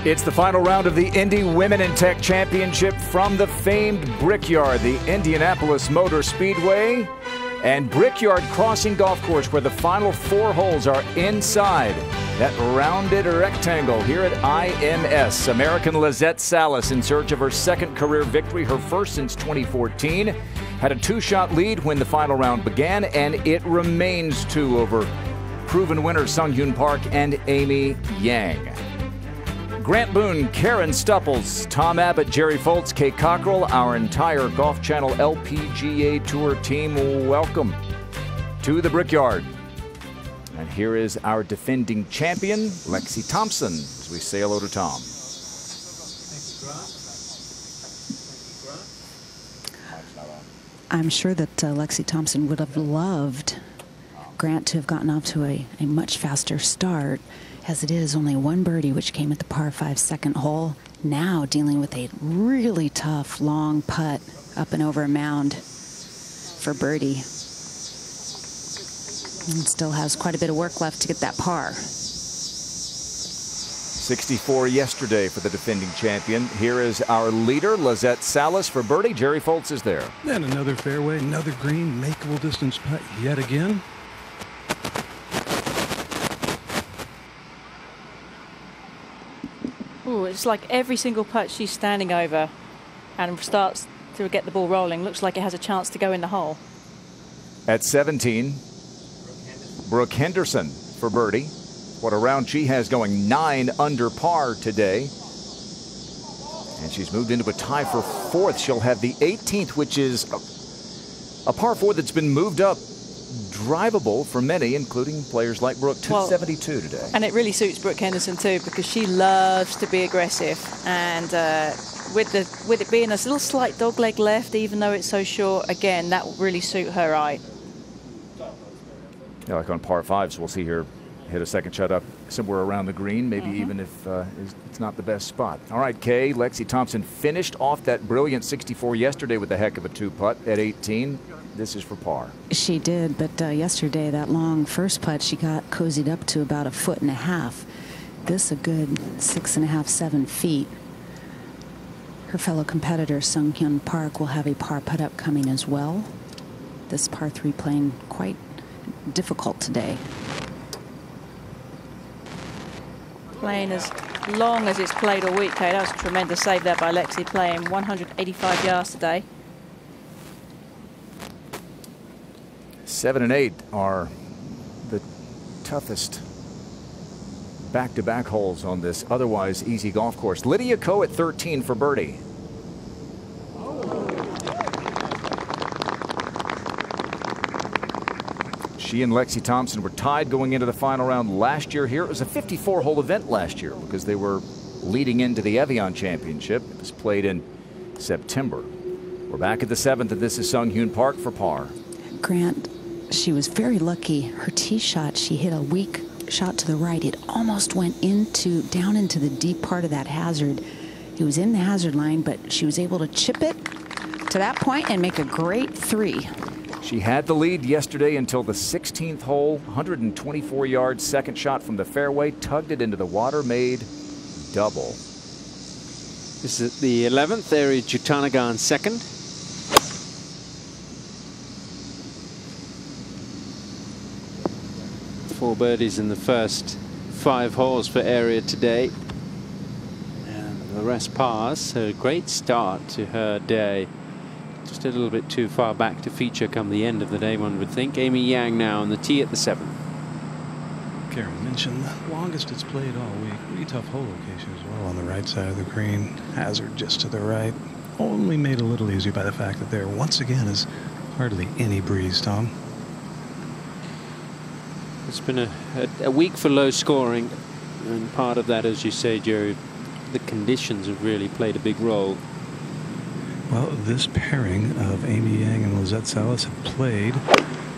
It's the final round of the Indy Women in Tech Championship from the famed Brickyard, the Indianapolis Motor Speedway, and Brickyard Crossing Golf Course, where the final 4 holes are inside that rounded rectangle here at IMS. American Lizette Salas in search of her second career victory, her first since 2014. Had a 2-shot lead when the final round began, and it remains 2 over proven winners Sung-Hyun Park and Amy Yang. Grant Boone, Karen Stupples, Tom Abbott, Jerry Foltz, Kay Cockrell, our entire Golf Channel LPGA Tour team, welcome to the Brickyard. And here is our defending champion, Lexi Thompson, as we say hello to Tom. I'm sure that Lexi Thompson would have loved Grant to have gotten off to a much faster start. As it is, only 1 birdie, which came at the par 5 second hole. Now dealing with a really tough, long putt up and over a mound for birdie. And still has quite a bit of work left to get that par. 64 yesterday for the defending champion. Here is our leader, Lizette Salas, for birdie. Jerry Foltz is there. And another fairway, another green, makeable distance putt yet again. Ooh, it's like every single putt she's standing over and starts to get the ball rolling. Looks like it has a chance to go in the hole. At 17, Brooke Henderson for birdie. What a round she has going, 9 under par today. And she's moved into a tie for 4th. She'll have the 18th, which is a par 4 that's been moved up, drivable for many, including players like Brooke. 272 today. And it really suits Brooke Henderson too, because she loves to be aggressive. And with it being a little slight dogleg left, even though it's so short, again, that will really suit her eye. Yeah, like on par 5s, we'll see her hit a second shot up somewhere around the green, maybe even if it's not the best spot. All right, Kay, Lexi Thompson finished off that brilliant 64 yesterday with a heck of a 2-putt at 18. This is for par. She did, but yesterday, that long first putt, she got cozied up to about 1.5 feet. This a good 6.5, 7 feet. Her fellow competitor, Sung-Hyun Park, will have a par putt up coming as well. This par 3 playing quite difficult today. Playing as long as it's played all week, Kay. That was a tremendous save there by Lexi, playing 185 yards today. 7 and 8 are the toughest back-to-back holes on this otherwise easy golf course. Lydia Ko at 13 for birdie. She and Lexi Thompson were tied going into the final round last year here. It was a 54-hole event last year because they were leading into the Evian Championship. It was played in September. We're back at the 7th, and this is Sung-Hyun Park for par. Grant, she was very lucky. Her tee shot, she hit a weak shot to the right. It almost went down into the deep part of that hazard. It was in the hazard line, but she was able to chip it to that point and make a great 3. She had the lead yesterday until the 16th hole. 124 yards, second shot from the fairway, tugged it into the water, made double. This is the 11th. There is Jutanagan second. Four birdies in the first 5 holes for Area today, and the rest pars. So a great start to her day. Just a little bit too far back to feature come the end of the day, one would think. Amy Yang now on the tee at the 7th. Karen mentioned the longest it's played all week. Pretty tough hole location as well on the right side of the green. Hazard just to the right. Only made a little easier by the fact that there once again is hardly any breeze, Tom. It's been a week for low scoring, and part of that, as you say, Jerry, the conditions have really played a big role. Well, this pairing of Amy Yang and Lizette Salas have played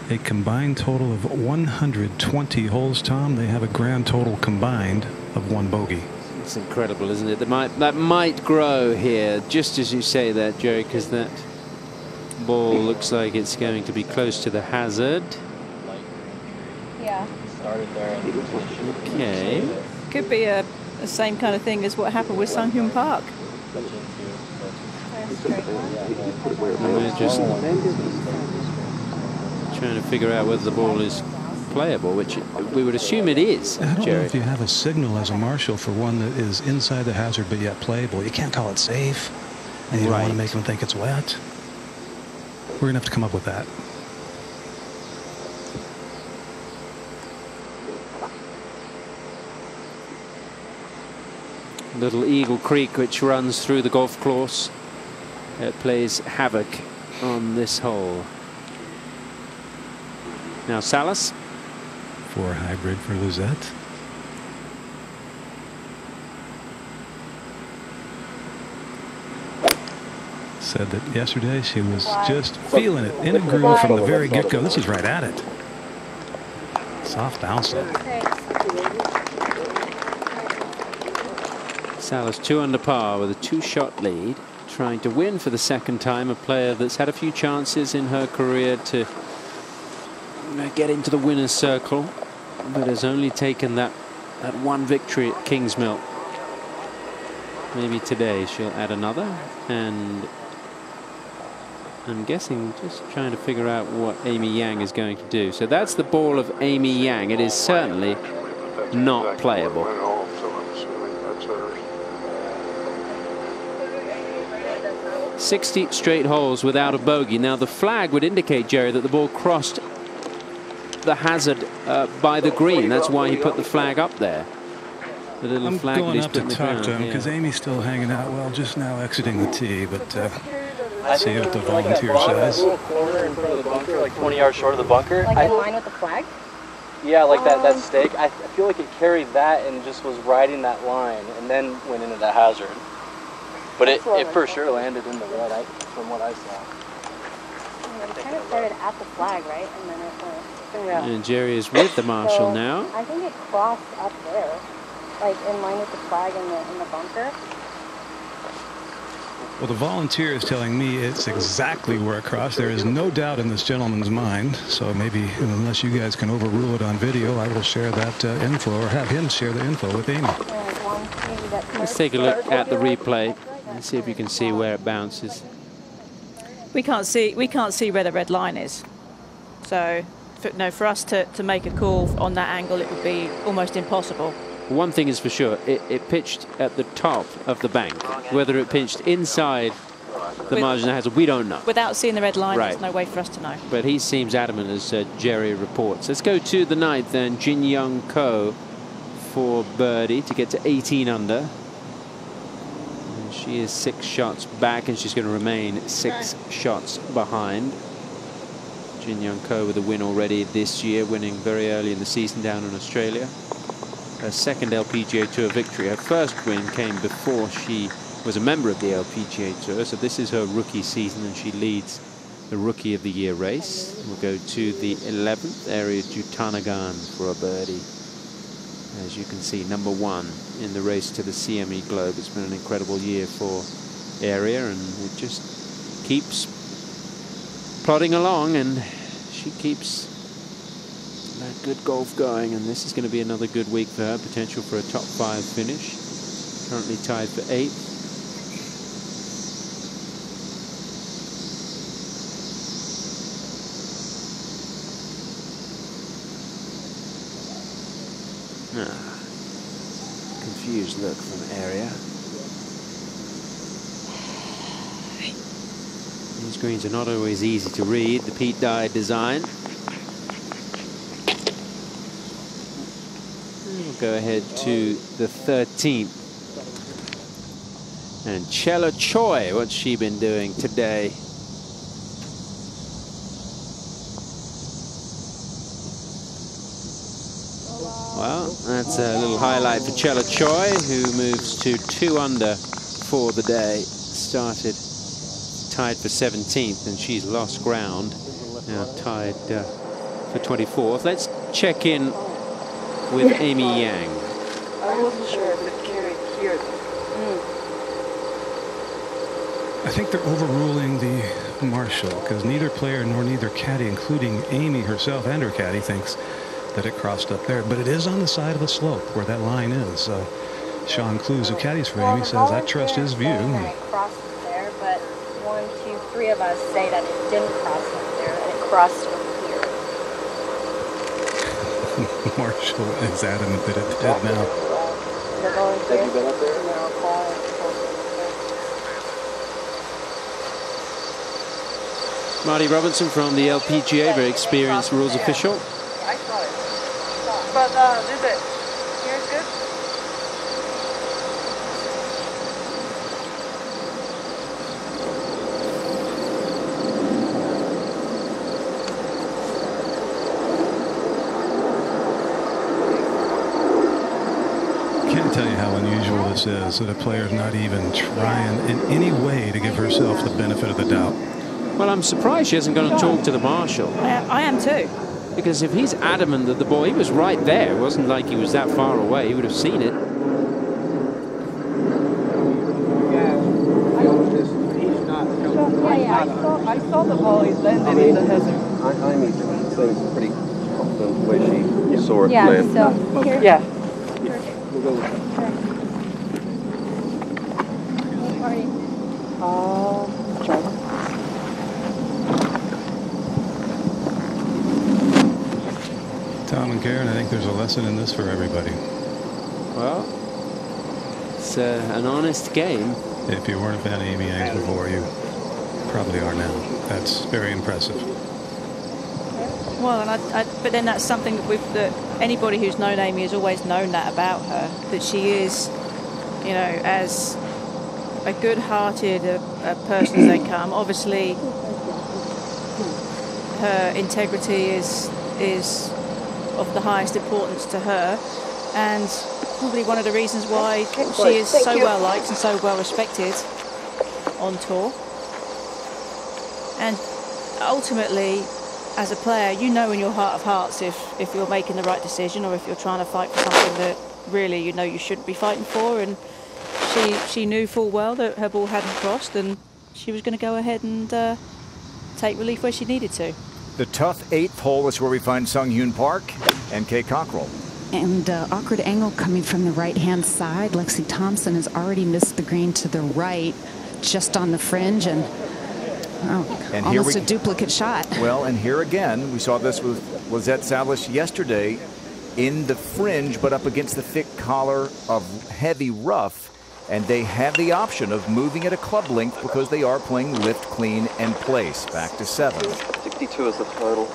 a combined total of 120 holes, Tom. They have a grand total combined of 1 bogey. It's incredible, isn't it? That might grow here, just as you say that, Jerry, because that ball looks like it's going to be close to the hazard. Yeah. Started there. Okay. Could be a the same kind of thing as what happened with Sung Hyun Park. And they're just trying to figure out whether the ball is playable, which we would assume it is. I don't know Jerry. if you have a signal as a marshal for one that is inside the hazard but yet playable. You can't call it safe, and you don't want to make them think it's wet. We're going to have to come up with that. Little Eagle Creek, which runs through the golf course, plays havoc on this hole. Now Salas. For a hybrid for Lizette. Said that yesterday she was just feeling it in a groove from the very get-go. This is right at it. Soft bounce though. Salas 2 under par with a 2-shot lead, trying to win for the second time. A player that's had a few chances in her career to get into the winner's circle, but has only taken that one victory at Kingsmill. Maybe today she'll add another, and I'm guessing just trying to figure out what Amy Yang is going to do. So that's the ball of Amy Yang. It is certainly not playable. 60 straight holes without a bogey. Now the flag would indicate, Jerry, that the ball crossed the hazard by the green. That's why he put the flag up there. The little flag that he's up to put in the talk ground. to him because Amy's still hanging out. Well, just now exiting the tee, but see what the volunteer says. Corner in front of the bunker, like 20 yards short of the bunker. Like in line with the flag? Yeah, like that stake. I feel like it carried that and just was riding that line and then went into the hazard. But it for sure landed in the red, from what I saw. It kind of started at the flag, right? And then it went. And Jerry is with the marshal So, now. I think it crossed up there, like in line with the flag in the bunker. Well, the volunteer is telling me it's exactly where it crossed. There is no doubt in this gentleman's mind. So maybe, unless you guys can overrule it on video, I will share that info, or have him share the info with Amy. Let's take a look at the replay and see if you can see where it bounces. We can't see where the red line is. So for us to make a call on that angle, it would be almost impossible. One thing is for sure, it pitched at the top of the bank. Whether it pitched inside the margin of hazard, we don't know. Without seeing the red line, Right. there's no way for us to know. But he seems adamant, as Jerry reports. Let's go to the ninth then. Jin Young Ko for birdie to get to 18 under. And she is 6 shots back, and she's going to remain 6 shots behind. Jin Young Ko with a win already this year, winning very early in the season down in Australia. Her second LPGA Tour victory. Her first win came before she was a member of the LPGA Tour, so this is her rookie season, and she leads the Rookie of the Year race. We'll go to the 11th, Area Jutanagan, for a birdie. As you can see, #1 in the race to the CME Globe. It's been an incredible year for Area, and it just keeps plodding along, and she keeps that good golf going, and this is going to be another good week for her. Potential for a top 5 finish. Currently tied for 8th. Confused look from Area. These greens are not always easy to read. The Pete Dye design. We'll go ahead to the 13th. And Chella Choi, what's she been doing today? Well, that's a little highlight for Chella Choi, who moves to 2 under for the day. Started tied for 17th, and she's lost ground. Now tied for 24th. Let's check in with Amy Yang. I wasn't sure if it carried here. I think they're overruling the marshal because neither player nor neither caddy, including Amy herself and her caddy, thinks that it crossed up there. But it is on the side of the slope where that line is. So Sean Clues, who caddies for Amy, says, I trust his view. That it crosses there, but 1, 2, 3 of us say that it didn't cross up there, and it crossed over here. Marshall is adamant that it did now. The volunteers. Have you been up there? No, Paul. Marty Robinson from the LPGA, very experienced rules official. I saw it. But is it? Here's good. Can't tell you how unusual this is, that a player's not even trying in any way to give herself the benefit of the doubt. Well, I'm surprised she hasn't gone to talk to the marshal. I am too. Because if he's adamant that the ball, he was right there. It wasn't like he was that far away. He would have seen it. I saw the ball. He landed in the hazard. I mean, seems pretty confident the way she saw it Yeah, land. so here. Yeah. We'll go with that. Tom and Karen, I think there's a lesson in this for everybody. Well, it's an honest game. If you weren't a fan of Amy Yang before, you probably are now. That's very impressive. Well, but then that's something that anybody who's known Amy has always known that about her, that she is, you know, as a good-hearted a person as they come. Obviously, her integrity is of the highest importance to her, and probably one of the reasons why she is so well liked and so well respected on tour. And ultimately, as a player, you know in your heart of hearts if you're making the right decision or if you're trying to fight for something that really you know you shouldn't be fighting for. And she knew full well that her ball hadn't crossed, and she was going to go ahead and take relief where she needed to. The tough 8th hole is where we find Sung Hyun Park and Kay Cockrell. And awkward angle coming from the right-hand side. Lexi Thompson has already missed the green to the right, just on the fringe, and almost a duplicate shot. Well, and here again, we saw this with Lizette Salish yesterday in the fringe, but up against the thick collar of heavy rough. And they have the option of moving at a club length because they are playing lift, clean, and place. Back to 7. 62 is the total.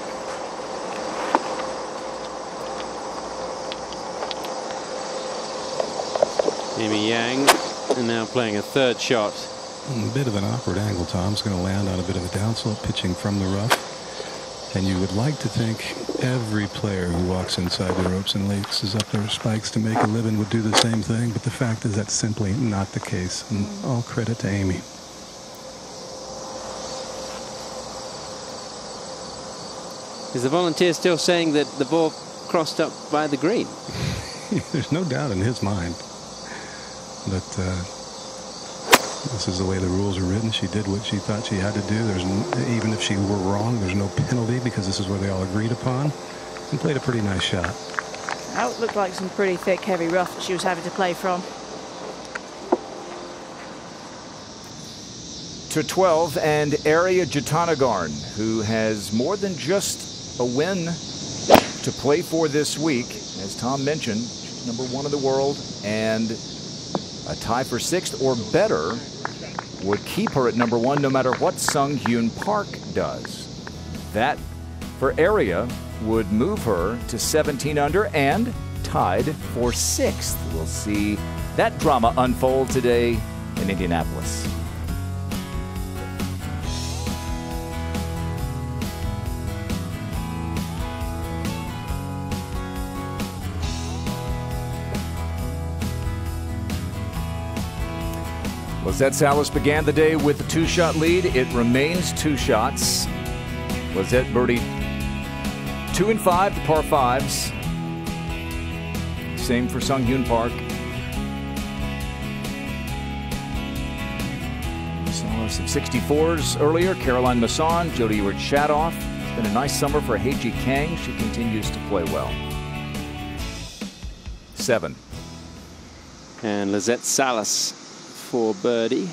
Amy Yang, and now playing a 3rd shot. A bit of an awkward angle, Tom. It's going to land on a bit of a downslope, pitching from the rough. And you would like to think every player who walks inside the ropes and laces up their spikes to make a living would do the same thing. But the fact is that's simply not the case. And all credit to Amy. Is the volunteer still saying that the ball crossed up by the green? There's no doubt in his mind. But this is the way the rules are written. She did what she thought she had to do. Even if she were wrong, there's no penalty because this is what they all agreed upon. And played a pretty nice shot. That looked like some pretty thick, heavy rough that she was having to play from. To 12, and Arya Jatanagarn, who has more than just a win to play for this week. As Tom mentioned, she's #1 in the world, and a tie for 6th or better would keep her at #1 no matter what Sung Hyun Park does. That, for Arya, would move her to 17 under and tied for 6th. We'll see that drama unfold today in Indianapolis. Lizette Salas began the day with a 2-shot lead. It remains 2 shots. Lizette birdied 2 and 5, the par 5s. Same for Sung Hyun Park. We saw some 64s earlier. Caroline Masson, Jody Ewart-Shadoff. It's been a nice summer for Heiji Kang. She continues to play well. 7. And Lizette Salas for birdie.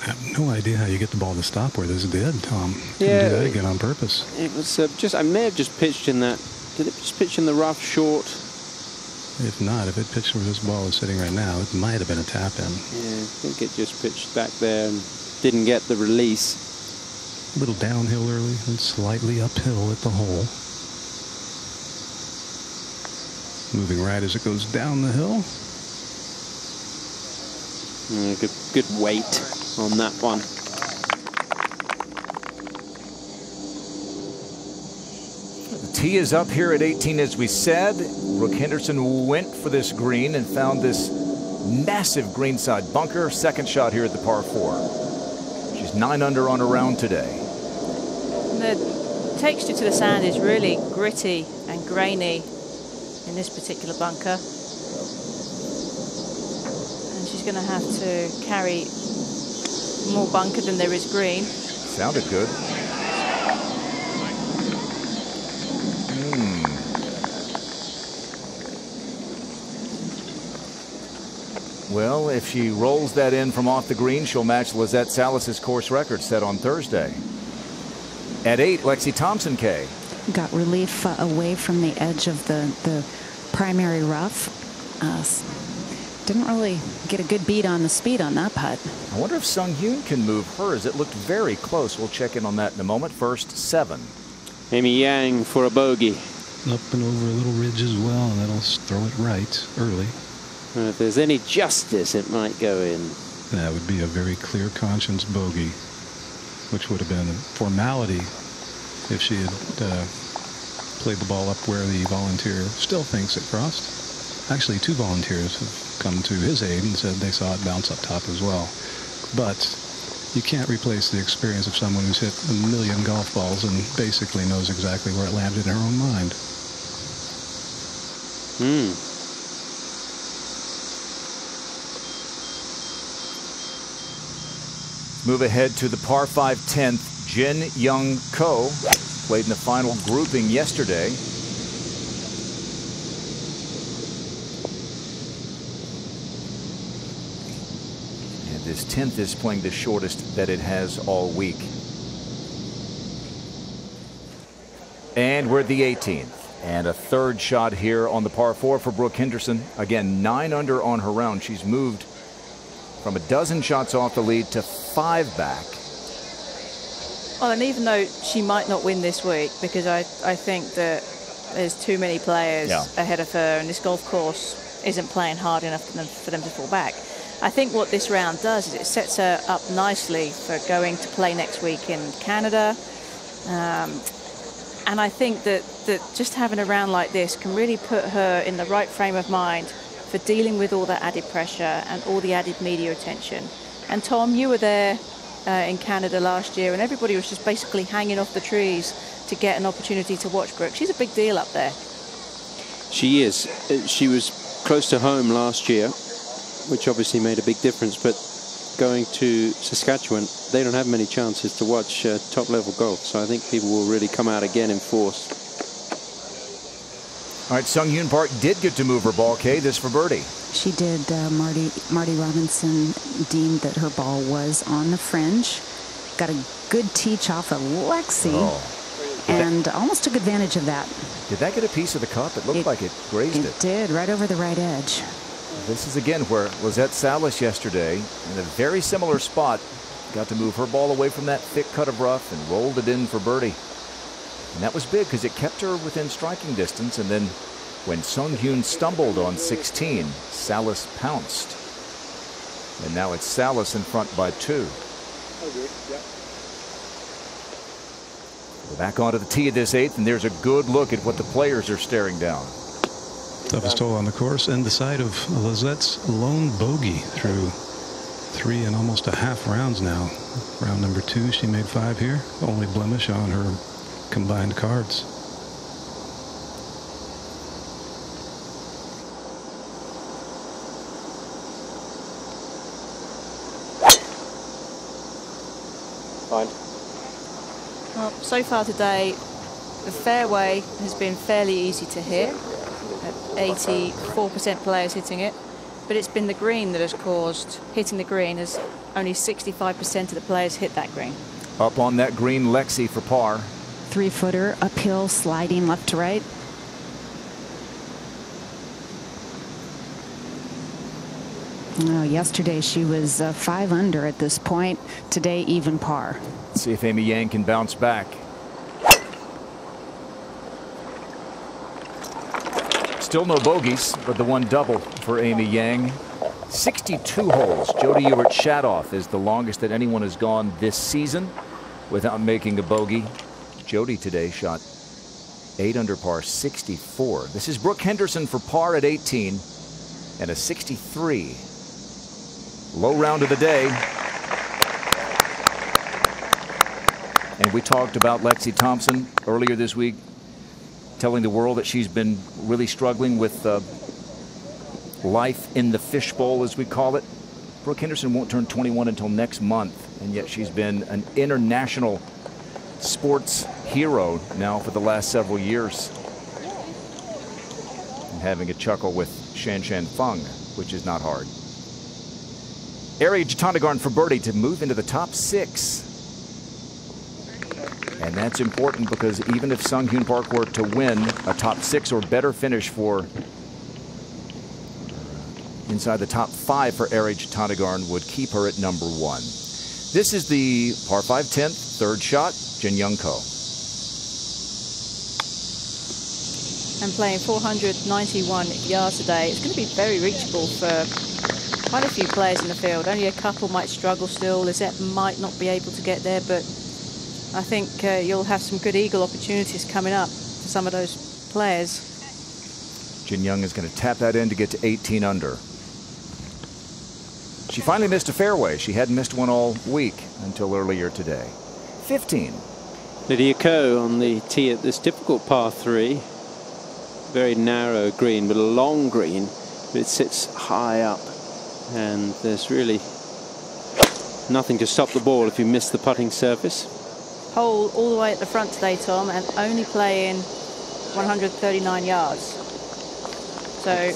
I have no idea how you get the ball to stop where this did, Tom. Yeah, do that again on purpose. It was just, I may have just pitched in that. Did it just pitch in the rough short? If not, if it pitched where this ball is sitting right now, it might have been a tap in. Yeah, I think it just pitched back there and didn't get the release. A little downhill early and slightly uphill at the hole. Moving right as it goes down the hill. Good weight on that one. The tee is up here at 18, as we said. Brooke Henderson went for this green and found this massive greenside bunker. Second shot here at the par 4. She's 9 under on her round today. The texture to the sand is really gritty and grainy in this particular bunker. And she's going to have to carry more bunker than there is green. Sounded good. Well, if she rolls that in from off the green, she'll match Lizette Salas's course record set on Thursday. At 8, Lexi Thompson, K. Got relief away from the edge of the primary rough. Didn't really get a good beat on the speed on that putt. I wonder if Sung Hyun can move hers. It looked very close. We'll check in on that in a moment. First, 7. Amy Yang for a bogey. Up and over a little ridge as well, and that'll throw it right early. And if there's any justice, it might go in. That would be a very clear conscience bogey, which would have been a formality if she had played the ball up where the volunteer still thinks it crossed. Actually, 2 volunteers have come to his aid and said they saw it bounce up top as well. But you can't replace the experience of someone who's hit a million golf balls and basically knows exactly where it landed in her own mind. Move ahead to the par 5 10th. Jin Young Ko played in the final grouping yesterday. And this 10th is playing the shortest that it has all week. And we're at the 18th. And a third shot here on the par 4 for Brooke Henderson. Again, 9 under on her round. She's moved from a dozen shots off the lead to 5 back. Well, and even though she might not win this week, because I think that there's too many players ahead of her, and this golf course isn't playing hard enough for them to fall back. I think what this round does is it sets her up nicely for going to play next week in Canada. And I think that just having a round like this can really put her in the right frame of mind for dealing with all that added pressure and all the added media attention. And Tom, you were there in Canada last year, and everybody was just basically hanging off the trees to get an opportunity to watch Brooke. She's a big deal up there. She is. She was close to home last year, which obviously made a big difference, but going to Saskatchewan, they don't have many chances to watch top-level golf, so I think people will really come out again in force. All right, Sung Hyun Park did get to move her ball, Kay. This for birdie. She did. Marty Robinson deemed that her ball was on the fringe. Got a good teach off of Lexi, and almost took advantage of that. Did that get a piece of the cup? It looked like it grazed it. It did, right over the right edge. This is again where Lizette Salas yesterday, in a very similar spot, got to move her ball away from that thick cut of rough and rolled it in for birdie. And that was big because it kept her within striking distance. And then when Sung Hyun stumbled on 16, Salas pounced. And now it's Salas in front by 2. We're back onto the tee of this 8th, and there's a good look at what the players are staring down. Toughest hole on the course, and the side of Lizette's lone bogey through 3 and almost a half rounds now. Round number 2, she made 5 here. Only blemish on her combined cards. Fine. Well, so far today, the fairway has been fairly easy to hit. 84% players hitting it. but it's been the green that has caused hitting the green, as only 65% of the players hit that green. Up on that green, Lexi for par. 3-footer uphill, sliding left to right. Oh, yesterday she was 5 under at this point. Today, even par. Let's see if Amy Yang can bounce back. Still no bogeys, but the one double for Amy Yang. 62 holes. Jody Ewart-Shadoff is the longest that anyone has gone this season without making a bogey. Jody today shot 8 under par, 64. This is Brooke Henderson for par at 18 and a 63. Low round of the day. And we talked about Lexi Thompson earlier this week, telling the world that she's been really struggling with life in the fishbowl, as we call it. Brooke Henderson won't turn 21 until next month, and yet she's been an international sports hero now for the last several years. And having a chuckle with Shan Shan Fung, which is not hard. Ariya Jutanugarn for birdie to move into the top 6. And that's important because even if Sung Hyun Park were to win, a top 6 or better finish for inside the top 5 for Ariya Jutanugarn would keep her at number 1. This is the par 5 10th, third shot, Jin Young Ko. And playing 491 yards today, it's going to be very reachable for quite a few players in the field. Only a couple might struggle still. Lizette might not be able to get there, but I think you'll have some good eagle opportunities coming up for some of those players. Jin Young is going to tap that in to get to 18 under. She finally missed a fairway. She hadn't missed one all week until earlier today. 15. Lydia Ko on the tee at this difficult par 3. Very narrow green, but a long green, but it sits high up. And there's really nothing to stop the ball if you miss the putting surface. Hole all the way at the front today, Tom, and only playing 139 yards. So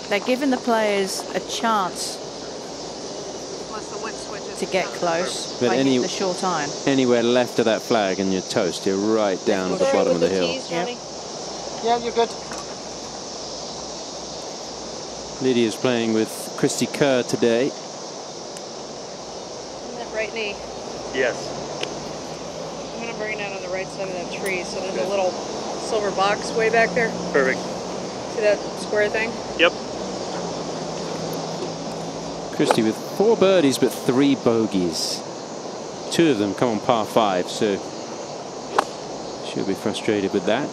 they're giving the players a chance to get close by the short iron. Anywhere left of that flag and you're toast. You're right down at the bottom of the hill. Yeah, you're good. Lydia's playing with Christy Kerr today. Isn't that right knee? Yes. I'm going to bring it out on the right side of that tree. So there's a little silver box way back there. Perfect. See that square thing? Yep. Christy with 4 birdies but 3 bogeys. 2 of them come on par 5, so she'll be frustrated with that.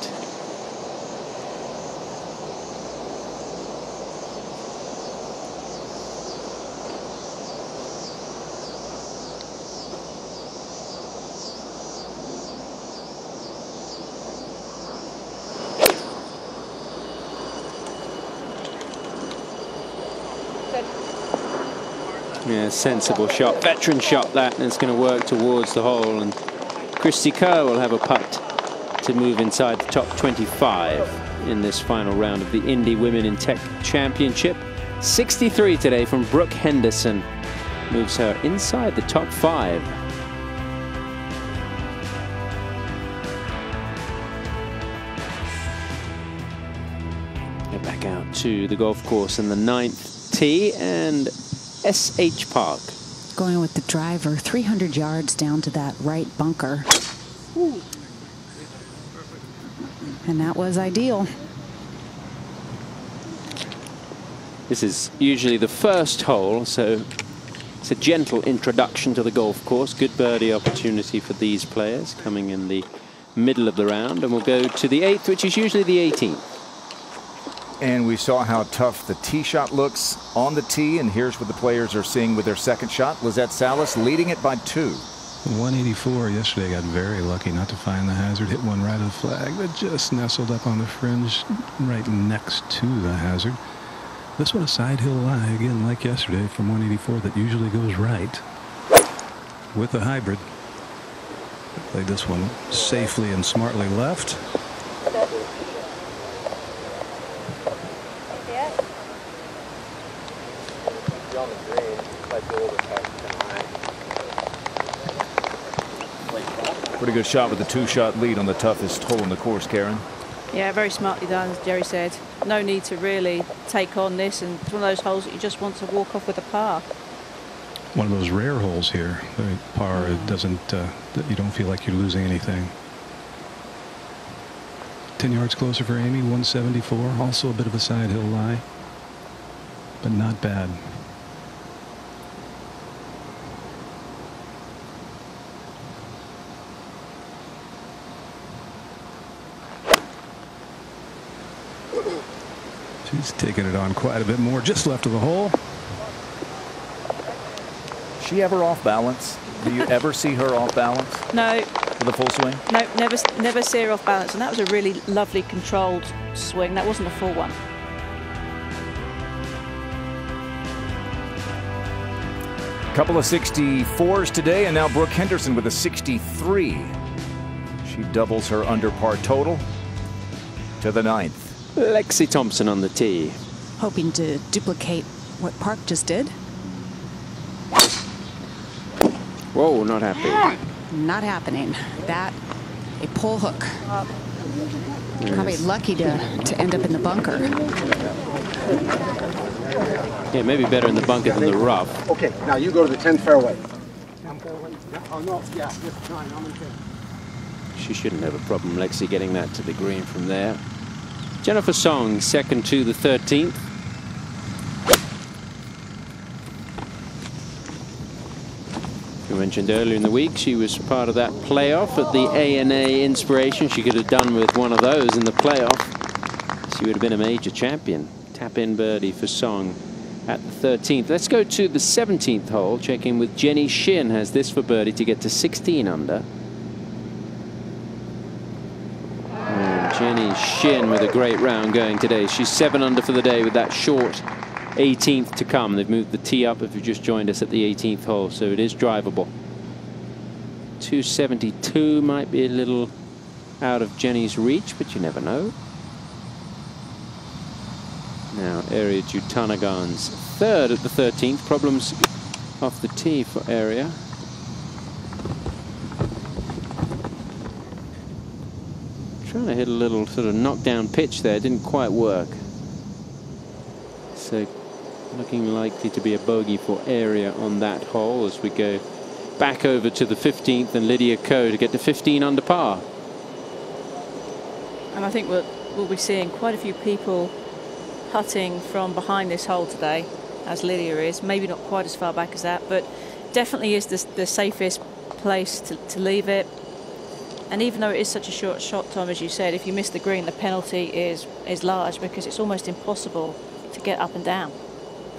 Yeah, sensible shot, veteran shot that, and it's going to work towards the hole. And Christy Kerr will have a putt to move inside the top 25 in this final round of the Indy Women in Tech Championship. 63 today from Brooke Henderson, moves her inside the top 5. Get back out to the golf course in the 9th tee, and S.H. Park. Going with the driver, 300 yards down to that right bunker. Ooh. And that was ideal. This is usually the first hole, so it's a gentle introduction to the golf course. Good birdie opportunity for these players coming in the middle of the round. And we'll go to the 8th, which is usually the 18th. And we saw how tough the tee shot looks on the tee, and here's what the players are seeing with their second shot. Lizette Salas leading it by 2. 184 yesterday, got very lucky not to find the hazard. Hit one right of the flag that just nestled up on the fringe right next to the hazard. This one a side hill lie, again like yesterday from 184 that usually goes right. With the hybrid. Played this one safely and smartly left. Pretty good shot with the 2-shot lead on the toughest hole in the course, Karen. Yeah, very smartly done, as Jerry said. No need to really take on this, and it's one of those holes that you just want to walk off with a par. One of those rare holes here. The par doesn't, you don't feel like you're losing anything. 10 yards closer for Amy, 174. Also a bit of a side hill lie, but not bad. She's taking it on quite a bit more, just left of the hole. She ever off balance? Do you ever see her off balance? No. With a full swing? No, never see her off balance. And that was a really lovely controlled swing. That wasn't a full one. Couple of 64s today, and now Brooke Henderson with a 63. She doubles her under par total to the 9th. Lexi Thompson on the tee. Hoping to duplicate what Park just did. Whoa, not happy. Not happening. That, a pull hook. Probably lucky to end up in the bunker. Yeah, maybe better in the bunker than the rough. Okay, now you go to the 10th fairway. Oh, no, yeah, just 9, I'm in 10. She shouldn't have a problem, Lexi, getting that to the green from there. Jennifer Song, second to the 13th. We mentioned earlier in the week she was part of that playoff at the ANA Inspiration. She could have done with one of those in the playoff. She would have been a major champion. Tap-in birdie for Song at the 13th. Let's go to the 17th hole. Check in with Jenny Shin. Has this for birdie to get to 16 under. Jenny Shin with a great round going today. She's 7 under for the day with that short 18th to come. They've moved the tee up if you just joined us at the 18th hole, so it is drivable. 272 might be a little out of Jenny's reach, but you never know. Now Area Jutanagan's third at the 13th. Problems off the tee for Area. Trying to hit a little sort of knockdown pitch there, didn't quite work. So looking likely to be a bogey for Area on that hole as we go back over to the 15th and Lydia Ko to get to 15 under par. And I think we'll be seeing quite a few people putting from behind this hole today, as Lydia is. Maybe not quite as far back as that, but definitely is the safest place to leave it. And even though it is such a short shot, Tom, as you said, if you miss the green, the penalty is large, because it's almost impossible to get up and down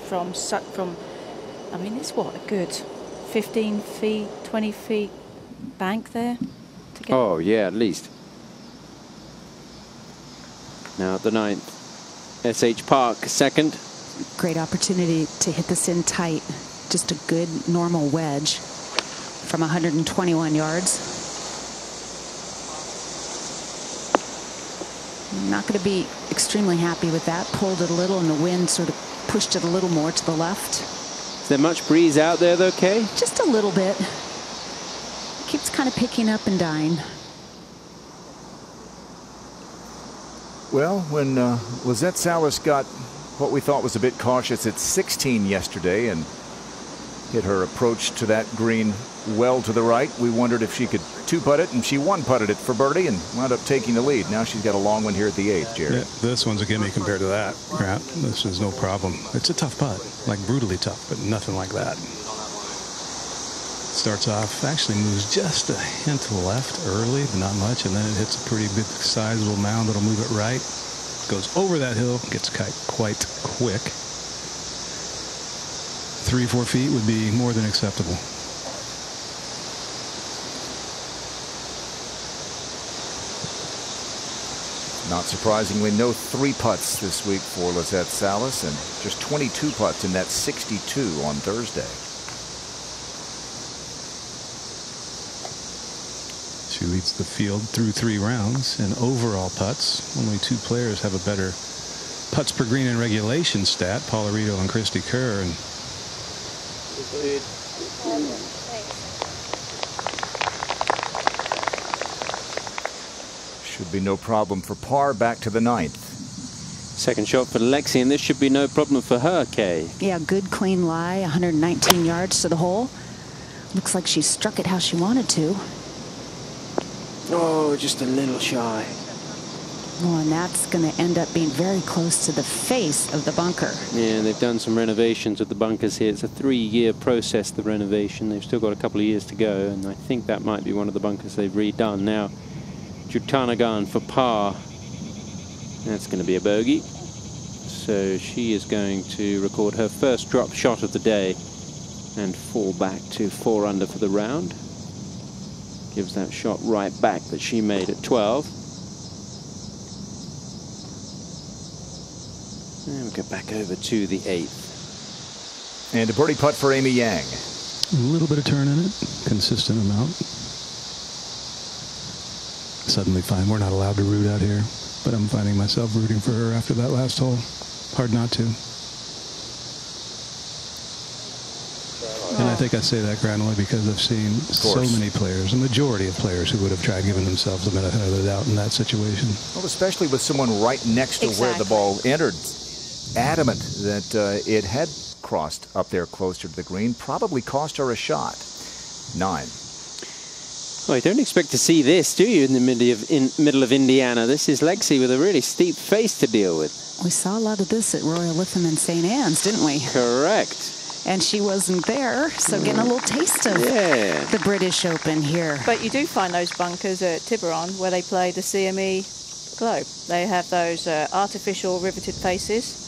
from. I mean, it's what, a good 15 feet, 20 feet bank there to get. Oh yeah, at least. Now at the 9th, SH Park second. Great opportunity to hit this in tight. Just a good normal wedge from 121 yards. Not going to be extremely happy with that. Pulled it a little, and the wind sort of pushed it a little more to the left. Is there much breeze out there, though, Kay? Just a little bit. Keeps kind of picking up and dying. Well, when Lizette Salas got what we thought was a bit cautious at 16 yesterday and hit her approach to that green well to the right, we wondered if she could two-putt it, and she one-putted it for birdie and wound up taking the lead. Now she's got a long one here at the 8th, Jerry. Yeah, this one's a gimme compared to that. Grant, this is no problem. It's a tough putt, like brutally tough, but nothing like that. Starts off, actually moves just a hint to the left early, but not much, and then it hits a pretty big sizable mound that'll move it right. Goes over that hill, gets quite quick. 3-4 feet would be more than acceptable. Not surprisingly, no 3 putts this week for Lizette Salas, and just 22 putts in that 62 on Thursday. She leads the field through 3 rounds in overall putts. Only 2 players have a better putts per green in regulation stat, Paula Rito and Christy Kerr. And Should be no problem for par back to the 9th. Second shot for Lexi, and this should be no problem for her, Kay. Yeah, good clean lie, 119 yards to the hole. Looks like she struck it how she wanted to. Oh, just a little shy. Oh, and that's going to end up being very close to the face of the bunker. Yeah, they've done some renovations of the bunkers here. It's a 3-year process, the renovation. They've still got a couple of years to go, and I think that might be one of the bunkers they've redone. Now, Jutanagan for par. That's going to be a bogey. So she is going to record her first drop shot of the day and fall back to 4 under for the round. Gives that shot right back that she made at 12. And we'll get back over to the 8th. And a birdie putt for Amy Yang. A little bit of turn in it, consistent amount. Suddenly find we're not allowed to root out here, but I'm finding myself rooting for her after that last hole. Hard not to. And I think I say that grandly because I've seen so many players, a majority of players who would have tried giving themselves a benefit of the doubt in that situation. Well, especially with someone right next to where the ball entered. Adamant that it had crossed up there closer to the green, probably cost her a shot. 9. Well, you don't expect to see this, do you, in the middle of Indiana? This is Lexi with a really steep face to deal with. We saw a lot of this at Royal Lytham and St. Anne's, didn't we? Correct. And she wasn't there, so getting a little taste of the British Open here. But you do find those bunkers at Tiburon where they play the CME Globe. They have those artificial riveted faces.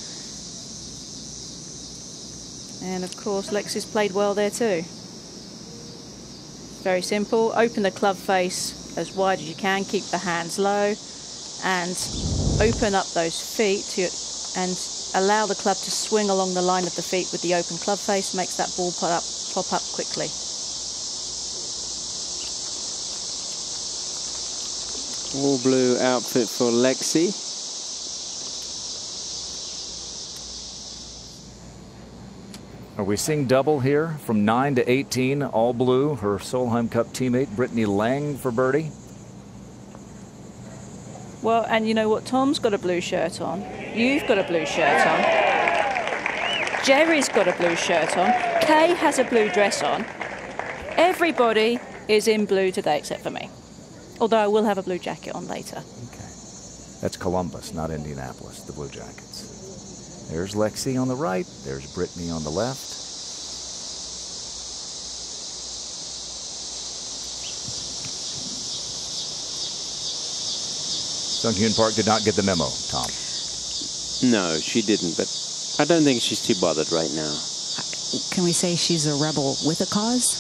And of course, Lexi's played well there too. Very simple. Open the club face as wide as you can. Keep the hands low. And open up those feet and allow the club to swing along the line of the feet with the open club face. Makes that ball pop up quickly. All blue outfit for Lexi. Are we seeing double here from 9 to 18, all blue? Her Solheim Cup teammate, Brittany Lang for birdie. Well, and you know what? Tom's got a blue shirt on. You've got a blue shirt on. Jerry's got a blue shirt on. Kay has a blue dress on. Everybody is in blue today except for me. Although I will have a blue jacket on later. Okay. That's Columbus, not Indianapolis, the Blue Jackets. There's Lexi on the right. There's Brittany on the left. Sung Hyun Park did not get the memo, Tom. No, she didn't, but I don't think she's too bothered right now. Can we say she's a rebel with a cause?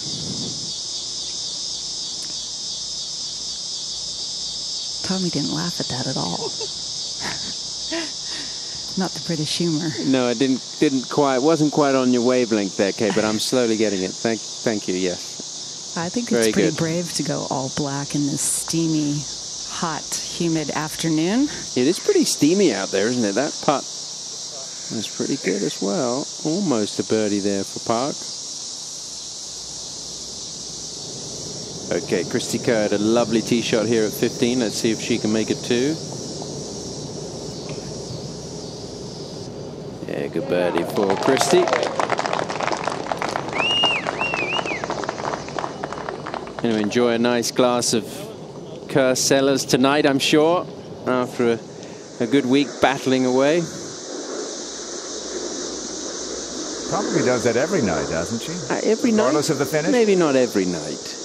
Tommy didn't laugh at that at all. Not the British humor. No, it wasn't quite on your wavelength there, Kay, but I'm slowly getting it. Thank you, yes. I think it's pretty brave to go all black in this steamy, hot, humid afternoon. It is pretty steamy out there, isn't it? That putt was pretty good as well. Almost a birdie there for Park. Okay, Christy Kerr had a lovely tee shot here at 15. Let's see if she can make it too. Yeah, good birdie for Christy. Going to enjoy a nice glass of Kerr Cellars tonight, I'm sure, after a good week battling away. Probably does that every night, doesn't she? Every night? Regardless of the finish? Maybe not every night.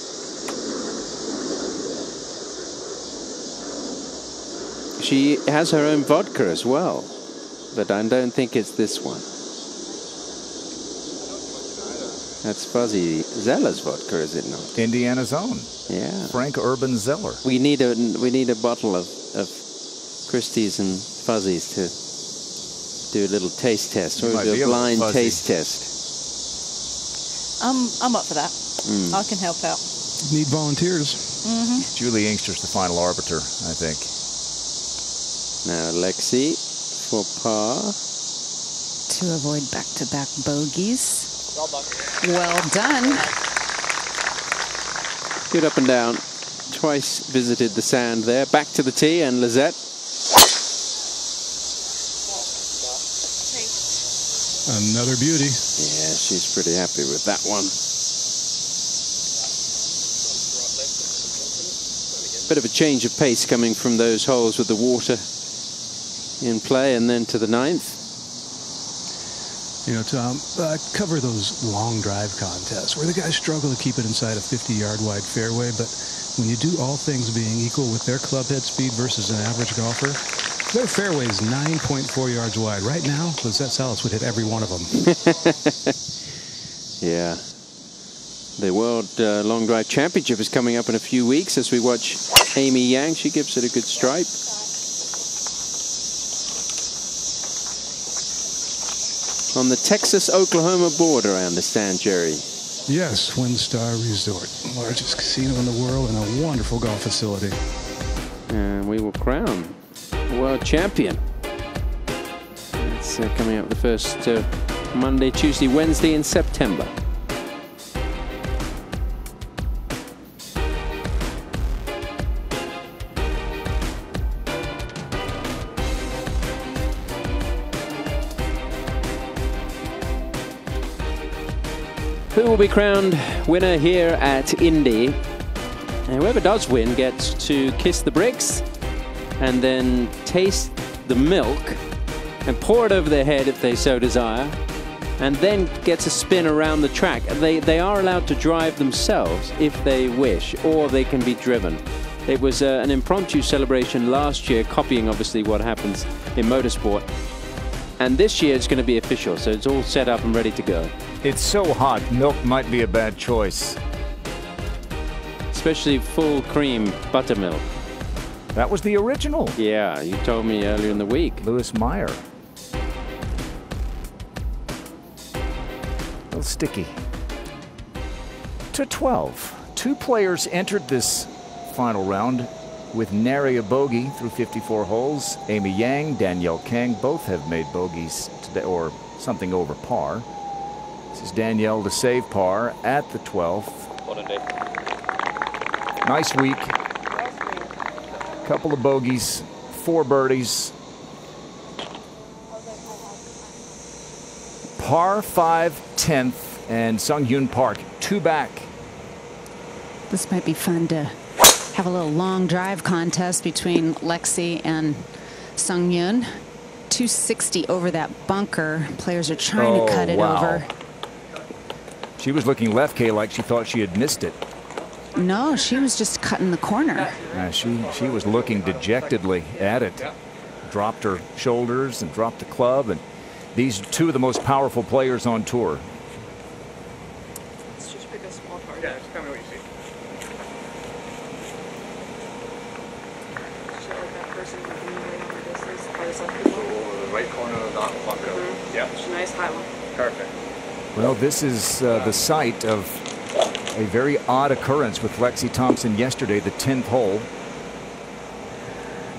She has her own vodka as well, but I don't think it's this one. That's Fuzzy Zeller's vodka, is it not? Indiana's own. Yeah. Frank Urban Zeller. We need a bottle of Christie's and Fuzzy's to do a little taste test, or do a blind taste test. I'm up for that. I can help out. Need volunteers. Julie Inkster's the final arbiter, I think. Now Lexi for par. To avoid back-to-back bogeys. Well done. Good up and down. Twice visited the sand there. Back to the tee, and Lizette. Another beauty. Yeah, she's pretty happy with that one. Bit of a change of pace coming from those holes with the water in play, and then to the 9th. You know, Tom, I cover those long drive contests where the guys struggle to keep it inside a 50-yard wide fairway, but when you do all things being equal with their club head speed versus an average golfer, their fairway is 9.4 yards wide. Right now, Lizette Salas would hit every one of them. Yeah. The World Long Drive Championship is coming up in a few weeks as we watch Amy Yang. She gives it a good stripe. On the Texas-Oklahoma border, I understand, Jerry. Yes, WinStar Resort, largest casino in the world and a wonderful golf facility. And we will crown world champion. It's coming up the first Monday, Tuesday, Wednesday in September. Who will be crowned winner here at Indy? And whoever does win gets to kiss the bricks and then taste the milk and pour it over their head if they so desire, and then gets a spin around the track. They are allowed to drive themselves if they wish, or they can be driven. It was an impromptu celebration last year, copying obviously what happens in motorsport. And this year it's going to be official, so it's all set up and ready to go. It's so hot, milk might be a bad choice. Especially full cream buttermilk. That was the original. Yeah, you told me earlier in the week. Lewis Meyer. A little sticky. To 12. 2 players entered this final round with nary a bogey through 54 holes. Amy Yang, Danielle Kang both have made bogeys today, or something over par. This is Danielle to save par at the 12th. Nice week. Couple of bogeys, 4 birdies. Par 5, 10th, and Sung Hyun Park 2 back. This might be fun to have a little long drive contest between Lexi and Sung Hyun. 260 over that bunker. Players are trying to cut it over. She was looking left, Kay, like she thought she had missed it. No, she was just cutting the corner. She was looking dejectedly at it. Dropped her shoulders and dropped the club. And these 2 of the most powerful players on tour. Let's just pick a small part. Yeah, just tell me what you see. Show like that person looking way on the distance by the side people. So the right corner of the bunker. Yeah. It's a nice high one. Perfect. Well, this is the site of a very odd occurrence with Lexi Thompson yesterday, the 10th hole.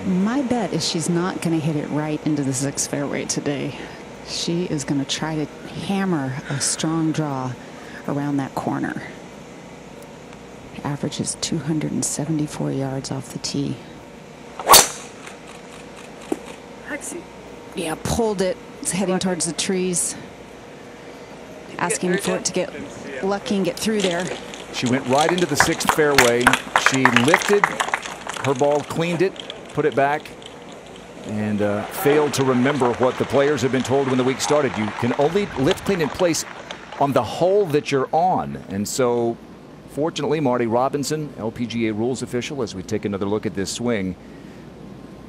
My bet is she's not going to hit it right into the 6th fairway today. She is going to try to hammer a strong draw around that corner. Average is 274 yards off the tee. Lexi. Yeah, pulled it. It's heading towards the trees. Asking for it to get lucky and get through there. She went right into the 6th fairway. She lifted her ball, cleaned it, put it back, and failed to remember what the players have been told when the week started. You can only lift, clean, and place on the hole that you're on. And so, fortunately, Marty Robinson, LPGA rules official, as we take another look at this swing,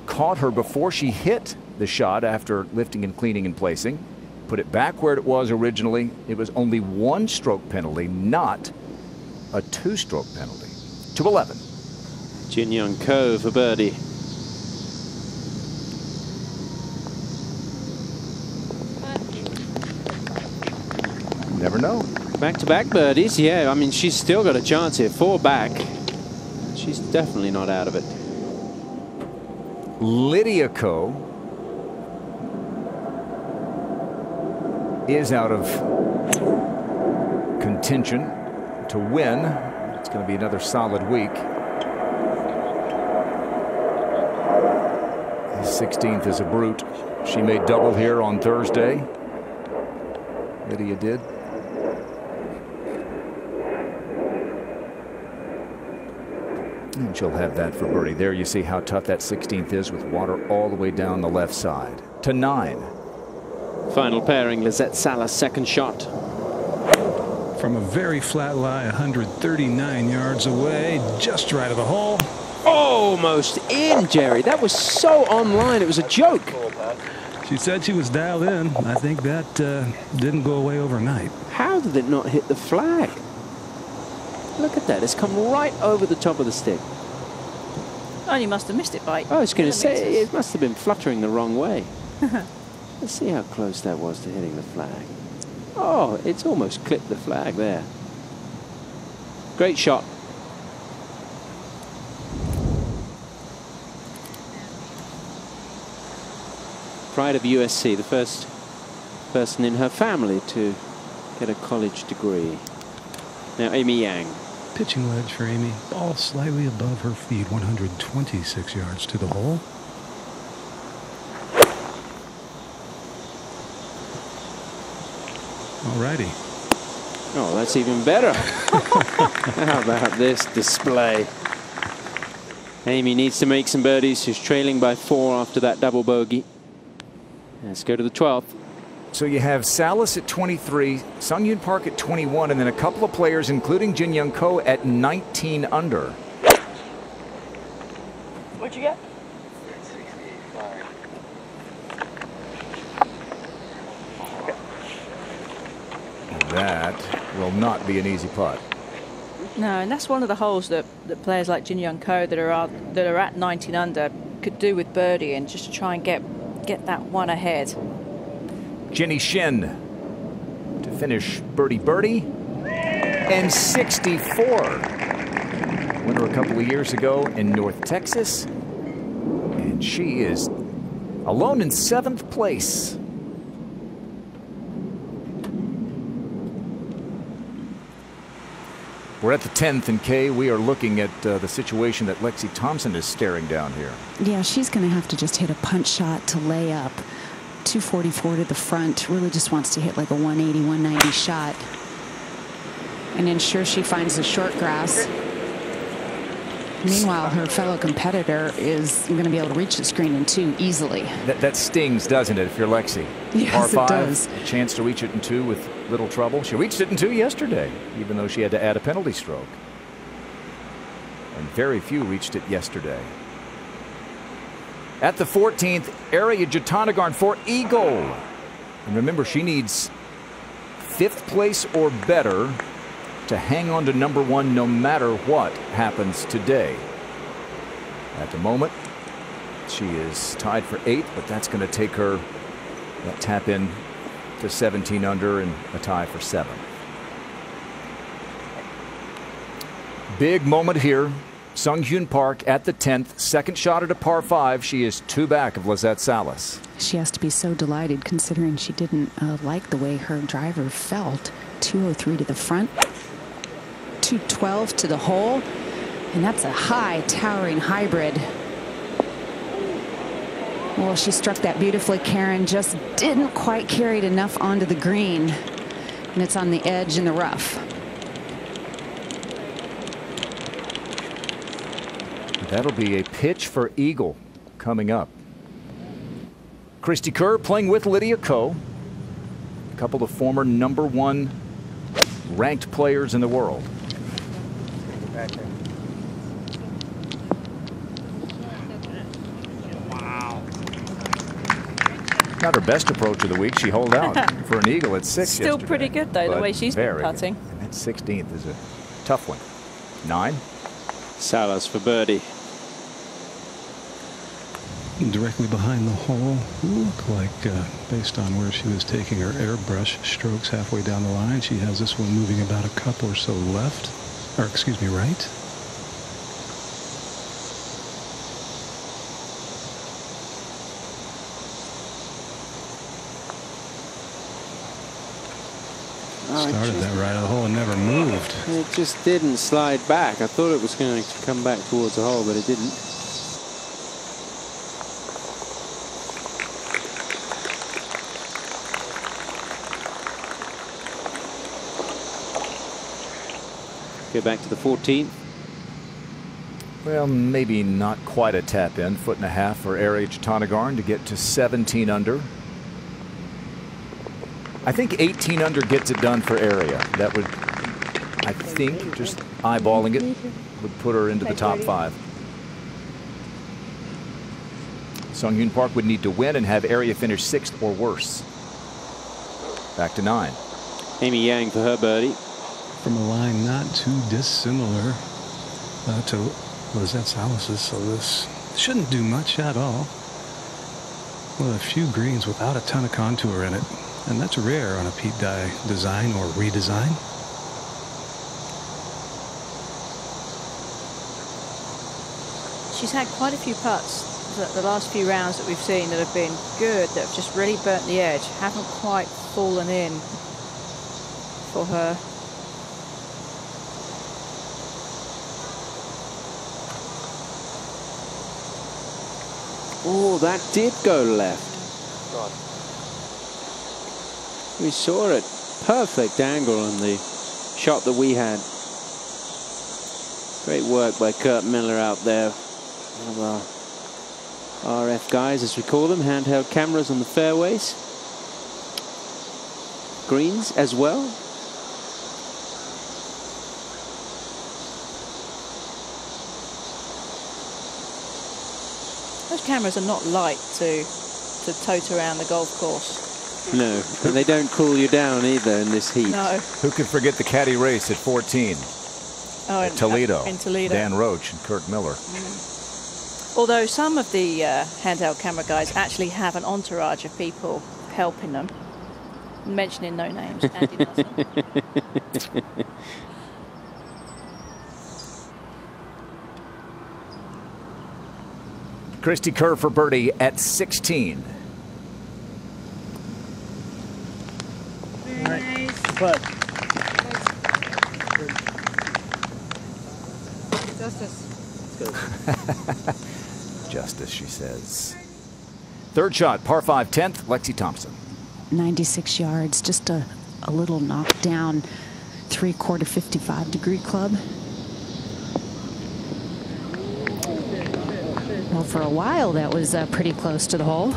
caught her before she hit the shot after lifting and cleaning and placing. Put it back where it was originally. It was only 1 stroke penalty, not a 2-stroke penalty. To 11. Jin Young Ko for birdie. Never know. Back-to-back birdies. Yeah, I mean, she's still got a chance here. 4 back. She's definitely not out of it. Lydia Ko is out of contention to win. It's going to be another solid week. His 16th is a brute. She made double here on Thursday. Lydia did. And she'll have that for birdie. There you see how tough that 16th is with water all the way down the left side. To 9. Final pairing, Lizette Salas, second shot. From a very flat lie, 139 yards away, just right of the hole. Almost in, Jerry. That was so online. It was a joke. She said she was dialed in. I think that didn't go away overnight. How did it not hit the flag? Look at that. It's come right over the top of the stick. Oh, you must have missed it by. I was going to say, it must have been fluttering the wrong way. Let's see how close that was to hitting the flag. Oh, it's almost clipped the flag there. Great shot. Pride of USC, the first person in her family to get a college degree. Now Amy Yang. Pitching wedge for Amy. Ball slightly above her feet, 126 yards to the hole. Alrighty. Oh, that's even better. How about this display? Amy needs to make some birdies. She's trailing by 4 after that double bogey. Let's go to the 12th. So you have Salas at 23, Sung-Hyun Park at 21, and then a couple of players, including Jin Young Ko, at 19 under. What'd you get? That will not be an easy putt. No, and that's one of the holes that players like Jin Young Ko that are at 19 under could do with birdie, and just to try and get that one ahead. Jenny Shin to finish birdie and 64. Winner a couple of years ago in North Texas, and she is alone in 7th place. We're at the 10th, and Kay, we are looking at the situation that Lexi Thompson is staring down here. Yeah, she's going to have to just hit a punch shot to lay up. 244 to the front. Really just wants to hit like a 180, 190 shot and ensure she finds the short grass. Meanwhile, her fellow competitor is going to be able to reach the screen in 2 easily. That stings, doesn't it, if you're Lexi? Yes, Par 5, it does. a chance to reach it in 2 with little trouble. She reached it in 2 yesterday, even though she had to add a penalty stroke. And very few reached it yesterday. At the 14th, Arya Jatanagarn for eagle. And remember, she needs 5th place or better to hang on to number 1 no matter what happens today. At the moment, she is tied for 8th, but that's going to take her that tap in to 17 under and a tie for 7th. Big moment here. Sung-Hyun Park at the 10th, second shot at a par 5. She is 2 back of Lizette Salas. She has to be so delighted considering she didn't like the way her driver felt. 203 to the front, 212 to the hole, and that's a high towering hybrid. Well, she struck that beautifully, Karen, just didn't quite carry it enough onto the green, and it's on the edge in the rough. That'll be a pitch for eagle coming up. Christy Kerr playing with Lydia Ko, a couple of former number 1 ranked players in the world. Not her best approach of the week. She holed out for an eagle at 6 Still yesterday, pretty good, though, the way she's been putting. And that 16th is a tough one. 9. Salas for birdie. Directly behind the hole, look like, based on where she was taking her airbrush strokes halfway down the line, she has this one moving about a cup or so left, or excuse me, right. Started that right out of the hole and never moved. It just didn't slide back. I thought it was going to come back towards the hole, but it didn't. Go back to the 14th. Well, maybe not quite a tap in. 1.5 feet for Ari Jatanagarn to get to 17 under. I think 18 under gets it done for Aria. That would, I think, just eyeballing it, would put her into the top 5. Sung Hyun Park would need to win and have Aria finish 6th or worse. Back to 9. Amy Yang for her birdie. From a line not too dissimilar to Lizette Salas's, so this shouldn't do much at all. Well, a few greens without a ton of contour in it, and that's rare on a Pete Dye design or redesign. She's had quite a few putts the last few rounds that we've seen that have been good, that have just really burnt the edge, haven't quite fallen in for her. Oh, that did go left. We saw it. Perfect angle on the shot that we had. Great work by Kurt Miller out there. One of our RF guys, as we call them, handheld cameras on the fairways. Greens as well. Those cameras are not light to tote around the golf course. No, and they don't cool you down either in this heat. No. Who could forget the caddy race at 14? Oh, at Toledo. In Toledo. Dan Roach and Kirk Miller. Although some of the handheld camera guys actually have an entourage of people helping them. Mentioning no names. Andy Nelson. Christy Kerr for birdie at 16. Very nice. But Justice. Justice, she says. Third shot, par 5, 10th, Lexi Thompson. 96 yards, just a little knockdown, 3/4 55-degree club. Well, for a while, that was pretty close to the hole.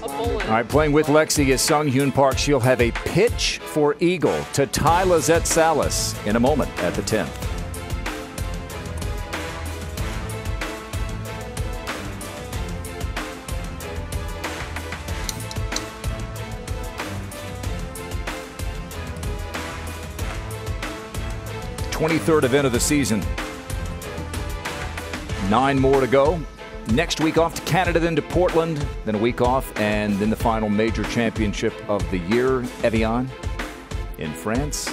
All right, playing with Lexi is Sung Hyun Park. She'll have a pitch for eagle to tie Lizette Salas in a moment at the 10th. '23rd event of the season. 9 more to go. Next week off to Canada, then to Portland, then a week off, and then the final major championship of the year, Evian, in France.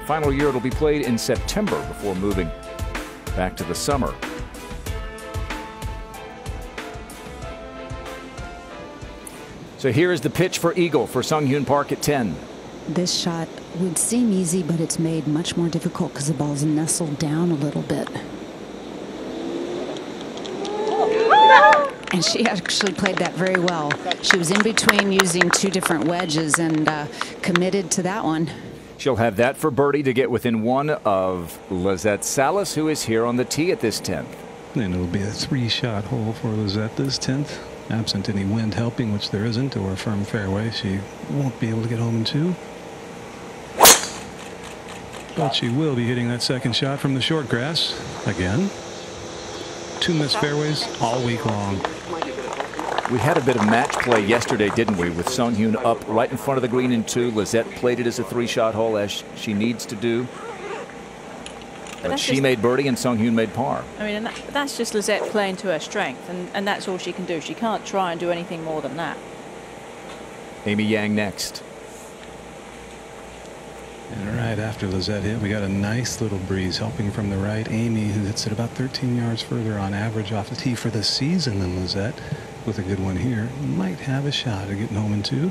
Final year, it'll be played in September before moving back to the summer. So here is the pitch for eagle for Sung Hyun Park at 10. This shot would seem easy, but it's made much more difficult because the ball's nestled down a little bit. And she actually played that very well. She was in between using 2 different wedges and committed to that one. She'll have that for birdie to get within 1 of Lizette Salas, who is here on the tee at this 10th. And it'll be a 3-shot hole for Lizette this 10th. Absent any wind helping, which there isn't, or a firm fairway, she won't be able to get home in 2. But she will be hitting that second shot from the short grass again. 2 missed fairways all week long. We had a bit of match play yesterday, didn't we, with Sung Hyun up right in front of the green in 2. Lizette played it as a 3-shot hole, as she needs to do. But she made birdie and Sung Hyun made par. I mean, and that's just Lizette playing to her strength, and that's all she can do. She can't try and do anything more than that. Amy Yang next. And right after Lizette hit, we got a nice little breeze helping from the right. Amy, who hits it about 13 yards further on average off the tee for the season than Lizette, with a good one here, might have a shot at getting home in 2.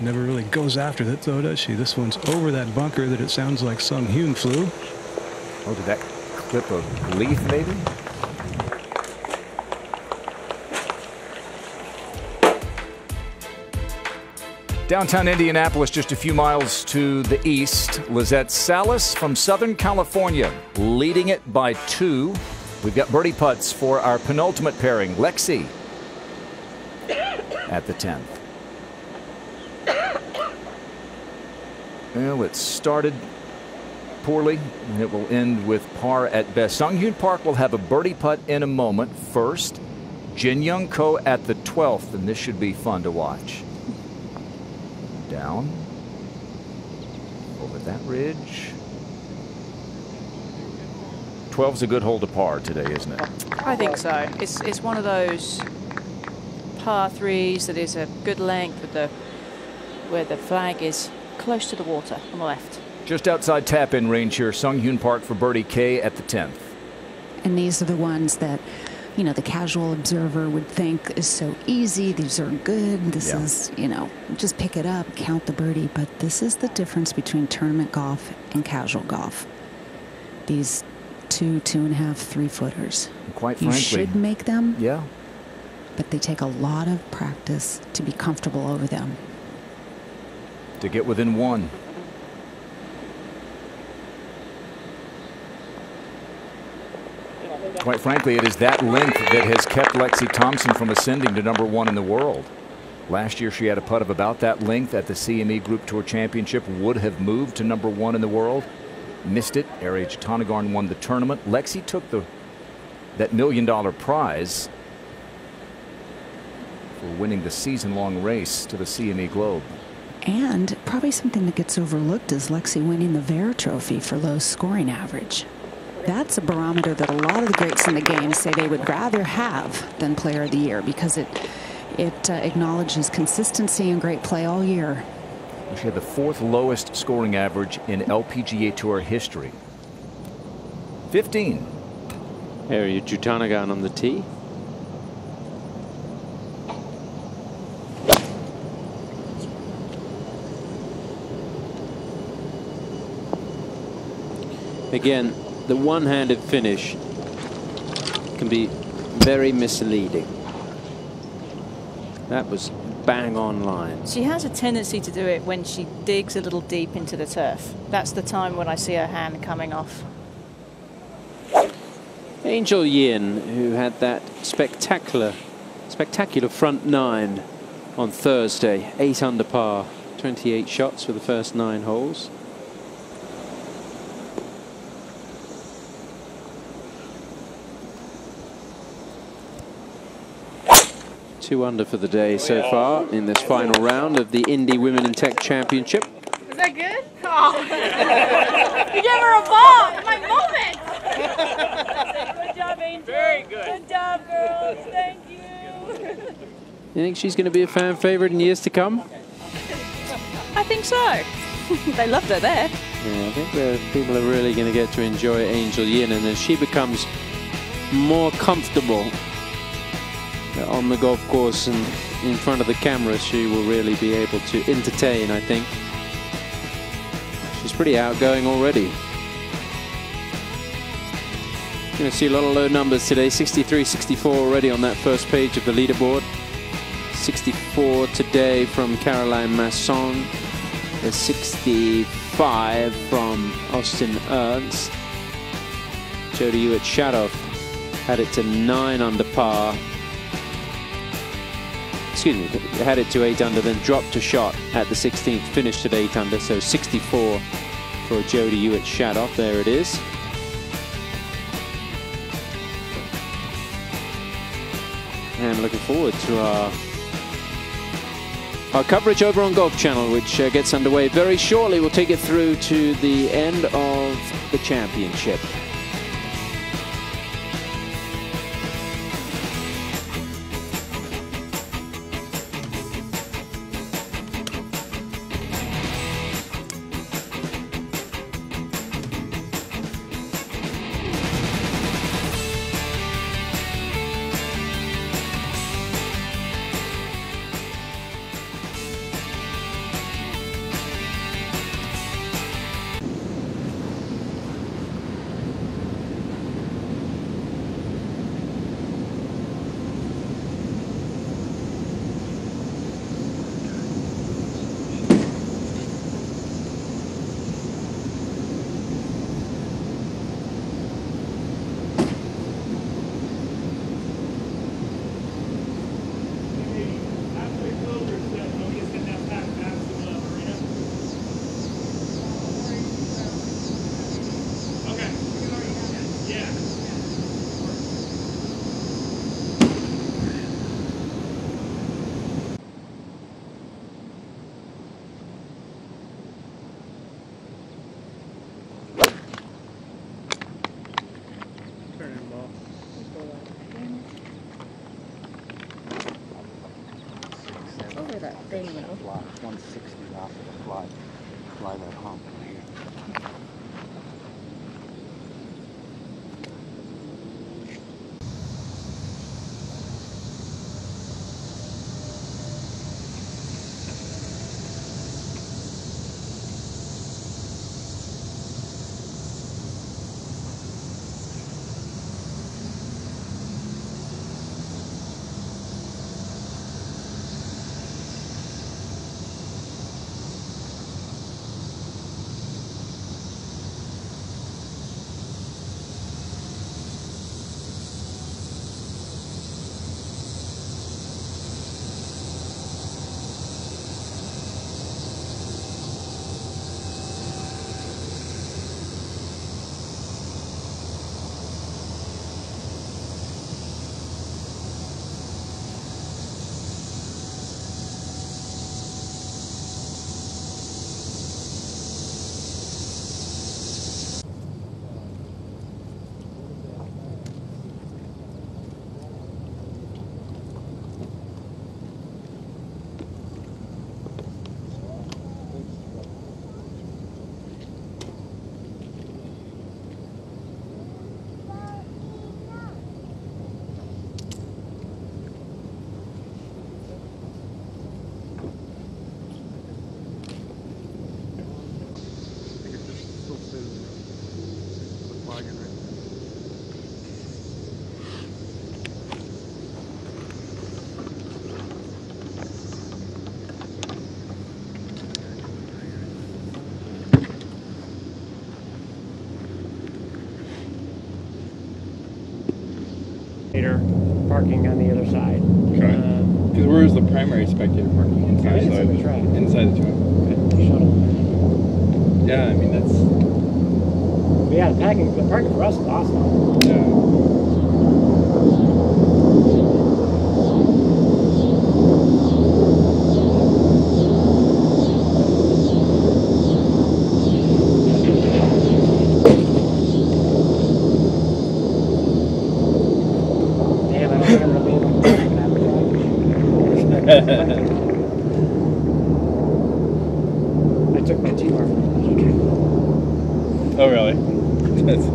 Never really goes after that, though, does she? This one's over that bunker that it sounds like Sung Hyun flew. Oh, did that clip a leaf, maybe? Downtown Indianapolis, just a few miles to the east. Lizette Salas from Southern California leading it by 2. We've got birdie putts for our penultimate pairing. Lexi at the 10th. Well, it started poorly, and it will end with par at best. Sung Hyun Park will have a birdie putt in a moment. First, Jin Young Ko at the 12th, and this should be fun to watch. Down over that ridge. 12's a good hole to par today, isn't it? I think so. It's one of those par 3s that is a good length with where the flag is close to the water on the left. Just outside tap-in range here, Sung Hyun Park for birdie K at the 10th. And these are the ones that, you know, the casual observer would think is so easy. These are good. This is, you know, just pick it up, count the birdie. But this is the difference between tournament golf and casual golf. These 2, 2.5, 3-footers. Quite frankly, you should make them. Yeah. But they take a lot of practice to be comfortable over them. To get within 1. Quite frankly, it is that length that has kept Lexi Thompson from ascending to number 1 in the world. Last year, she had a putt of about that length at the CME Group Tour Championship, would have moved to number 1 in the world. Missed it. Ari Jatanagarn won the tournament. Lexi took that $1 million prize for winning the season-long race to the CME Globe. And probably something that gets overlooked is Lexi winning the Vare Trophy for low scoring average. That's a barometer that a lot of the greats in the game say they would rather have than Player of the Year, because it acknowledges consistency and great play all year. She had the 4th lowest scoring average in LPGA Tour history. 15. Ari Jatanagarn on the tee. Again, the one-handed finish can be very misleading. That was bang on line. She has a tendency to do it when she digs a little deep into the turf. That's the time when I see her hand coming off. Angel Yin, who had that spectacular front 9 on Thursday, 8 under par, 28 shots for the first 9 holes. Two under for the day so far in this final round of the Indy Women in Tech Championship. Is that good? Oh. You gave her a ball! My moment! Good job, Angel. Very good. Good job, girls. Thank you. You think she's going to be a fan favorite in years to come? I think so. They loved her there. Yeah, I think the people are really going to get to enjoy Angel Yin, and as she becomes more comfortable on the golf course and in front of the camera, she will really be able to entertain, I think. She's pretty outgoing already. Going to see a lot of low numbers today. 63, 64 already on that first page of the leaderboard. 64 today from Caroline Masson. There's 65 from Austin Ernst. Jody Hewitt-Shadoff had it to 9 under par. Excuse me, had it to 8 under, then dropped a shot at the 16th, finished at 8 under, so 64 for Jody Hewitt-Shadoff. There it is. And looking forward to our coverage over on Golf Channel, which gets underway very shortly. We'll take it through to the end of the championship. that thing, you know. 160 off of the fly that hump here. Parking on the other side. Okay. Because where is the primary spectator parking? Inside the track. Inside the track. Okay. Shuttle. Yeah, I mean that's. But yeah, the parking for us is awesome. Yeah. I took my T-bar from Oh, really? That's...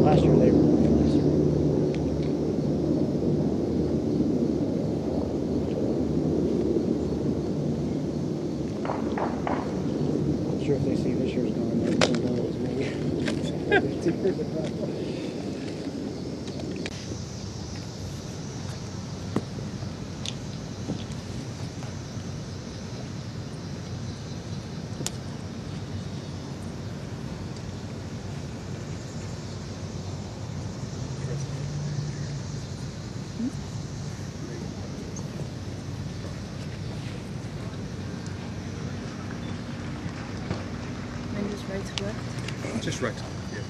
Last year they were last year. Not sure if they see this year's going, they'll know it was me. And just right to left. Just right. Yeah.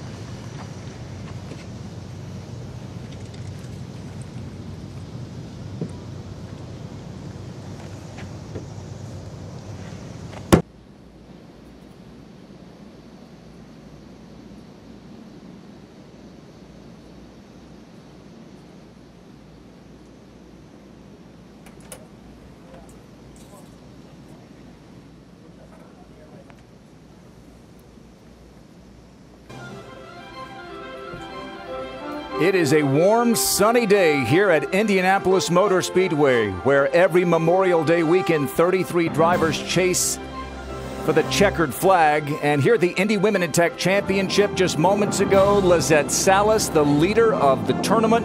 It is a warm, sunny day here at Indianapolis Motor Speedway, where every Memorial Day weekend 33 drivers chase for the checkered flag. And here at the Indy Women in Tech Championship just moments ago, Lizette Salas, the leader of the tournament,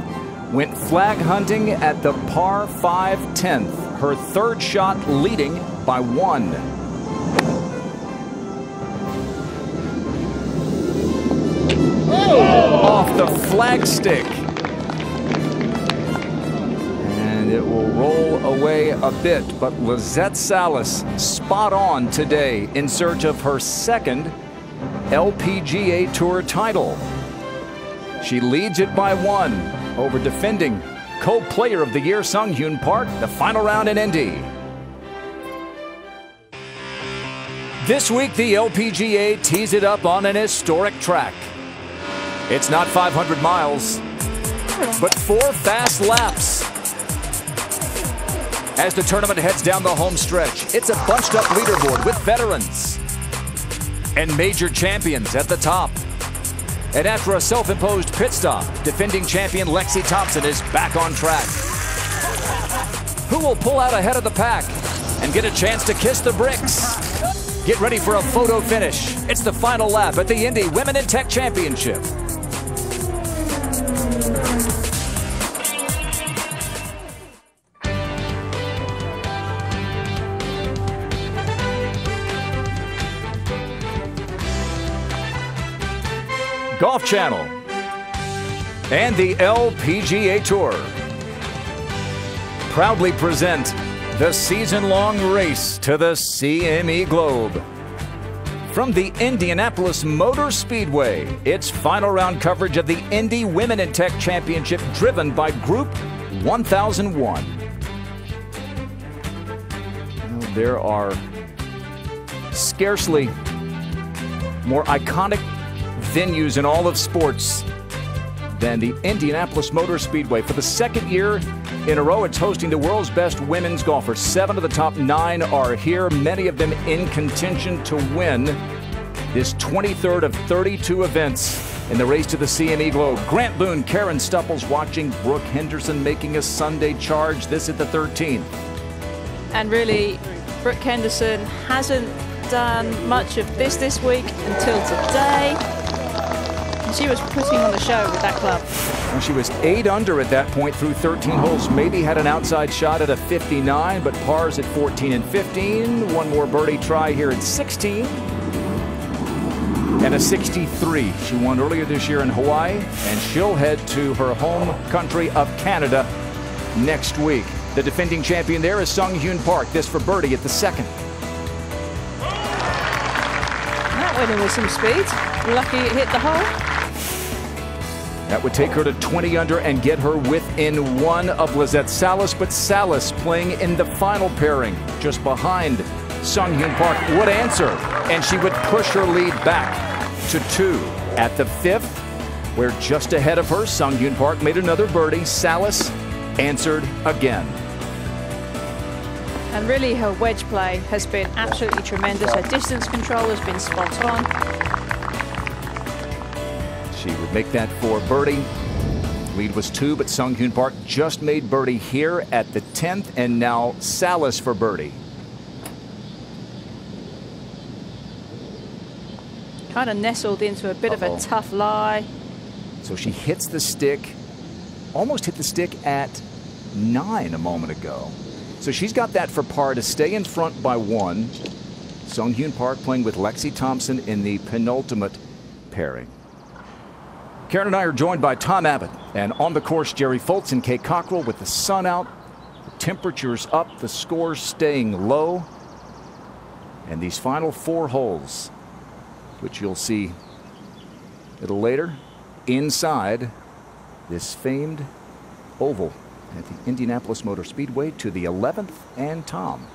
went flag hunting at the par 5 10th, her third shot leading by 1. Off the flagstick. And it will roll away a bit, but Lizette Salas spot on today in search of her second LPGA Tour title. She leads it by 1 over defending co-player of the year Sung Hyun Park, the final round in Indy. This week, the LPGA tees it up on an historic track. It's not 500 miles, but 4 fast laps. As the tournament heads down the home stretch, it's a bunched-up leaderboard with veterans and major champions at the top. And after a self-imposed pit stop, defending champion Lexi Thompson is back on track. Who will pull out ahead of the pack and get a chance to kiss the bricks? Get ready for a photo finish. It's the final lap at the Indy Women in Tech Championship. Golf Channel and the LPGA Tour proudly present the season-long race to the CME Globe. From the Indianapolis Motor Speedway, it's final round coverage of the Indy Women in Tech Championship driven by Group 1001. Well, there are scarcely more iconic venues in all of sports than the Indianapolis Motor Speedway. For the second year in a row, it's hosting the world's best women's golfers. 7 of the top 9 are here, many of them in contention to win this 23rd of 32 events in the race to the CME Globe. Grant Boone, Karen Stupples watching, Brooke Henderson making a Sunday charge, this at the 13th. And really, Brooke Henderson hasn't done much of this week until today. She was putting on the show with that club. Well, she was 8 under at that point through 13 holes. Maybe had an outside shot at a 59, but pars at 14 and 15. One more birdie try here at 16. And a 63. She won earlier this year in Hawaii, and she'll head to her home country of Canada next week. The defending champion there is Sung Hyun Park. This for birdie at the 2nd. That went in with some speed. Lucky it hit the hole. That would take her to 20 under and get her within 1 of Lizette Salas, but Salas playing in the final pairing just behind Sung Hyun Park would answer, and she would push her lead back to 2. At the 5th, where just ahead of her, Sung Hyun Park made another birdie. Salas answered again. And really her wedge play has been absolutely tremendous. Her distance control has been spot on. She would make that for birdie. Lead was 2, but Sung Hyun Park just made birdie here at the 10th, and now Salas for birdie. Kind of nestled into a bit of a tough lie. So she hits the stick, almost hit the stick at 9 a moment ago. So she's got that for par to stay in front by 1. Sung Hyun Park playing with Lexi Thompson in the penultimate pairing. Karen and I are joined by Tom Abbott, and on the course, Jerry Foltz and Kay Cockrell with the sun out, the temperatures up, the scores staying low, and these final 4 holes, which you'll see a little later, inside this famed oval at the Indianapolis Motor Speedway to the 11th, and Tom.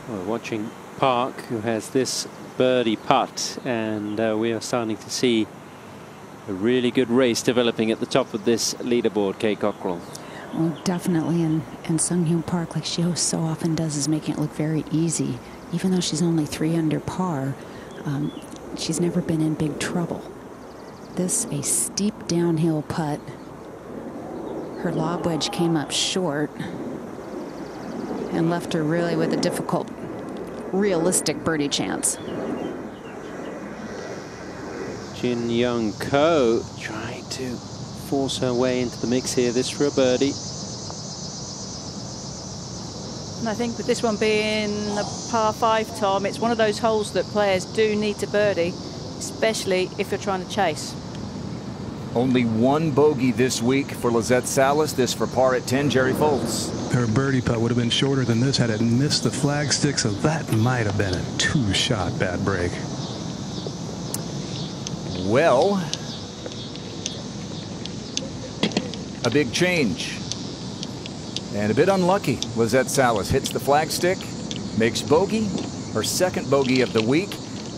We're watching Park, who has this birdie putt, and we are starting to see a really good race developing at the top of this leaderboard, Kay Cockrell. Well, definitely, and Sung Hyun Park, like she so often does, is making it look very easy. Even though she's only 3 under par, she's never been in big trouble. This, a steep downhill putt. Her lob wedge came up short and left her really with a difficult, realistic birdie chance. Jin Young Ko trying to force her way into the mix here. This for a birdie. And I think with this one being a par 5, Tom, it's one of those holes that players do need to birdie, especially if you're trying to chase. Only 1 bogey this week for Lizette Salas. This for par at 10, Jerry Foltz. Her birdie putt would have been shorter than this had it missed the flagstick, so that might have been a 2-shot bad break. Well, a big change and a bit unlucky. Lizette Salas hits the flagstick, makes bogey, her 2nd bogey of the week.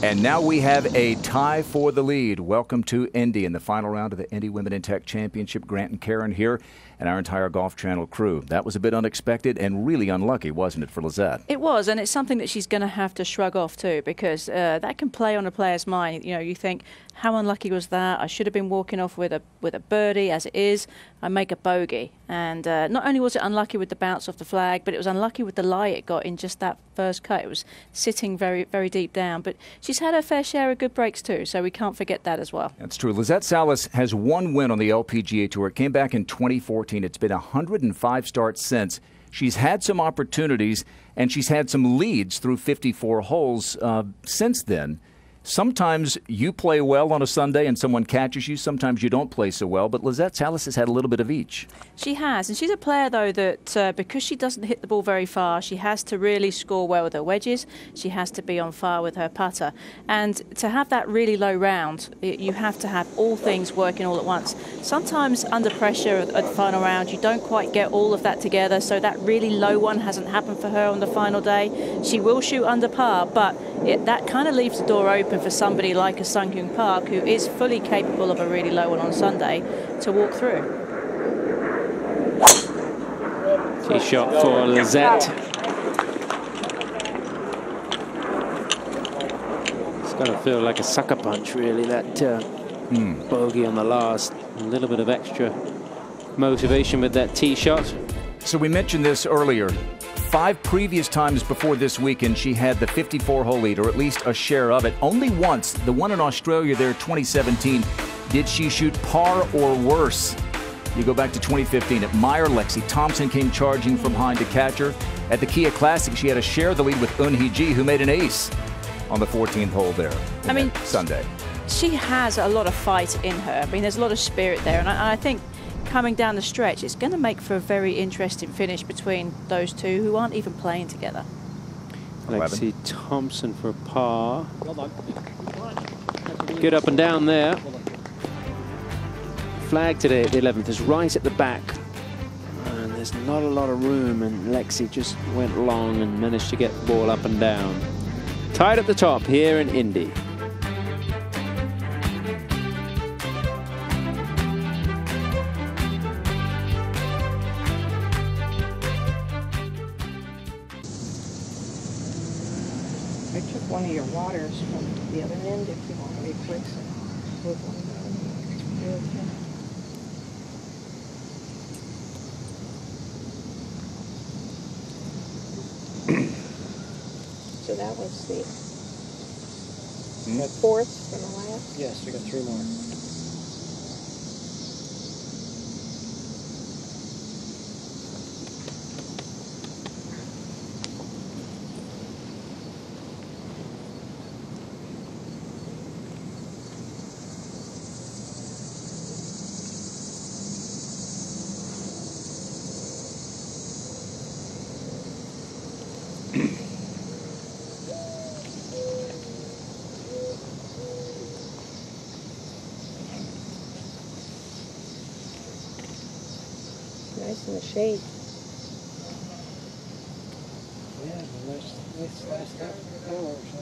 And now we have a tie for the lead. Welcome to Indy in the final round of the Indy Women in Tech Championship. Grant and Karen here and our entire Golf Channel crew. That was a bit unexpected and really unlucky, wasn't it, for Lizette? It was, and it's something that she's going to have to shrug off too, because that can play on a player's mind. You know, you think, how unlucky was that? I should have been walking off with a birdie. As it is, I make a bogey. And not only was it unlucky with the bounce off the flag, but it was unlucky with the lie it got in just that first cut. It was sitting very, very deep down. But she's had her fair share of good breaks too, so we can't forget that as well. That's true. Lizette Salas has one win on the LPGA Tour. It came back in 2014. It's been 105 starts since. She's had some opportunities, and she's had some leads through 54 holes since then. Sometimes you play well on a Sunday and someone catches you. Sometimes you don't play so well. But Lizette Salas has had a little bit of each. She has. And she's a player, though, that because she doesn't hit the ball very far, she has to really score well with her wedges. She has to be on fire with her putter. And to have that really low round, you have to have all things working all at once. Sometimes under pressure at the final round, you don't quite get all of that together. So that really low one hasn't happened for her on the final day. She will shoot under par, but that kind of leaves the door open for somebody like a Sung Hyun Park, who is fully capable of a really low one on Sunday, to walk through. Tee shot for Lizette. It's got to feel like a sucker punch, really, that bogey on the last. A little bit of extra motivation with that tee shot. So we mentioned this earlier. 5 previous times before this weekend, she had the 54-hole lead, or at least a share of it. Only once, the one in Australia there, 2017, did she shoot par or worse. You go back to 2015 at Meyer, Lexi Thompson came charging from behind to catch her. At the Kia Classic, she had a share of the lead with Eun Hee Ji, who made an ace on the 14th hole there. I mean, Sunday. She has a lot of fight in her. I mean, there's a lot of spirit there, and I think coming down the stretch, it's going to make for a very interesting finish between those two who aren't even playing together. Lexi Thompson for a par. Good up and down there. Flag today at the 11th is right at the back. And there's not a lot of room, and Lexi just went long and managed to get the ball up and down. Tied at the top here in Indy. I took one of your waters from the other end if you want to replace it with one of those. So that was the fourth from the last? Yes, we got 3 more. Nice in the shade. Yeah, nice last hour or so.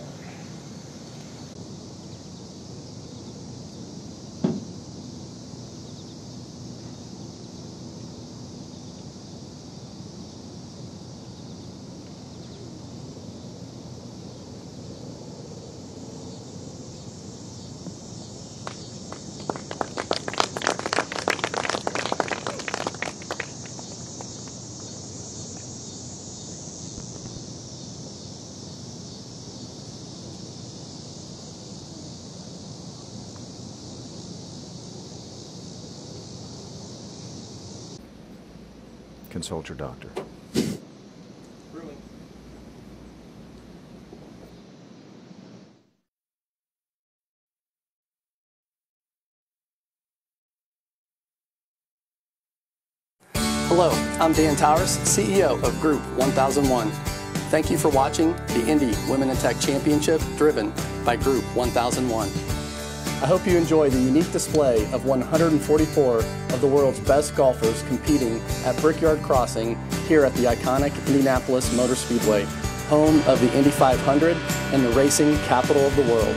Consult your doctor. Hello, I'm Dan Towers, CEO of Group 1001. Thank you for watching the Indy Women in Tech Championship driven by Group 1001. I hope you enjoy the unique display of 144 of the world's best golfers competing at Brickyard Crossing here at the iconic Indianapolis Motor Speedway. home of the Indy 500 and the racing capital of the world.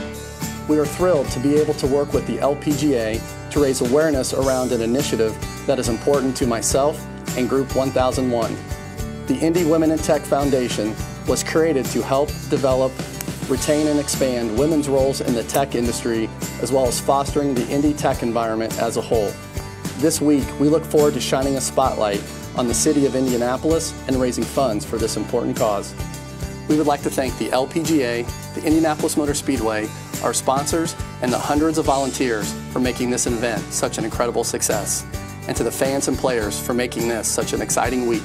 We are thrilled to be able to work with the LPGA to raise awareness around an initiative that is important to myself and Group 1001. The Indy Women in Tech Foundation was created to help develop, retain, and expand women's roles in the tech industry, as well as fostering the Indy tech environment as a whole. This week, we look forward to shining a spotlight on the city of Indianapolis and raising funds for this important cause. We would like to thank the LPGA, the Indianapolis Motor Speedway, our sponsors, and the hundreds of volunteers for making this event such an incredible success, and to the fans and players for making this such an exciting week.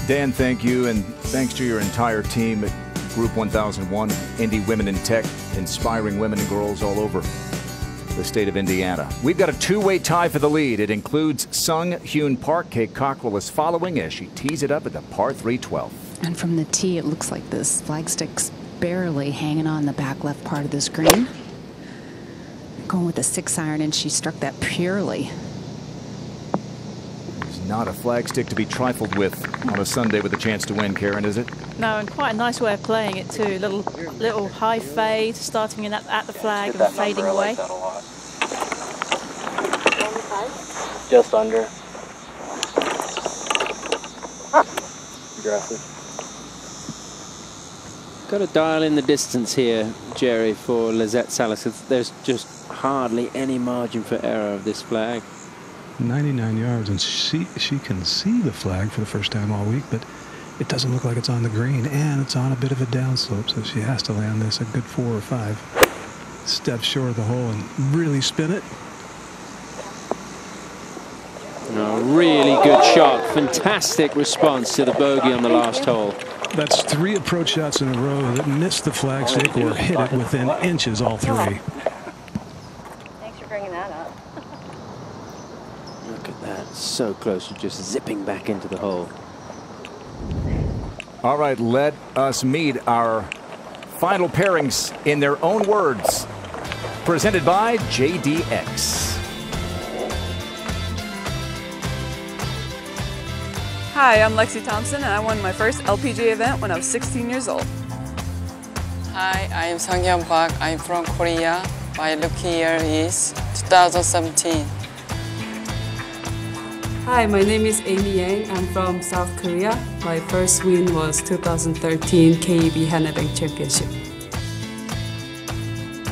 Dan, thank you, and thanks to your entire team at Group 1001, Indy Women in Tech, inspiring women and girls all over the state of Indiana. We've got a two-way tie for the lead. It includes Sung Hyun Park. Kate Cockrell is following as she tees it up at the par 3 12th. And from the tee, it looks like this flagstick's barely hanging on the back left part of this green. Going with a 6-iron, and she struck that purely. Not a flagstick to be trifled with on a Sunday with a chance to win, Karen, is it? No, and quite a nice way of playing it too. Little high fade, starting in at the flag and fading away. Just under. Aggressive. Got to dial in the distance here, Jerry, for Lizette Salas. There's just hardly any margin for error of this flag. 99 yards, and she can see the flag for the first time all week, but it doesn't look like it's on the green, and it's on a bit of a downslope, so she has to land this a good 4 or 5 steps short of the hole and really spin it. A really good shot. Fantastic response to the bogey on the last hole. That's 3 approach shots in a row that missed the flagstick or hit it within inches, all 3. Thanks for bringing that up. Look at that. So close to just zipping back into the hole. All right, let us meet our final pairings in their own words. Presented by JDX. Hi, I'm Lexi Thompson, and I won my first LPGA event when I was 16 years old. Hi, I am Sang-hyun Park. I'm from Korea. My lucky year is 2017. Hi, my name is Amy Yang. I'm from South Korea. My first win was 2013 KEB Hana Bank Championship.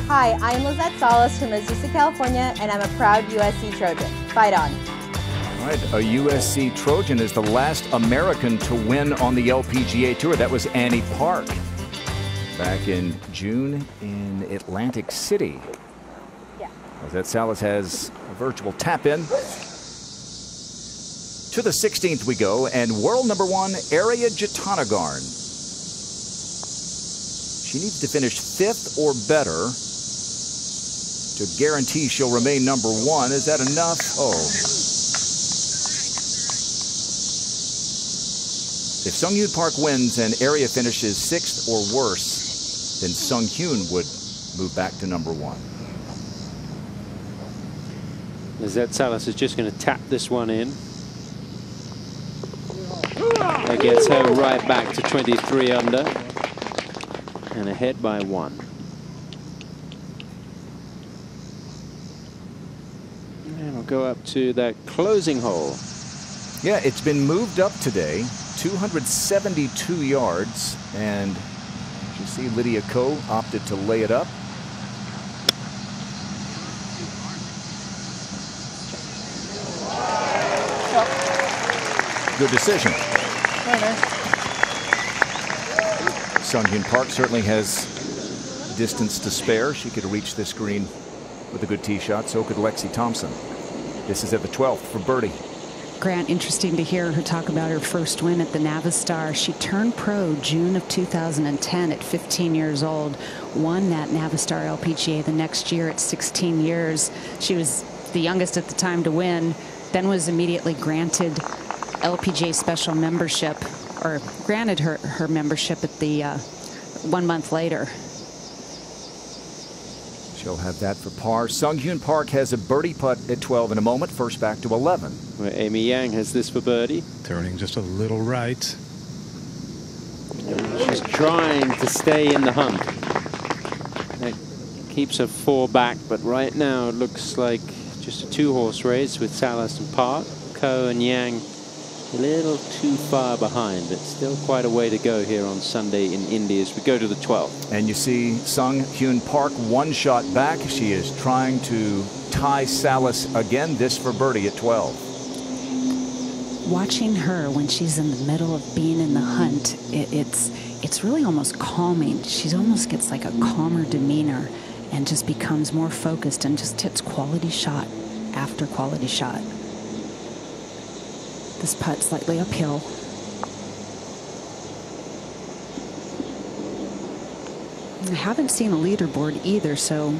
Hi, I'm Lizette Salas from Azusa, California, and I'm a proud USC Trojan. Fight on. All right, a USC Trojan is the last American to win on the LPGA Tour. That was Annie Park back in June in Atlantic City. Yeah. Lizette Salas has a virtual tap-in. To the 16th we go, and world number 1, Arya Jatanagarn. She needs to finish 5th or better to guarantee she'll remain number 1. Is that enough? Oh. If Sung Hyun Park wins and Arya finishes 6th or worse, then Sung Hyun would move back to number 1. Lizette Salas is just going to tap this one in. That gets her right back to 23 under and ahead by 1. And we'll go up to that closing hole. Yeah, it's been moved up today, 272 yards, and you see Lydia Ko opted to lay it up. Good decision. Sung Hyun Park certainly has distance to spare. She could reach this green with a good tee shot. So could Lexi Thompson. This is at the 12th for birdie. Grant, interesting to hear her talk about her first win at the Navistar. She turned pro June of 2010 at 15 years old, won that Navistar LPGA the next year at 16 years. She was the youngest at the time to win, then was immediately granted LPGA special membership, or granted her membership at the 1 month later. She'll have that for par. Sung Hyun Park has a birdie putt at 12 in a moment. First back to 11. Where Amy Yang has this for birdie. Turning just a little right. trying to stay in the hunt. It keeps her 4 back, but right now it looks like just a 2-horse race with Salas and Park. Ko and Yang a little too far behind, but still quite a way to go here on Sunday in Indy as we go to the 12th. And you see Sung Hyun Park 1 shot back. She is trying to tie Salas again, this for birdie at 12. Watching her when she's in the middle of being in the hunt, it's really almost calming. She almost gets like a calmer demeanor and just becomes more focused and just hits quality shot after quality shot. This putt slightly uphill. I haven't seen a leaderboard either, so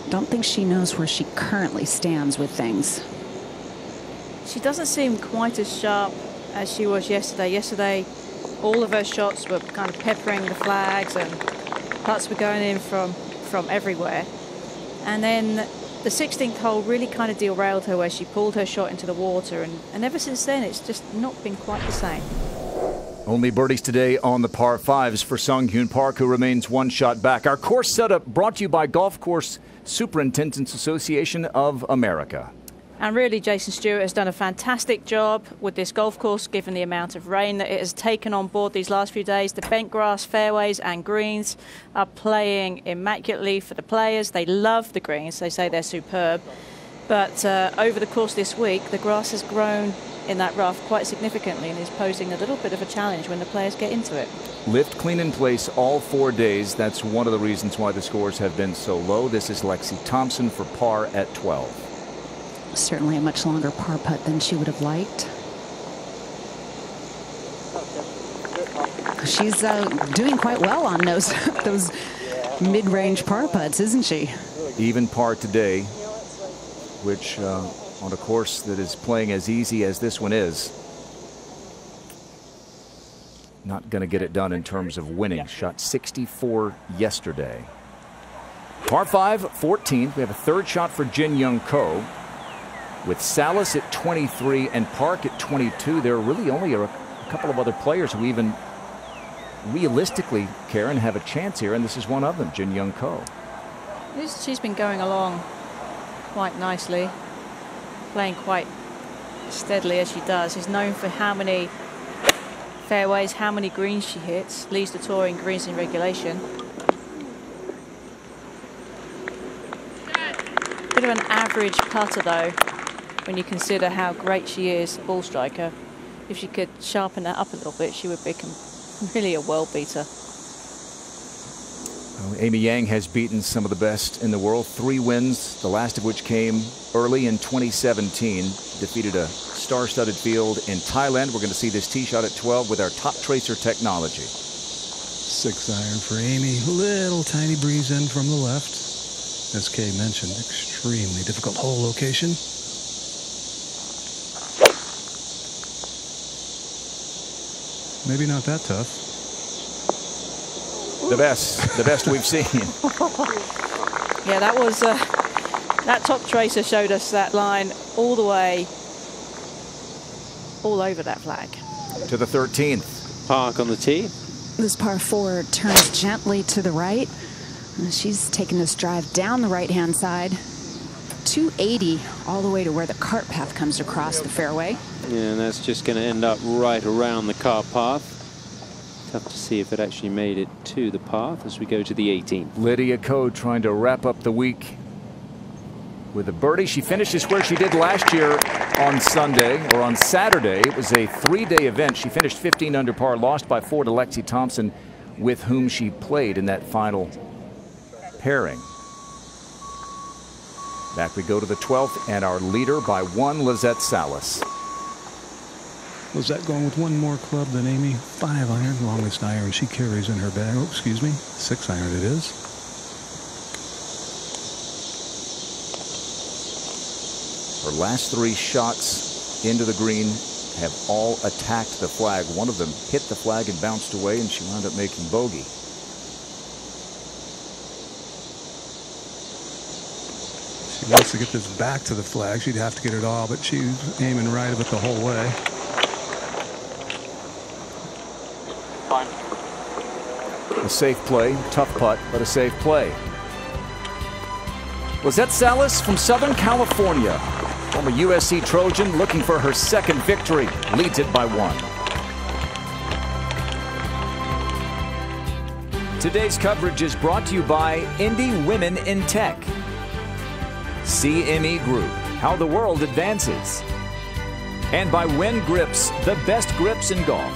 don't think she knows where she currently stands with things. She doesn't seem quite as sharp as she was yesterday. Yesterday, all of her shots were kind of peppering the flags and putts were going in from everywhere. And then the 16th hole really kind of derailed her where she pulled her shot into the water, and ever since then it's just not been quite the same. Only birdies today on the par 5s for Sung Hyun Park, who remains 1 shot back. Our course setup brought to you by Golf Course Superintendents Association of America. And really, Jason Stewart has done a fantastic job with this golf course, given the amount of rain that it has taken on board these last few days. The bent grass fairways and greens are playing immaculately for the players. They love the greens. They say they're superb. But over the course of this week, the grass has grown in that rough quite significantly and is posing a little bit of a challenge when the players get into it. Lift clean in place all 4 days. That's one of the reasons why the scores have been so low. This is Lexi Thompson for par at 12. Certainly a much longer par putt than she would have liked. She's doing quite well on those mid-range par putts, isn't she? Even par today, which on a course that is playing as easy as this one is, not going to get it done in terms of winning. Shot 64 yesterday. Par 5, 14th. We have a 3rd shot for Jin Young Ko. With Salas at 23 and Park at 22, there are really only a couple of other players who even realistically, Karen, have a chance here, and this is one of them, Jin Young Ko. She's been going along quite nicely, playing quite steadily as she does. She's known for how many fairways, how many greens she hits, leads the tour in greens in regulation. Bit of an average putter though, when you consider how great she is, ball striker. If she could sharpen that up a little bit, she would become really a world beater. Well, Amy Yang has beaten some of the best in the world. 3 wins, the last of which came early in 2017. Defeated a star-studded field in Thailand. We're going to see this tee shot at 12 with our top tracer technology. 6 iron for Amy. Little tiny breeze in from the left. As Kay mentioned, extremely difficult hole location. Maybe not that tough. The best we've seen. Yeah, that was that top tracer showed us that line all the way, all over that flag. To the 13th. Park on the tee. This par 4 turns gently to the right. She's taking this drive down the right-hand side, 280 all the way to where the cart path comes across the fairway. Yeah, and that's just going to end up right around the cart path. Tough to see if it actually made it to the path as we go to the 18th. Lydia Ko trying to wrap up the week with a birdie. She finishes where she did last year on Sunday, or on Saturday. It was a 3-day event. She finished 15 under par, lost by 4 to Lexi Thompson, with whom she played in that final pairing. Back we go to the 12th, and our leader by 1, Lizette Salas. Lizette going with 1 more club than Amy. 5 iron, longest iron she carries in her bag. Oh, excuse me, 6 iron it is. Her last 3 shots into the green have all attacked the flag. One of them hit the flag and bounced away, and she wound up making bogey. She wants to get this back to the flag. She'd have to get it all, but she's aiming right of it the whole way. fine. A safe play, tough putt, but a safe play. Lizette Salas from Southern California, former USC Trojan, looking for her second victory, leads it by 1. Today's coverage is brought to you by Indy Women in Tech, CME Group, how the world advances, and by Win Grips, the best grips in golf.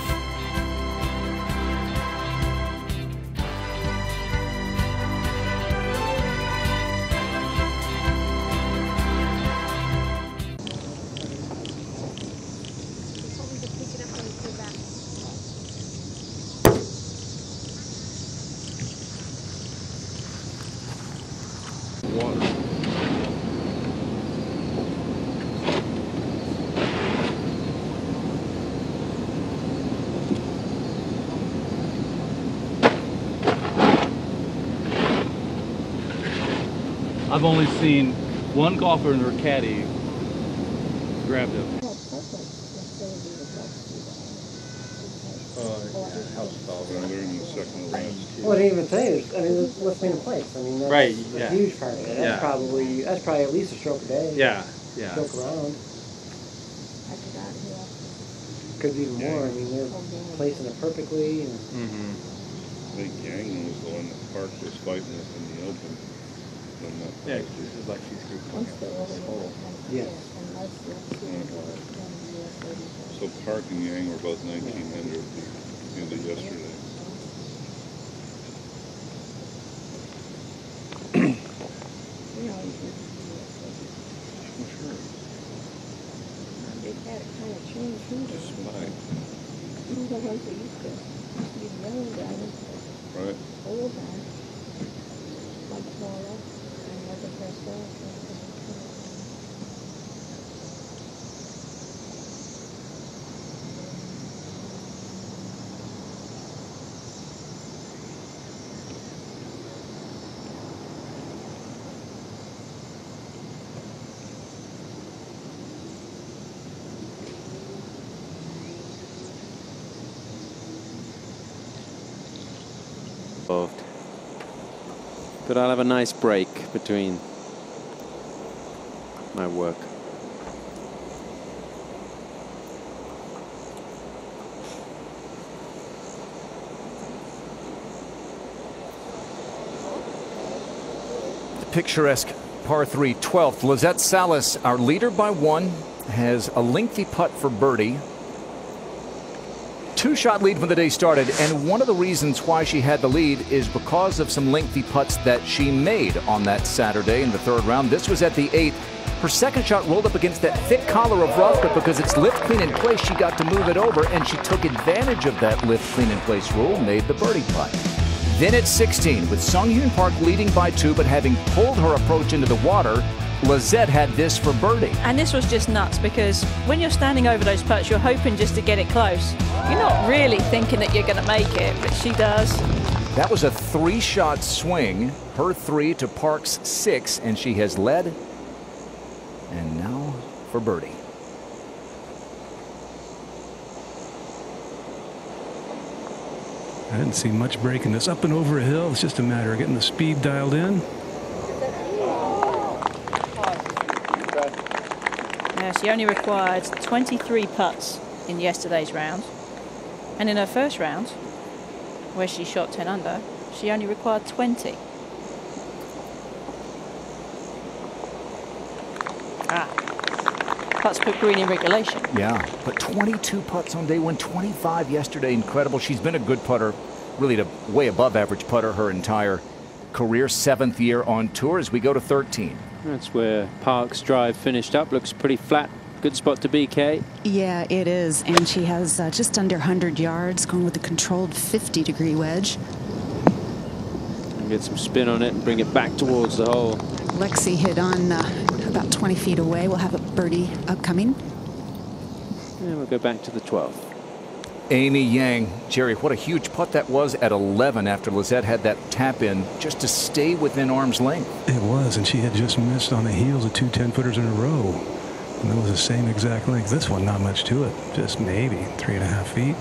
I've only seen one golfer and her caddy grabbed him. They're in the second round. Well, I didn't even say it. I mean, what's in place? I mean, that's Right, a yeah. huge part of it. That's probably at least a stroke a day. Yeah, yeah. Stroke around. Could be even more. I mean, they're placing it perfectly. And I think Yang was the one that Park was fighting with in the open. Yeah, this is like she's good. Yes. So Park and Yang were both 1900 at the end of yesterday. Right. But I'll have a nice break between my work. The picturesque par 3 12th. Lizette Salas, our leader by 1, has a lengthy putt for birdie. 2-shot lead when the day started, and one of the reasons why she had the lead is because of some lengthy putts that she made on that Saturday in the 3rd round. This was at the 8th. Her second shot rolled up against that thick collar of rough, but because it's lift clean in place, she got to move it over, and she took advantage of that lift clean in place rule, made the birdie putt. Then at 16, with Sung Hyun Park leading by 2, but having pulled her approach into the water, Lizette had this for birdie. And this was just nuts, because when you're standing over those putts, you're hoping just to get it close. You're not really thinking that you're going to make it, but she does. That was a 3-shot swing, her 3 to Park's 6, and she has led. And now for birdie. I didn't see much breaking this up and over a hill. It's just a matter of getting the speed dialed in. Yeah, she only required 23 putts in yesterday's round. And in her first round, where she shot 10 under, she only required 20. Putts put green in regulation. Yeah, but 22 putts on day 1, 25 yesterday. Incredible. She's been a good putter, really a way above average putter her entire career. 7th year on tour as we go to 13. That's where Park's drive finished up. Looks pretty flat. Good spot to be, Kay. Yeah, it is. And she has just under 100 yards, going with a controlled 50-degree wedge. And get some spin on it and bring it back towards the hole. Lexi hit on about 20 feet away. We'll have a birdie upcoming. And we'll go back to the 12th. Amy Yang. Jerry, what a huge putt that was at 11 after Lizette had that tap in just to stay within arm's length. It was, and she had just missed on the heels of 2 10-footers in a row. And that was the same exact length. This one, not much to it. Just maybe 3.5 feet.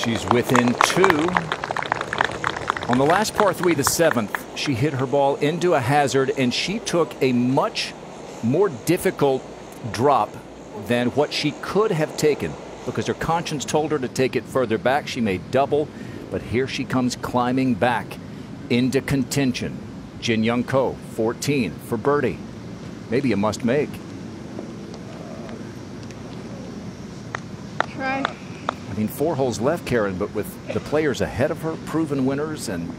She's within 2. On the last par 3, the 7th, she hit her ball into a hazard, and she took a much more difficult drop than what she could have taken because her conscience told her to take it further back. She made double, but here she comes climbing back into contention. Jin Young Ko, 14 for birdie. Maybe a must make. Try. I mean, 4 holes left, Karen, but with the players ahead of her, proven winners, and,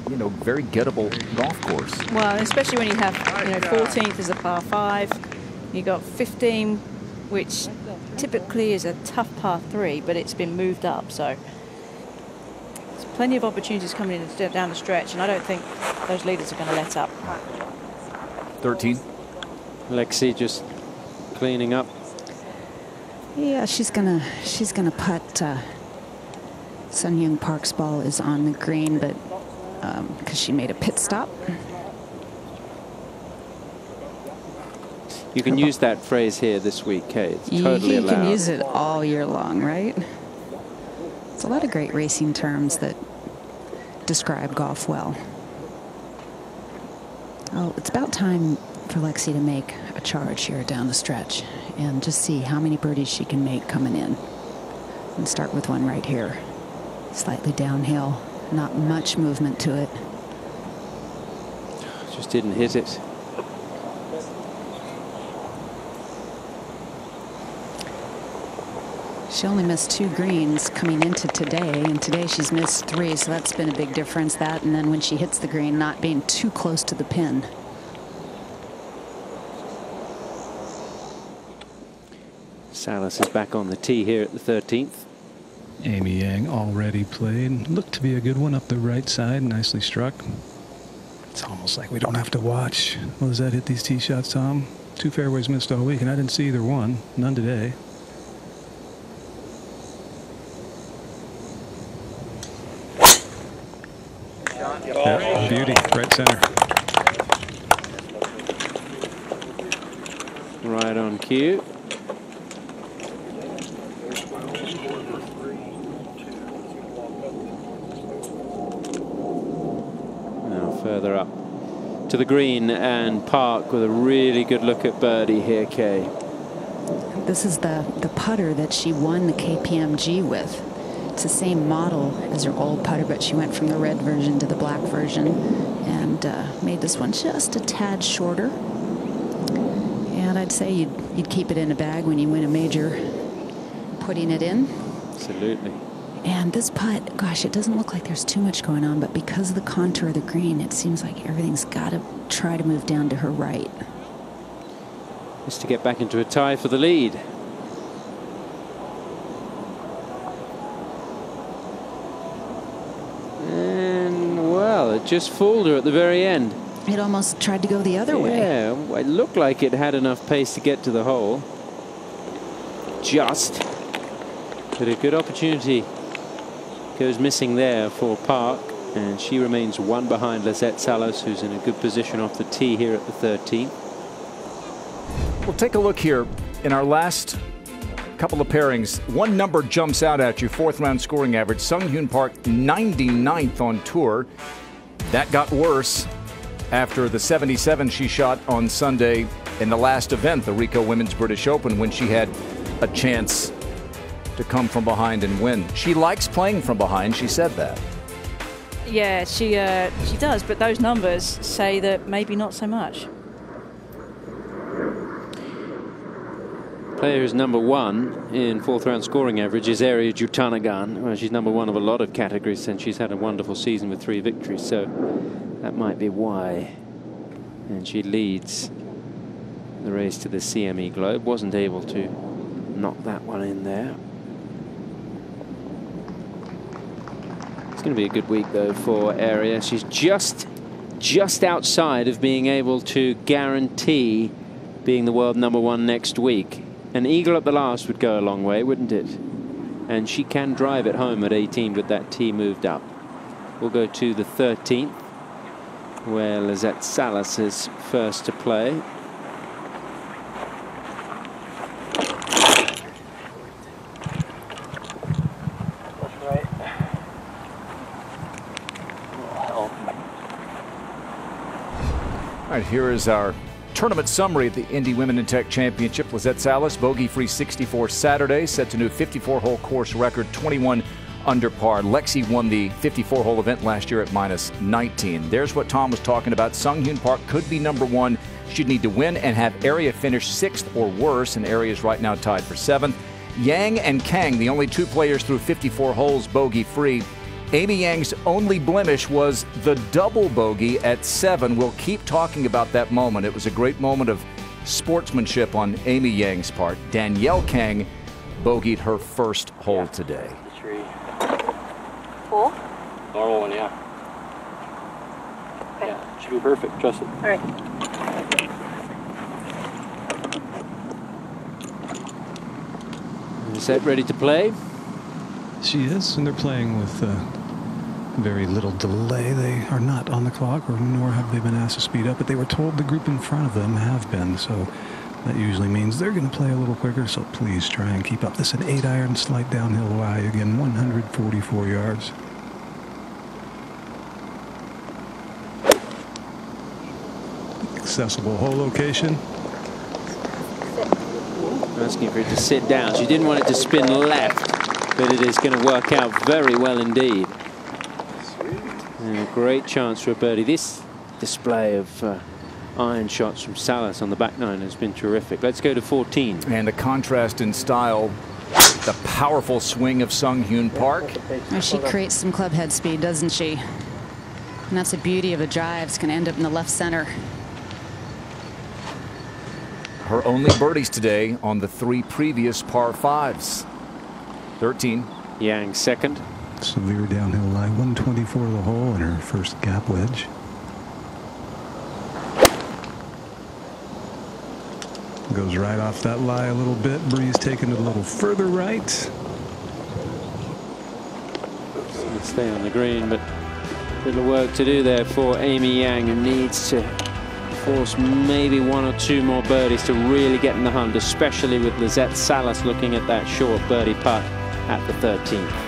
you know, very gettable golf course. Well, especially when you have, 14th is a par 5. You got 15, which typically is a tough par 3, but it's been moved up, so there's plenty of opportunities coming in down the stretch, and I don't think those leaders are going to let up. 13. Lexi just cleaning up. Yeah, she's gonna putt. Sun Young Park's ball is on the green, but because she made a pit stop. You can use that phrase here this week, Kay. It's totally allowed. You can use it all year long, right? It's a lot of great racing terms that describe golf well. Oh, it's about time for Lexi to make a charge here down the stretch and just see how many birdies she can make coming in. And start with one right here. Slightly downhill, not much movement to it. Just didn't hit it. She only missed 2 greens coming into today, and today she's missed 3, so that's been a big difference. That, and then when she hits the green, not being too close to the pin. Salas is back on the tee here at the 13th. Amy Yang already played. Looked to be a good one up the right side. Nicely struck. It's almost like we don't have to watch Lizette hit these tee shots, Tom. 2 fairways missed all week, and I didn't see either one. None today. Yep, beauty, right center. Right on cue. Now further up to the green, and Park with a really good look at birdie here, Kay. This is the putter that she won the KPMG with. It's the same model as her old putter, but she went from the red version to the black version and made this one just a tad shorter. And I'd say you'd keep it in a bag when you win a major, putting it in. Absolutely. And this putt, gosh, it doesn't look like there's too much going on, but because of the contour of the green, it seems like everything's got to try to move down to her right. Just to get back into a tie for the lead. It just fooled her at the very end. It almost tried to go the other way. Yeah, it looked like it had enough pace to get to the hole. Just. But a good opportunity goes missing there for Park, and she remains 1 behind Lizette Salas, who's in a good position off the tee here at the 13th. We'll take a look here in our last couple of pairings. One number jumps out at you, 4th round scoring average. Sung Hyun Park, 99th on tour. That got worse after the 77 she shot on Sunday in the last event, the Ricoh Women's British Open, when she had a chance to come from behind and win. She likes playing from behind. She said that. Yeah, she does, but those numbers say that maybe not so much. Player who's number 1 in 4th round scoring average is Arya Jutanagan. Well, she's number 1 of a lot of categories since she's had a wonderful season with 3 victories, so that might be why. And she leads the race to the CME Globe. Wasn't able to knock that one in there. It's going to be a good week though for Arya. She's just outside of being able to guarantee being the world number 1 next week. An eagle at the last would go a long way, wouldn't it? And she can drive it home at 18 with that tee moved up. We'll go to the 13th, where Lizette Salas is first to play. right, here is our tournament summary at the Indy Women in Tech Championship. Lizette Salas, bogey-free 64 Saturday, sets a new 54-hole course record, 21 under par. Lexi won the 54-hole event last year at -19. There's what Tom was talking about. Sunghyun Park could be number one. She'd need to win and have Area finish 6th or worse, and Area is right now tied for 7th. Yang and Kang, the only two players through 54 holes bogey-free. Amy Yang's only blemish was the double bogey at 7. We'll keep talking about that moment. It was a great moment of sportsmanship on Amy Yang's part. Danielle Kang bogeyed her first hole today. Full? Normal one, yeah. Okay. Yeah, should be perfect. Trust it. All right. Set ready to play? She is, and they're playing with very little delay. They are not on the clock, or nor have they been asked to speed up, but they were told the group in front of them have been, so that usually means they're going to play a little quicker, so please try and keep up. This is an 8-iron, slight downhill lie, again, 144 yards. Accessible hole location. Asking for it to sit down. She didn't want it to spin left, but it is going to work out very well indeed. And a great chance for a birdie. This display of iron shots from Salas on the back nine has been terrific. Let's go to 14. And a contrast in style, the powerful swing of Sunghyun Park. Oh, she creates some club head speed, doesn't she? And that's the beauty of a drive. It's going to end up in the left center. Her only birdies today on the 3 previous par 5s. 13. Yang second. Severe downhill lie, 124 the hole, and her first gap wedge. Goes right off that lie a little bit. Breeze taking it a little further right. Let's stay on the green, but little work to do there for Amy Yang, who needs to force maybe 1 or 2 more birdies to really get in the hunt, especially with Lizette Salas looking at that short birdie putt at the 13th.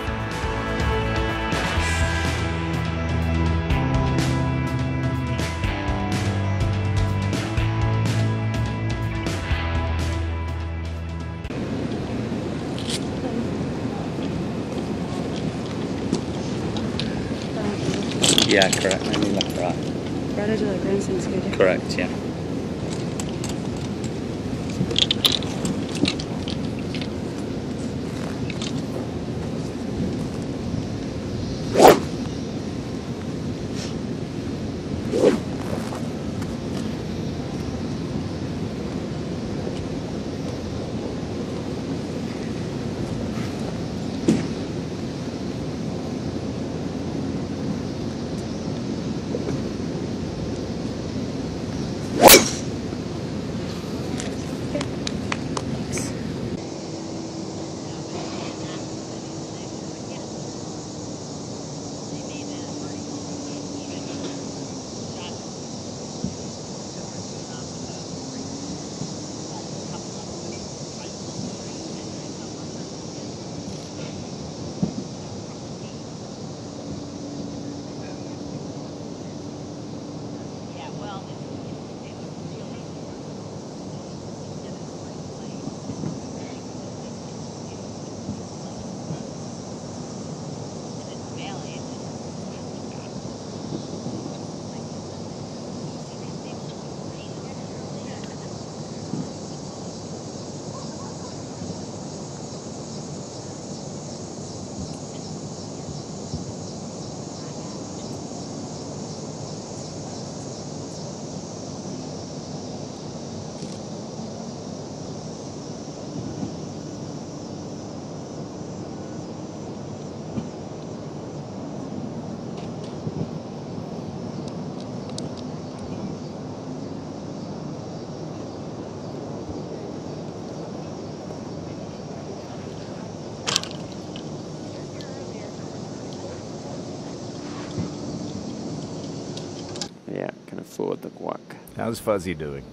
Yeah, correct. I mean left, right. Right into the grandstan's good. Correct, yeah. Yeah, can afford the guac. How's Fuzzy doing?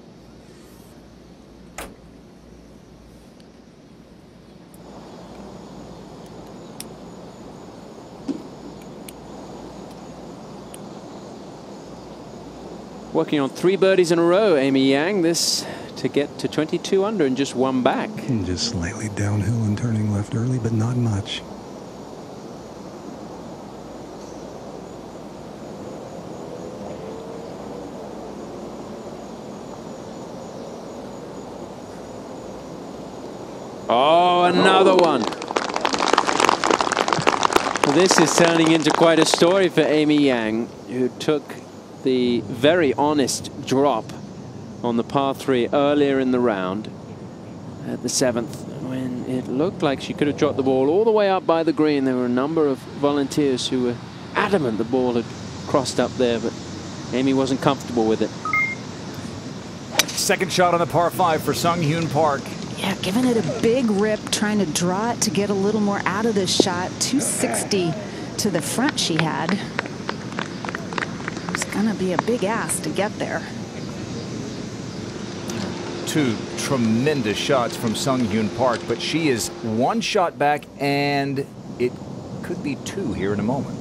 Working on 3 birdies in a row, Amy Yang, this to get to 22 under and just 1 back. And just slightly downhill and turning left early, but not much. Oh, another one. Well, this is turning into quite a story for Amy Yang, who took the very honest drop on the par 3 earlier in the round at the 7th, when it looked like she could have dropped the ball all the way up by the green. There were a number of volunteers who were adamant the ball had crossed up there, but Amy wasn't comfortable with it. Second shot on the par 5 for Sung Hyun Park. Yeah, giving it a big rip, trying to draw it to get a little more out of this shot. 260 to the front she had. It's going to be a big ask to get there. 2 tremendous shots from Sung Hyun Park, but she is 1 shot back, and it could be 2 here in a moment.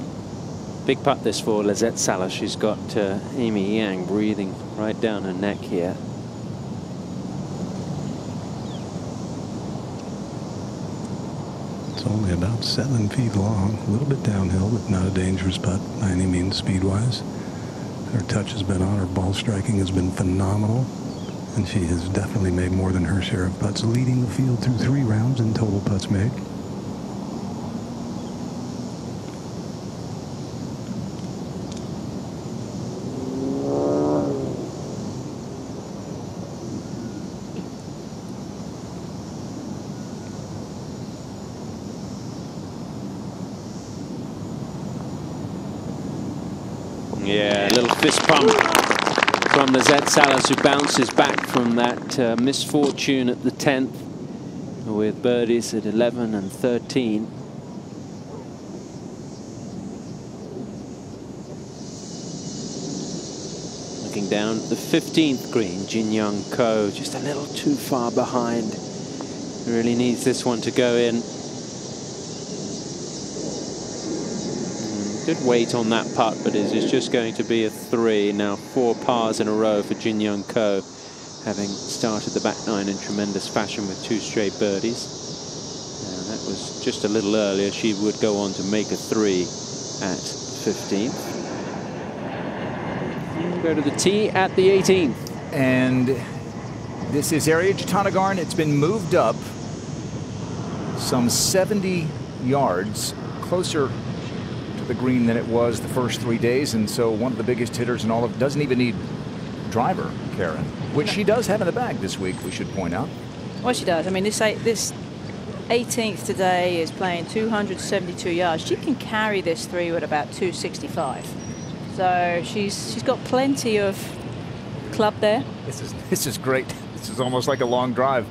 Big putt this for Lizette Salas. She's got Amy Yang breathing right down her neck here. It's only about 7 feet long, a little bit downhill, but not a dangerous putt by any means speed-wise. Her touch has been on, her ball striking has been phenomenal, and she has definitely made more than her share of putts, leading the field through 3 rounds in total putts made. Yeah, a little fist pump from Lizette Salas, who bounces back from that misfortune at the 10th with birdies at 11 and 13. Looking down at the 15th green, Jin Young Ko just a little too far behind. Really needs this one to go in. Good weight on that putt, but it is just going to be a 3. Now 4 pars in a row for Jin Young Ko, having started the back 9 in tremendous fashion with 2 straight birdies. And that was just a little earlier. She would go on to make a 3 at 15th. And go to the tee at the 18th. And this is area Jatanagarn. It's been moved up some 70 yards closer the green than it was the first 3 days, and so one of the biggest hitters in all of, doesn't even need driver, Karen, which she does have in the bag this week, we should point out. Well, she does. I mean, this 18th today is playing 272 yards. She can carry this through at about 265. So she's got plenty of club there. This is great. This is almost like a long drive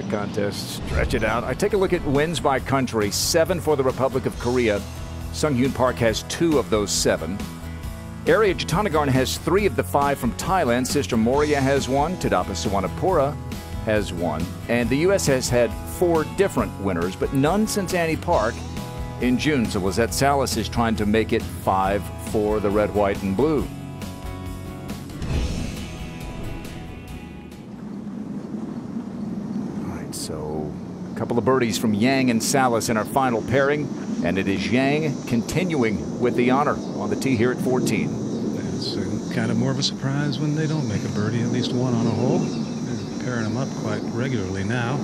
contest. Stretch it out. I take a look at wins by country. 7 for the Republic of Korea. Sung Hyun Park has 2 of those 7. Area Jatanagarn has 3 of the 5 from Thailand. Sister Moria has 1. Tadapa Suwanapura has 1. And the U.S. has had 4 different winners, but none since Annie Park in June. So Lizette Salas is trying to make it 5 for the red, white, and blue. All right, so a couple of birdies from Yang and Salas in our final pairing. And it is Yang continuing with the honor on the tee here at 14. It's kind of more of a surprise when they don't make a birdie, at least one on a hole. They're pairing them up quite regularly now.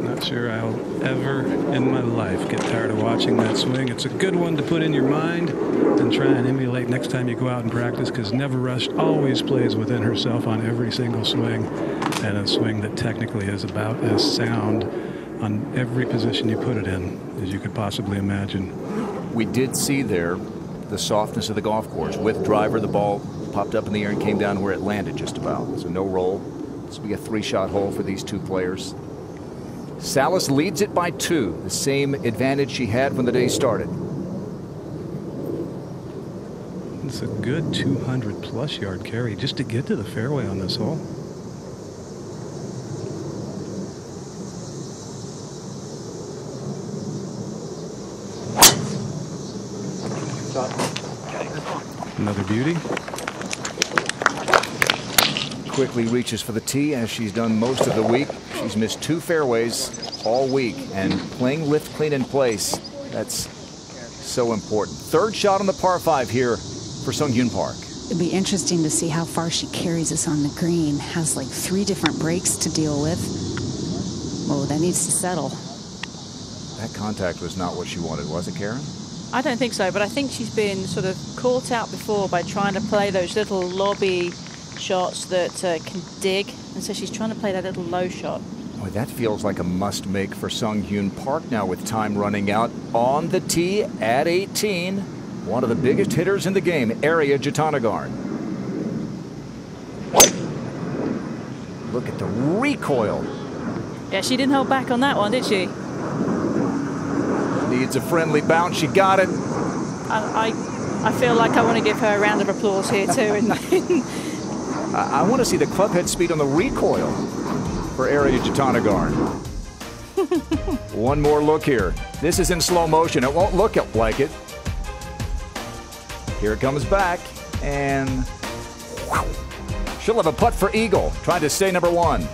Not sure I'll ever in my life get tired of watching that swing. It's a good one to put in your mind and try and emulate next time you go out and practice, because Never Rushed always plays within herself on every single swing, and a swing that technically is about as sound on every position you put it in as you could possibly imagine. We did see there the softness of the golf course. With driver, the ball popped up in the air and came down where it landed just about. So no roll. This will be a 3-shot hole for these 2 players. Salas leads it by 2, the same advantage she had when the day started. It's a good 200-plus yard carry just to get to the fairway on this hole. Another beauty. Quickly reaches for the tee, as she's done most of the week. She's missed 2 fairways all week, and playing lift clean in place, that's so important. Third shot on the par 5 here for Sung-Hyun Park. It'd be interesting to see how far she carries us on the green. Has like 3 different breaks to deal with. Oh, that needs to settle. That contact was not what she wanted, was it, Karen? I don't think so, but I think she's been sort of caught out before by trying to play those little lobby shots that can dig, and so she's trying to play that little low shot. Boy, that feels like a must-make for Sung-Hyun Park now, with time running out. On the tee at 18, one of the biggest hitters in the game, Arya Jatanagarn. Look at the recoil. Yeah, she didn't hold back on that one, did she? Needs a friendly bounce. She got it. I feel like I want to give her a round of applause here too. I want to see the club head speed on the recoil for Arya Jatanagarn. One more look here. This is in slow motion. It won't look like it. Here it comes back, and whew, she'll have a putt for eagle, trying to stay number 1.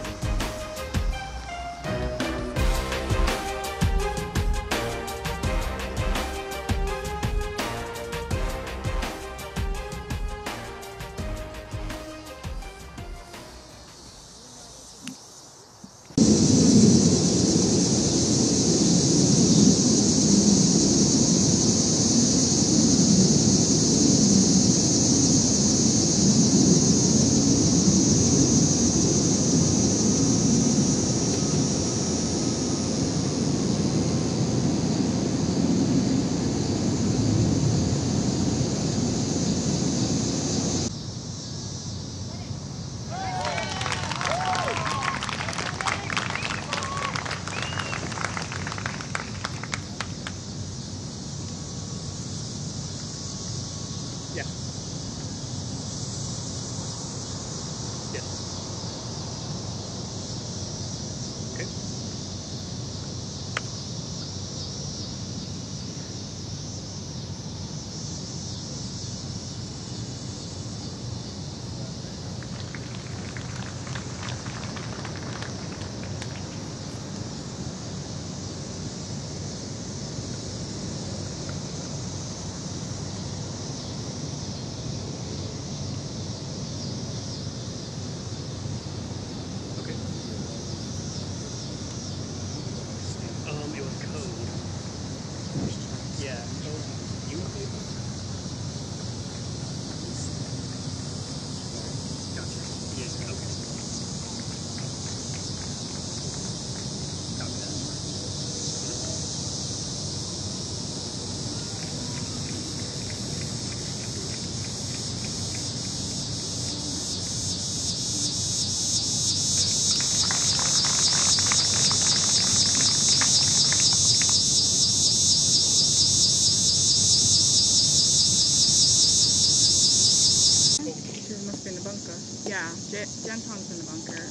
Janton's in the bunker.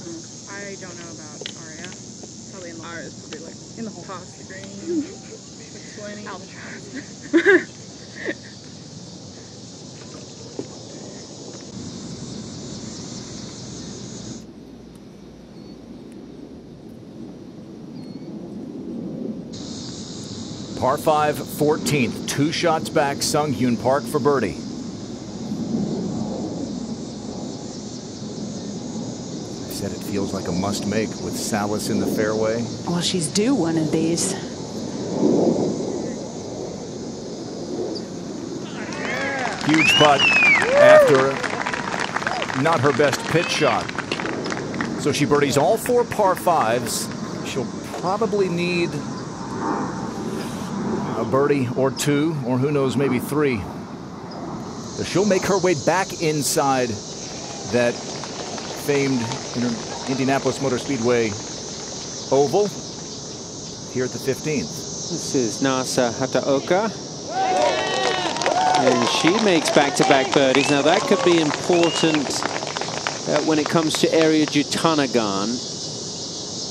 I don't know about Arya. Probably in the Arya's probably like in the whole toss the green. Like albatross. Par 5, 14th. 2 shots back, Sung-Hyun Park for birdie. Said it feels like a must-make with Salas in the fairway. Well, she's due one of these. Huge putt after not her best pitch shot. So she birdies all 4 par 5s. She'll probably need a birdie or 2, or who knows, maybe 3. So she'll make her way back inside that famed Indianapolis Motor Speedway oval here at the 15th. This is Nasa Hataoka, and she makes back-to-back birdies. Now that could be important when it comes to Arya Jatanagarn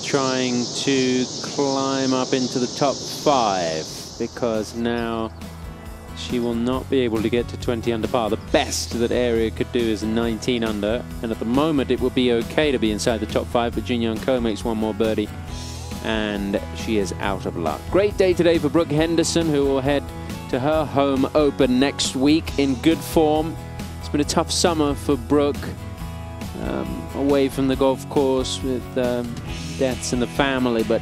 trying to climb up into the top 5, because now she will not be able to get to 20 under par. The best that Area could do is a 19 under, and at the moment it would be okay to be inside the top 5, but Jin Young Ko makes one more birdie and she is out of luck. Great day today for Brooke Henderson, who will head to her home open next week in good form. It's been a tough summer for Brooke, away from the golf course with deaths in the family, but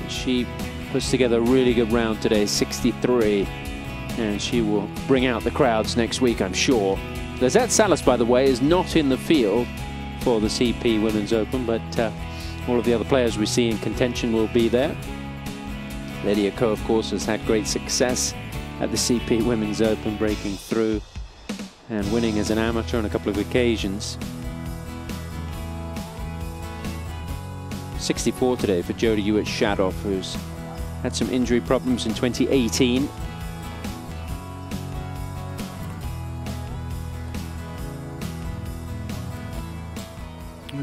she puts together a really good round today, 63, and she will bring out the crowds next week, I'm sure. Lizette Salas, by the way, is not in the field for the CP Women's Open, but all of the other players we see in contention will be there. Lydia Ko, of course, has had great success at the CP Women's Open, breaking through and winning as an amateur on a couple of occasions. 64 today for Jodie Hewitt-Shadoff, who's had some injury problems in 2018.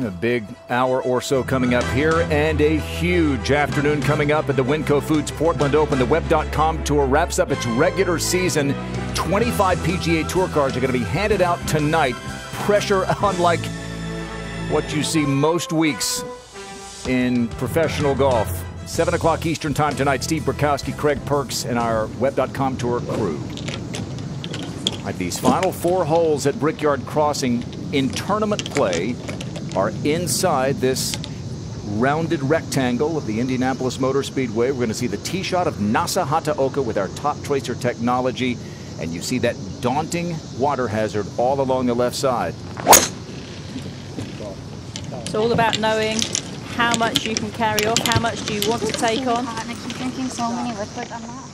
A big hour or so coming up here, and a huge afternoon coming up at the Winco Foods Portland Open. The Web.com Tour wraps up its regular season. 25 PGA Tour cards are going to be handed out tonight. Pressure unlike what you see most weeks in professional golf. 7 o'clock Eastern time tonight. Steve Burkowski, Craig Perks, and our Web.com Tour crew. All right, these final 4 holes at Brickyard Crossing in tournament play are inside this rounded rectangle of the Indianapolis Motor Speedway. We're going to see the tee shot of Nasa Hataoka with our top tracer technology, and you see that daunting water hazard all along the left side. It's all about knowing how much you can carry off, how much do you want to take on. I keep drinking so many liquids, I'm not.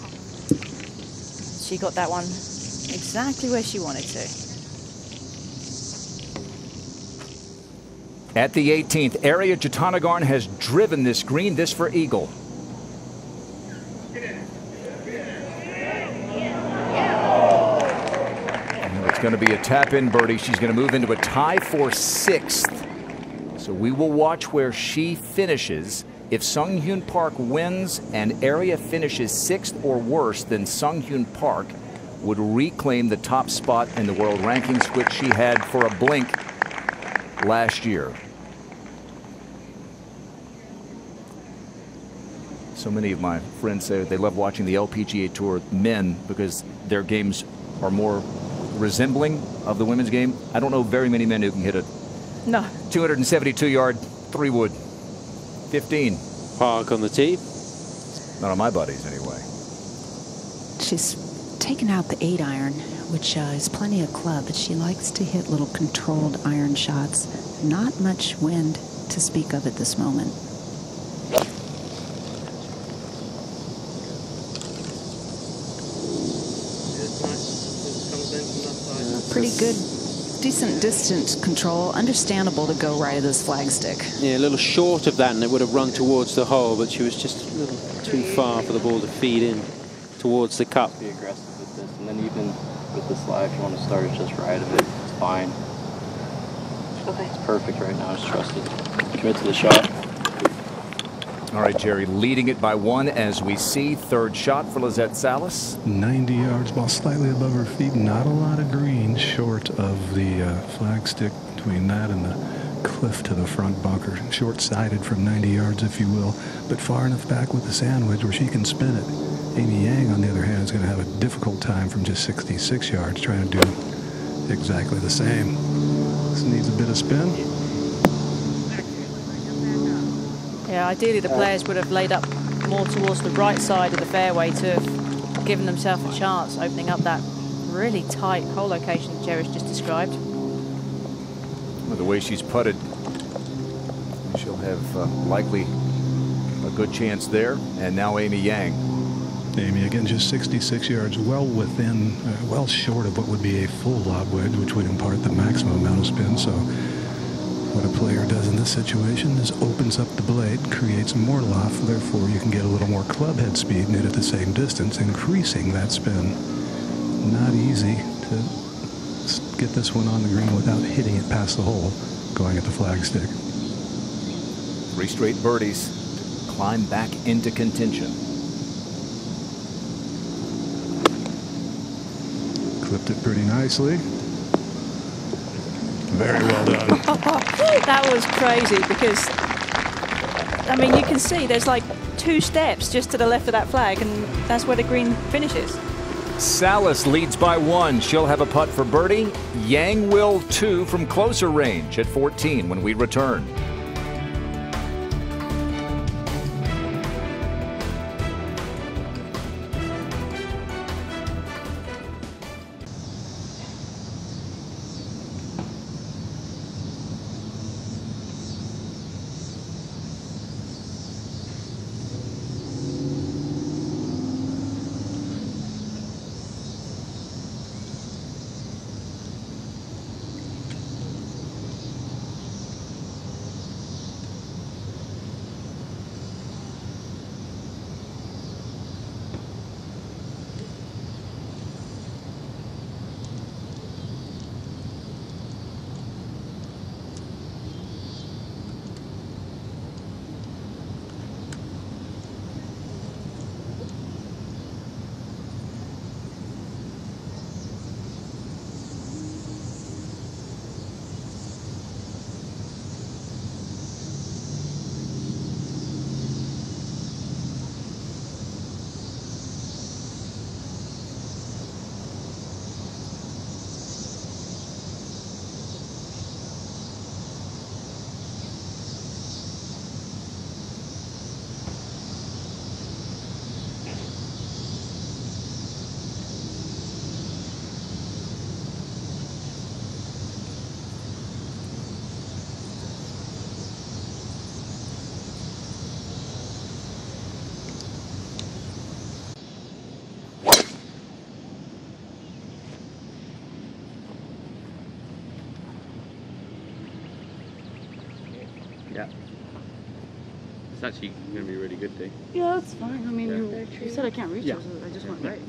She got that one exactly where she wanted to. At the 18th, Arya Jatanagarn has driven this green, this for eagle. And it's going to be a tap-in birdie. She's going to move into a tie for 6th. So we will watch where she finishes. If Sung Hyun Park wins and Arya finishes 6th or worse, then Sung Hyun Park would reclaim the top spot in the world rankings, which she had for a blink last year. So many of my friends say they love watching the LPGA Tour men because their games are more resembling of the women's game. I don't know very many men who can hit a 272-yard 3-wood 15. Park on the tee. Not on my buddies anyway. She's taken out the 8-iron, which is plenty of club, but she likes to hit little controlled iron shots. Not much wind to speak of at this moment. Pretty good, decent distance control. Understandable to go right of this flagstick. Yeah, a little short of that, and it would have run towards the hole, but she was just a little too far for the ball to feed in towards the cup. Be aggressive with this, and then even with this lie, if you want to start it just right of it, it's fine. Okay. It's perfect right now. Just trust it. Commit to the shot. All right, Jerry, leading it by 1 as we see. 3rd shot for Lizette Salas. 90 yards, ball slightly above her feet. Not a lot of green, short of the flagstick between that and the cliff to the front bunker. Short-sided from 90 yards, if you will, but far enough back with the sandwich where she can spin it. Amy Yang, on the other hand, is going to have a difficult time from just 66 yards trying to do exactly the same. This needs a bit of spin. Yeah, ideally the players would have laid up more towards the right side of the fairway to have given themselves a chance, opening up that really tight hole location that Jerry's just described. Well, the way she's putted, she'll have likely a good chance there. And now Amy Yang. Amy, again, just 66 yards, well within, well short of what would be a full lob wedge, which would impart the maximum amount of spin. So what a player does in this situation is opens up the blade, creates more loft, therefore you can get a little more club head speed and hit at the same distance, increasing that spin. Not easy to get this one on the green without hitting it past the hole, going at the flagstick. 3 straight birdies to climb back into contention. clipped it pretty nicely. Very well done. That was crazy because, I mean, you can see there's like 2 steps just to the left of that flag, and that's where the green finishes. Salas leads by 1. She'll have a putt for birdie. Yang will 2 from closer range at 14 when we return. Yeah. It's actually going to be a really good day. Yeah, that's fine. I mean, Yeah. you said I can't reach Yeah. it, so I just went right.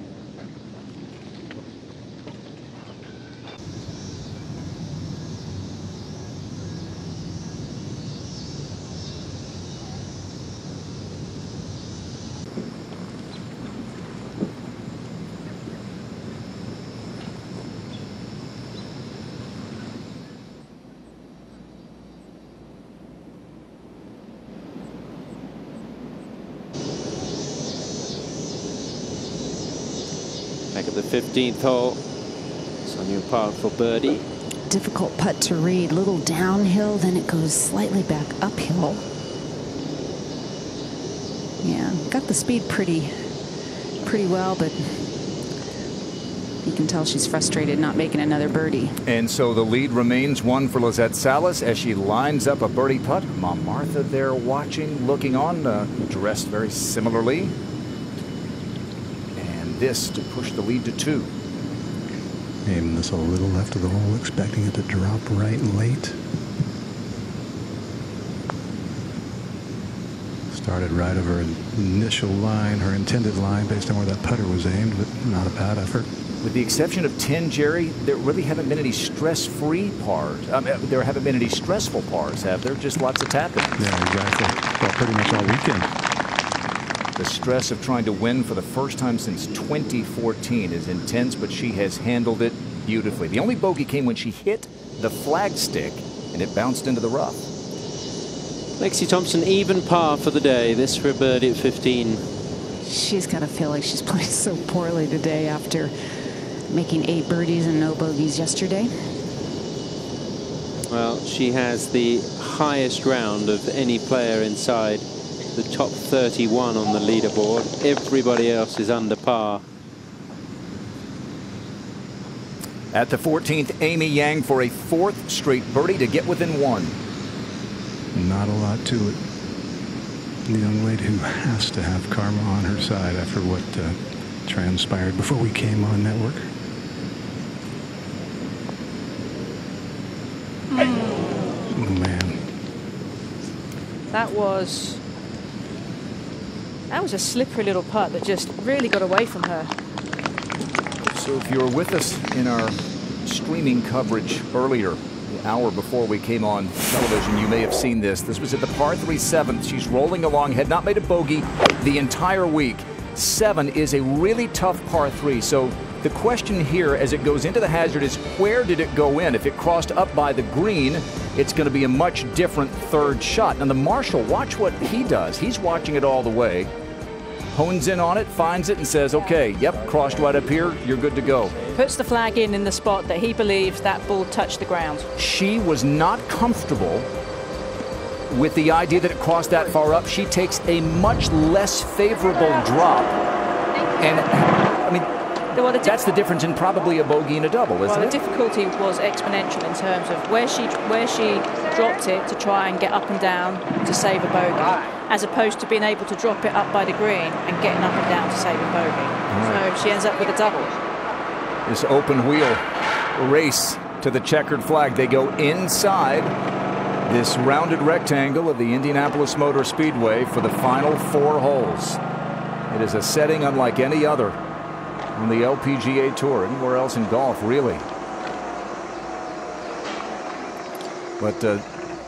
Back at the 15th hole. Sonia par for birdie. Difficult putt to read. Little downhill, then it goes slightly back uphill. Yeah, got the speed pretty well, but you can tell she's frustrated not making another birdie. And so the lead remains 1 for Lizette Salas as she lines up a birdie putt. Mom Martha there watching, looking on, dressed very similarly. And this to push the lead to 2. Aiming this a little left of the hole, expecting it to drop right and late. Started right of her initial line, her intended line, based on where that putter was aimed, but not a bad effort. With the exception of 10, Jerry, there really haven't been any stress-free pars. There haven't been any stressful pars, have there? Just lots of tapping. Yeah, exactly. Well, pretty much all weekend. The stress of trying to win for the first time since 2014 is intense, but she has handled it beautifully. The only bogey came when she hit the flagstick, and it bounced into the rough. Lexi Thompson, even par for the day. This for a birdie at 15. She's got to feel like she's playing so poorly today after making 8 birdies and no bogeys yesterday. Well, she has the highest round of any player inside the top 31 on the leaderboard. Everybody else is under par. At the 14th, Amy Yang for a 4th straight birdie to get within 1. Not a lot to it. The young lady who has to have karma on her side after what transpired before we came on network. Oh, man. That was a slippery little putt that just really got away from her. So if you were with us in our streaming coverage earlier, the hour before we came on television, you may have seen this. This was at the par 3 7th. She's rolling along, had not made a bogey the entire week. 7 is a really tough par 3, so The question here as it goes into the hazard is where did it go in? If it crossed up by the green, it's going to be a much different third shot. Now the marshal, watch what he does. He's watching it all the way, hones in on it, finds it, and says, okay, yep, crossed right up here, you're good to go. Puts the flag in the spot that he believes that ball touched the ground. She was not comfortable with the idea that it crossed that far up. She takes a much less favorable drop. And, I mean, that's the difference in probably a bogey and a double, isn't it? Well, the difficulty was exponential in terms of where she dropped it to try and get up and down to save a bogey, as opposed to being able to drop it up by the green and getting up and down to save a bogey. So she ends up with a double. This open wheel race to the checkered flag. They go inside this rounded rectangle of the Indianapolis Motor Speedway for the final 4 holes. It is a setting unlike any other on the LPGA Tour, anywhere else in golf, really. But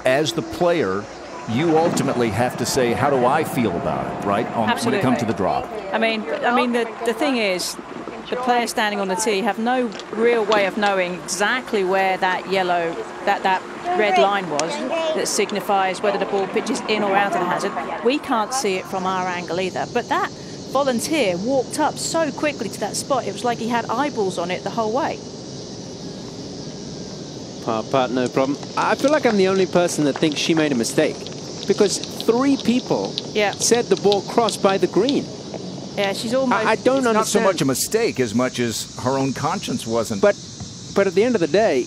as the player, you ultimately have to say, how do I feel about it, right? When it comes to the drop. I mean, the thing is, the players standing on the tee have no real way of knowing exactly where that yellow, that red line was that signifies whether the ball pitches in or out of the hazard. We can't see it from our angle either. But that volunteer walked up so quickly to that spot, it was like he had eyeballs on it the whole way. Par putt, no problem. I feel like I'm the only person that thinks she made a mistake, because 3 people said the ball crossed by the green. Yeah, she's almost... I don't understand. Not so much a mistake as much as her own conscience wasn't. But at the end of the day,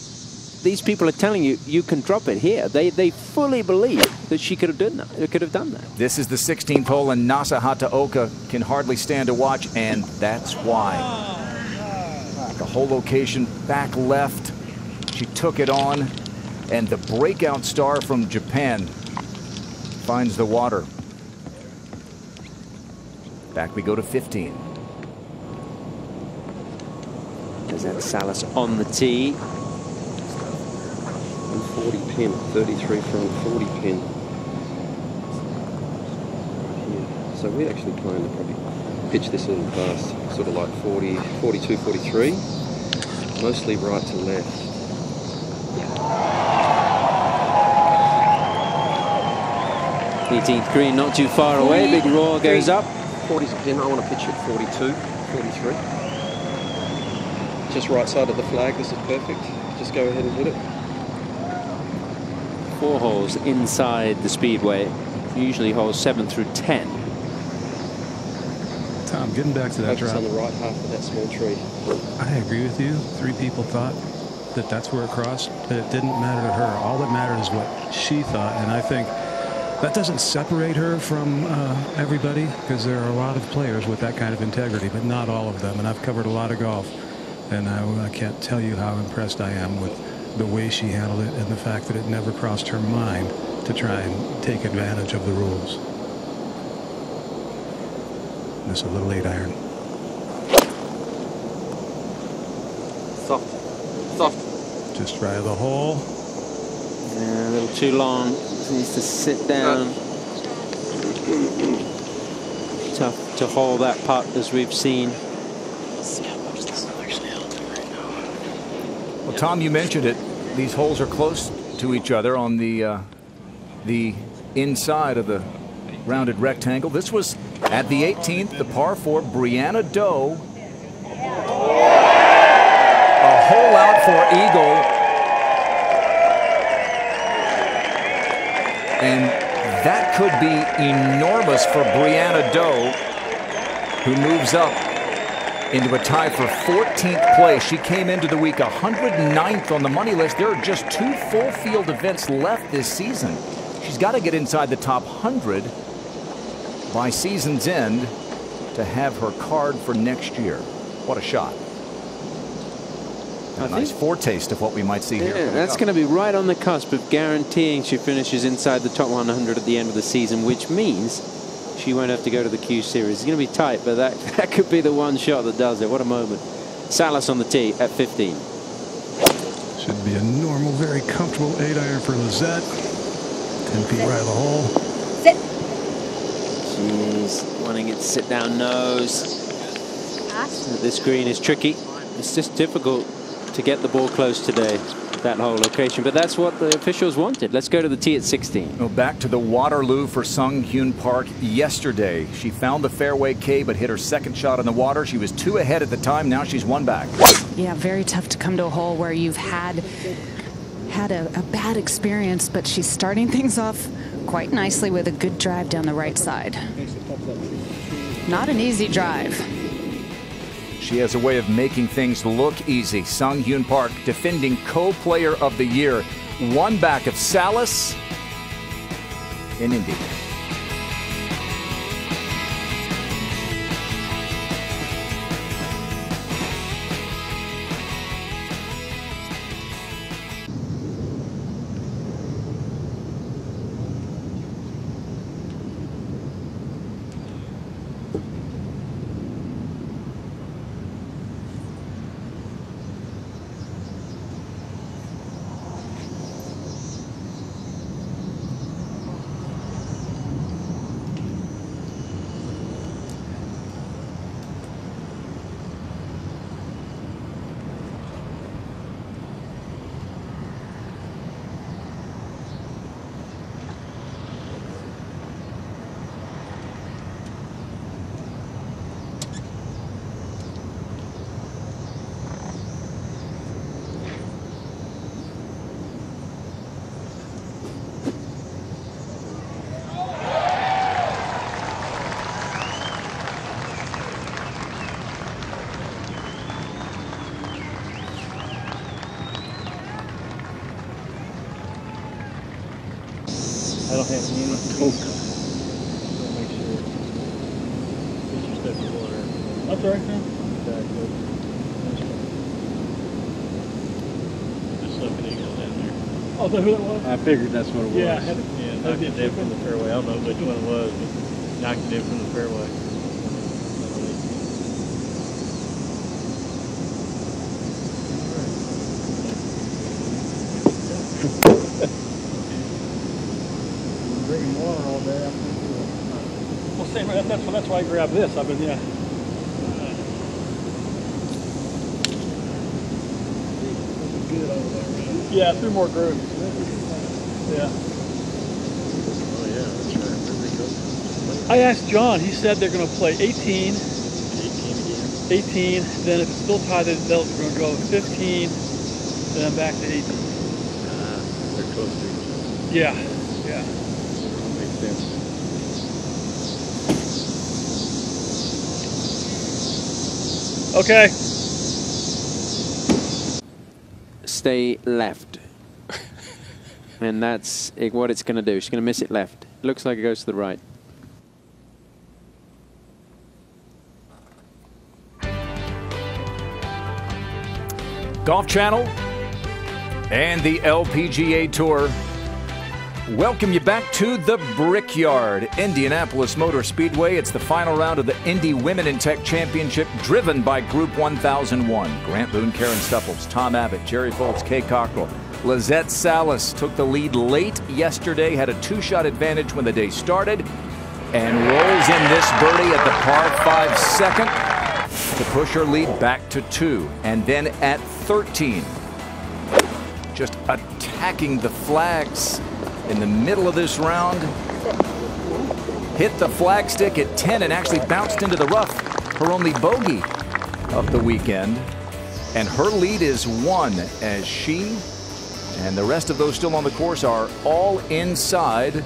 these people are telling you, you can drop it here. They fully believe that she could have done that. This is the 16th hole, and Nasa Hataoka can hardly stand to watch, and that's why. The whole location back left. She took it on, and the breakout star from Japan finds the water. Back we go to 15. There's that Salas on the tee. 40 pin, 33 front, 40 pin. So we're actually planning to probably pitch this a little fast, sort of like 40, 42, 43. Mostly right to left. 18th green, not too far away. Big roar goes up. 40's a pin. I want to pitch it 42, 43. Just right side of the flag. This is perfect. Just go ahead and hit it. 4 holes inside the speedway. Usually holes 7 through 10. Tom, getting back to that Focus drop. on the right half of that small tree. I agree with you. 3 people thought that that's where it crossed, but it didn't matter to her. All that mattered is what she thought, and I think that doesn't separate her from everybody, because there are a lot of players with that kind of integrity, but not all of them. And I've covered a lot of golf, and I can't tell you how impressed I am with the way she handled it and the fact that it never crossed her mind to try and take advantage of the rules. This is a little 8-iron. Soft. Just right of the hole. Yeah, a little too long. Needs to sit down. Tough to hold that putt, as we've seen. Well, Tom, you mentioned it. These holes are close to each other on the inside of the rounded rectangle. This was at the 18th, the par 4, Brianna Doe. A hole out for eagle. And that could be enormous for Brianna Doe, who moves up into a tie for 14th place. She came into the week 109th on the money list. There are just 2 full field events left this season. She's got to get inside the top 100 by season's end to have her card for next year. What a shot. A nice foretaste of what we might see here. Yeah, that's going to be right on the cusp of guaranteeing she finishes inside the top 100 at the end of the season, which means she won't have to go to the Q Series. It's going to be tight, but that could be the one shot that does it. What a moment. Salas on the tee at 15. Should be a normal, very comfortable 8-iron for Lizette. 10 feet right of the hole. Sit. She's wanting it to sit down nose. This green is tricky. It's just difficult to get the ball close today, that whole location, but that's what the officials wanted. Let's go to the tee at 16. Well, back to the Waterloo for Sung Hyun Park yesterday. She found the fairway K but hit her second shot in the water. She was 2 ahead at the time. Now she's 1 back. Yeah, very tough to come to a hole where you've had a bad experience, but she's starting things off quite nicely with a good drive down the right side. Not an easy drive. She has a way of making things look easy. Sung Hyun Park, defending co-player of the year, 1 back of Salas in Indy. I don't have any coke. So make sure. Get your stuff in water. That's all right, man. Exactly. Just looking at it down there. Oh, is that who that was? I figured that's what it was. Yeah, knocked it in from the fairway. I don't know which one it was, but knocked it in from the fairway. Drinking water all day. Well, same. That's why I grabbed this. I've been, yeah. Good over there, man. Yeah, 3 more grooves. Yeah. Oh yeah, that's right. There we go. I asked John. He said they're going to play 18. 18 again. 18. Then if it's still tied, they're going to go 15. Then back to 18. They're close to each other. Yeah. Yeah. Makes sense. Okay. Stay left. And that's what it's going to do. She's going to miss it left. Looks like it goes to the right. Golf Channel and the LPGA Tour welcome you back to the Brickyard, Indianapolis Motor Speedway. It's the final round of the Indy Women in Tech Championship, driven by Group 1001. Grant Boone, Karen Stupples, Tom Abbott, Jerry Foltz, Kay Cockrell. Lizette Salas took the lead late yesterday, had a 2-shot advantage when the day started, and rolls in this birdie at the par 5 second to push her lead back to 2. And then at 13, just attacking the flags in the middle of this round, hit the flagstick at 10 and actually bounced into the rough, her only bogey of the weekend. And her lead is 1 as she and the rest of those still on the course are all inside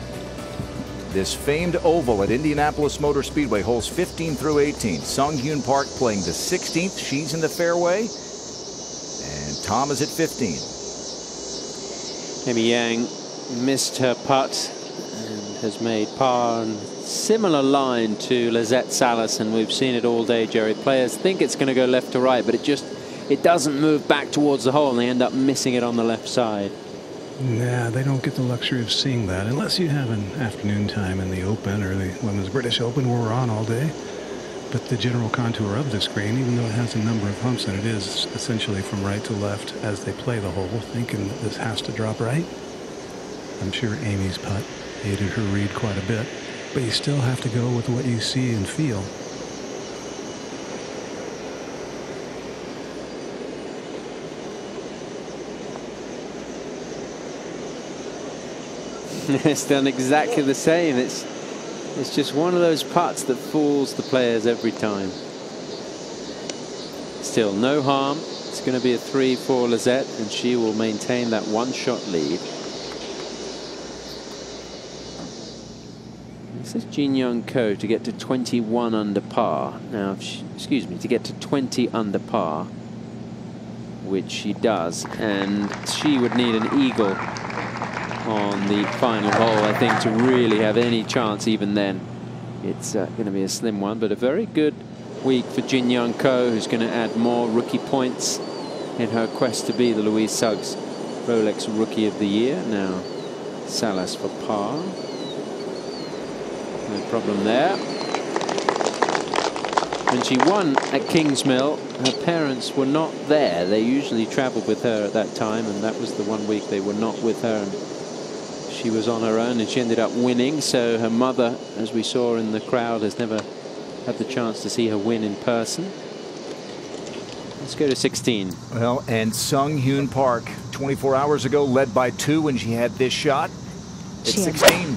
this famed oval at Indianapolis Motor Speedway, holes 15 through 18. Sung Hyun Park playing the 16th. She's in the fairway. And Tom is at 15. Amy Yang missed her putt and has made par on similar line to Lizette Salas, and we've seen it all day, Jerry. Players think it's going to go left to right, but it doesn't move back towards the hole, and they end up missing it on the left side. Nah, they don't get the luxury of seeing that unless you have an afternoon time in the Open or the Women's British Open, where we're on all day. But the general contour of this green, even though it has a number of humps and it is essentially from right to left as they play the hole, thinking that this has to drop right. I'm sure Amy's putt aided her read quite a bit, but you still have to go with what you see and feel. It's done exactly the same. It's just one of those putts that fools the players every time. Still no harm. It's going to be a 3 for Lizette, and she will maintain that one-shot lead. This is Jin Young Ko to get to 21 under par. Now, excuse me, to get to 20 under par, which she does, and she would need an eagle on the final hole, I think, to really have any chance. Even then, it's going to be a slim one, but a very good week for Jin Young Ko, who's going to add more rookie points in her quest to be the Louise Suggs Rolex Rookie of the Year. Now, Salas for par. No problem there. When she won at Kingsmill, her parents were not there. They usually traveled with her at that time, and that was the one week they were not with her. And she was on her own, and she ended up winning. So her mother, as we saw in the crowd, has never had the chance to see her win in person. Let's go to 16. Well, and Sung Hyun Park, 24 hours ago, led by 2 when she had this shot. It's 16.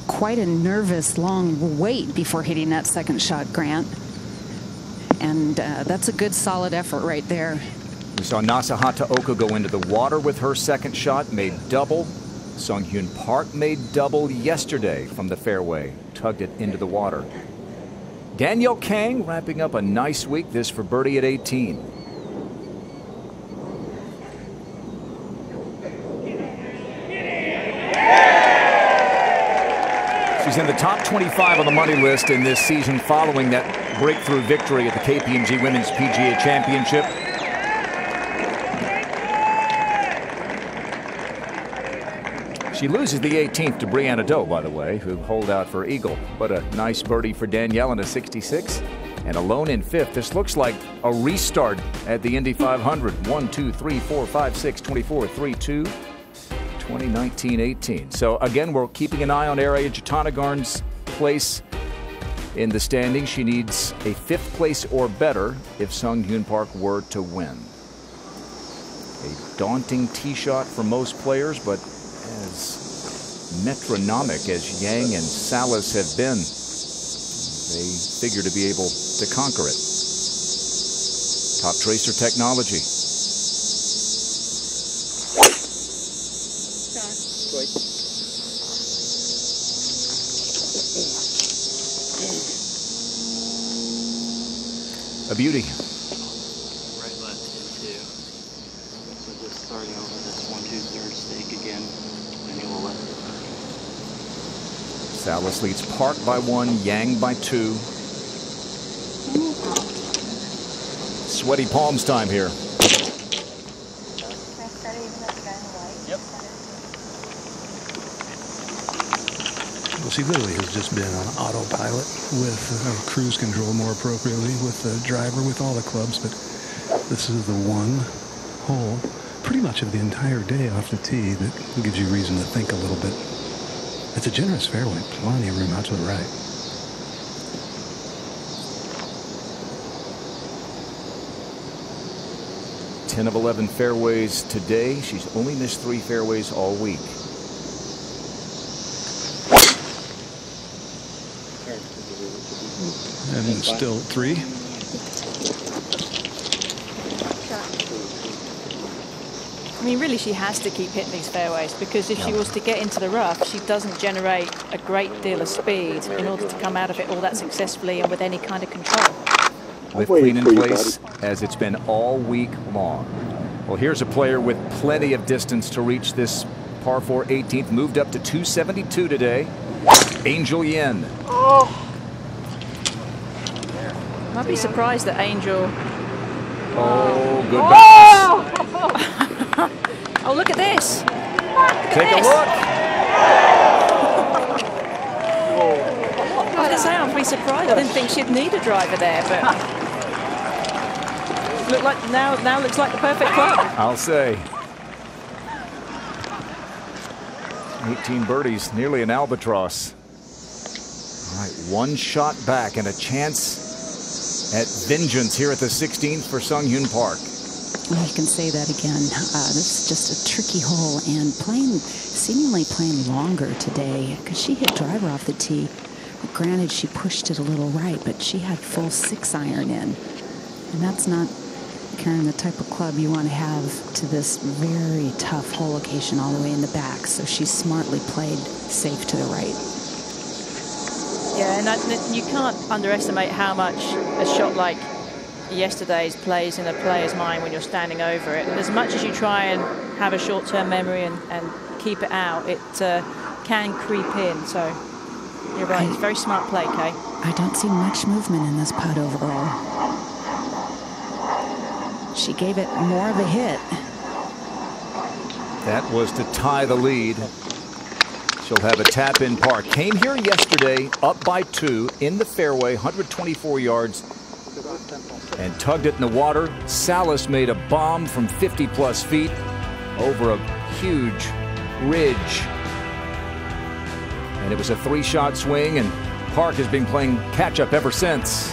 Quite a nervous, long wait before hitting that second shot, Grant. And that's a good, solid effort right there. We saw Nasahata Oka go into the water with her second shot, made double. Sung Hyun Park made double yesterday from the fairway, tugged it into the water. Danielle Kang wrapping up a nice week, this for birdie at 18. She's in the top 25 on the money list in this season following that breakthrough victory at the KPMG Women's PGA Championship. She loses the 18th to Brianna Doe, by the way, who holed out for eagle. But a nice birdie for Danielle in a 66. And alone in 5th. This looks like a restart at the Indy 500. 1, 2, 3, 4, 5, 6, 24, 3, 2. 2019-18. So again, we're keeping an eye on Araya Jatanagarn's place in the standings. She needs a 5th place or better if Sung Hyun Park were to win. A daunting tee shot for most players, but as metronomic as Yang and Salas have been, they figure to be able to conquer it. Top tracer technology. A beauty. Right, left, 2. So just starting over this 1, 2, 3rd stake again, and you will left. Salas leads Park by 1, Yang by 2. Sweaty palms time here. Well, she literally has just been on autopilot with cruise control more appropriately with the driver, with all the clubs. But this is the one hole pretty much of the entire day off the tee that gives you reason to think a little bit. It's a generous fairway, plenty of room out to the right. Ten of 11 fairways today. She's only missed 3 fairways all week. And still 3. I mean, really, she has to keep hitting these fairways, because if she was to get into the rough, she doesn't generate a great deal of speed in order to come out of it all that successfully and with any kind of control. With clean in place, as it's been all week long. Well, here's a player with plenty of distance to reach this par 4 18th. Moved up to 272 today. Angel Yin. Oh. I'd be surprised that Angel. Oh, good bounce. Oh, look at this. Take a look. I was going to say, I'd be surprised. I didn't think she'd need a driver there, but look like now looks like the perfect club. I'll say. 18 birdies, nearly an albatross. All right, 1 shot back and a chance at vengeance here at the 16th for Sung Hyun Park. Well, you can say that again. This is just a tricky hole, and seemingly playing longer today because she hit driver off the tee. Granted, she pushed it a little right, but she had full 6-iron in. And that's not, Karen, the type of club you want to have to this very tough hole location all the way in the back. So she smartly played safe to the right. Yeah, and you can't underestimate how much a shot like yesterday's plays in a player's mind when you're standing over it. And as much as you try and have a short-term memory and keep it out, it can creep in. So you're right, it's very smart play, Kay. I don't see much movement in this putt overall. She gave it more of a hit. That was to tie the lead. She'll have a tap-in par. Came here yesterday, up by 2 in the fairway, 124 yards, and tugged it in the water. Salas made a bomb from 50-plus feet over a huge ridge. And it was a 3-shot swing, and Park has been playing catch-up ever since.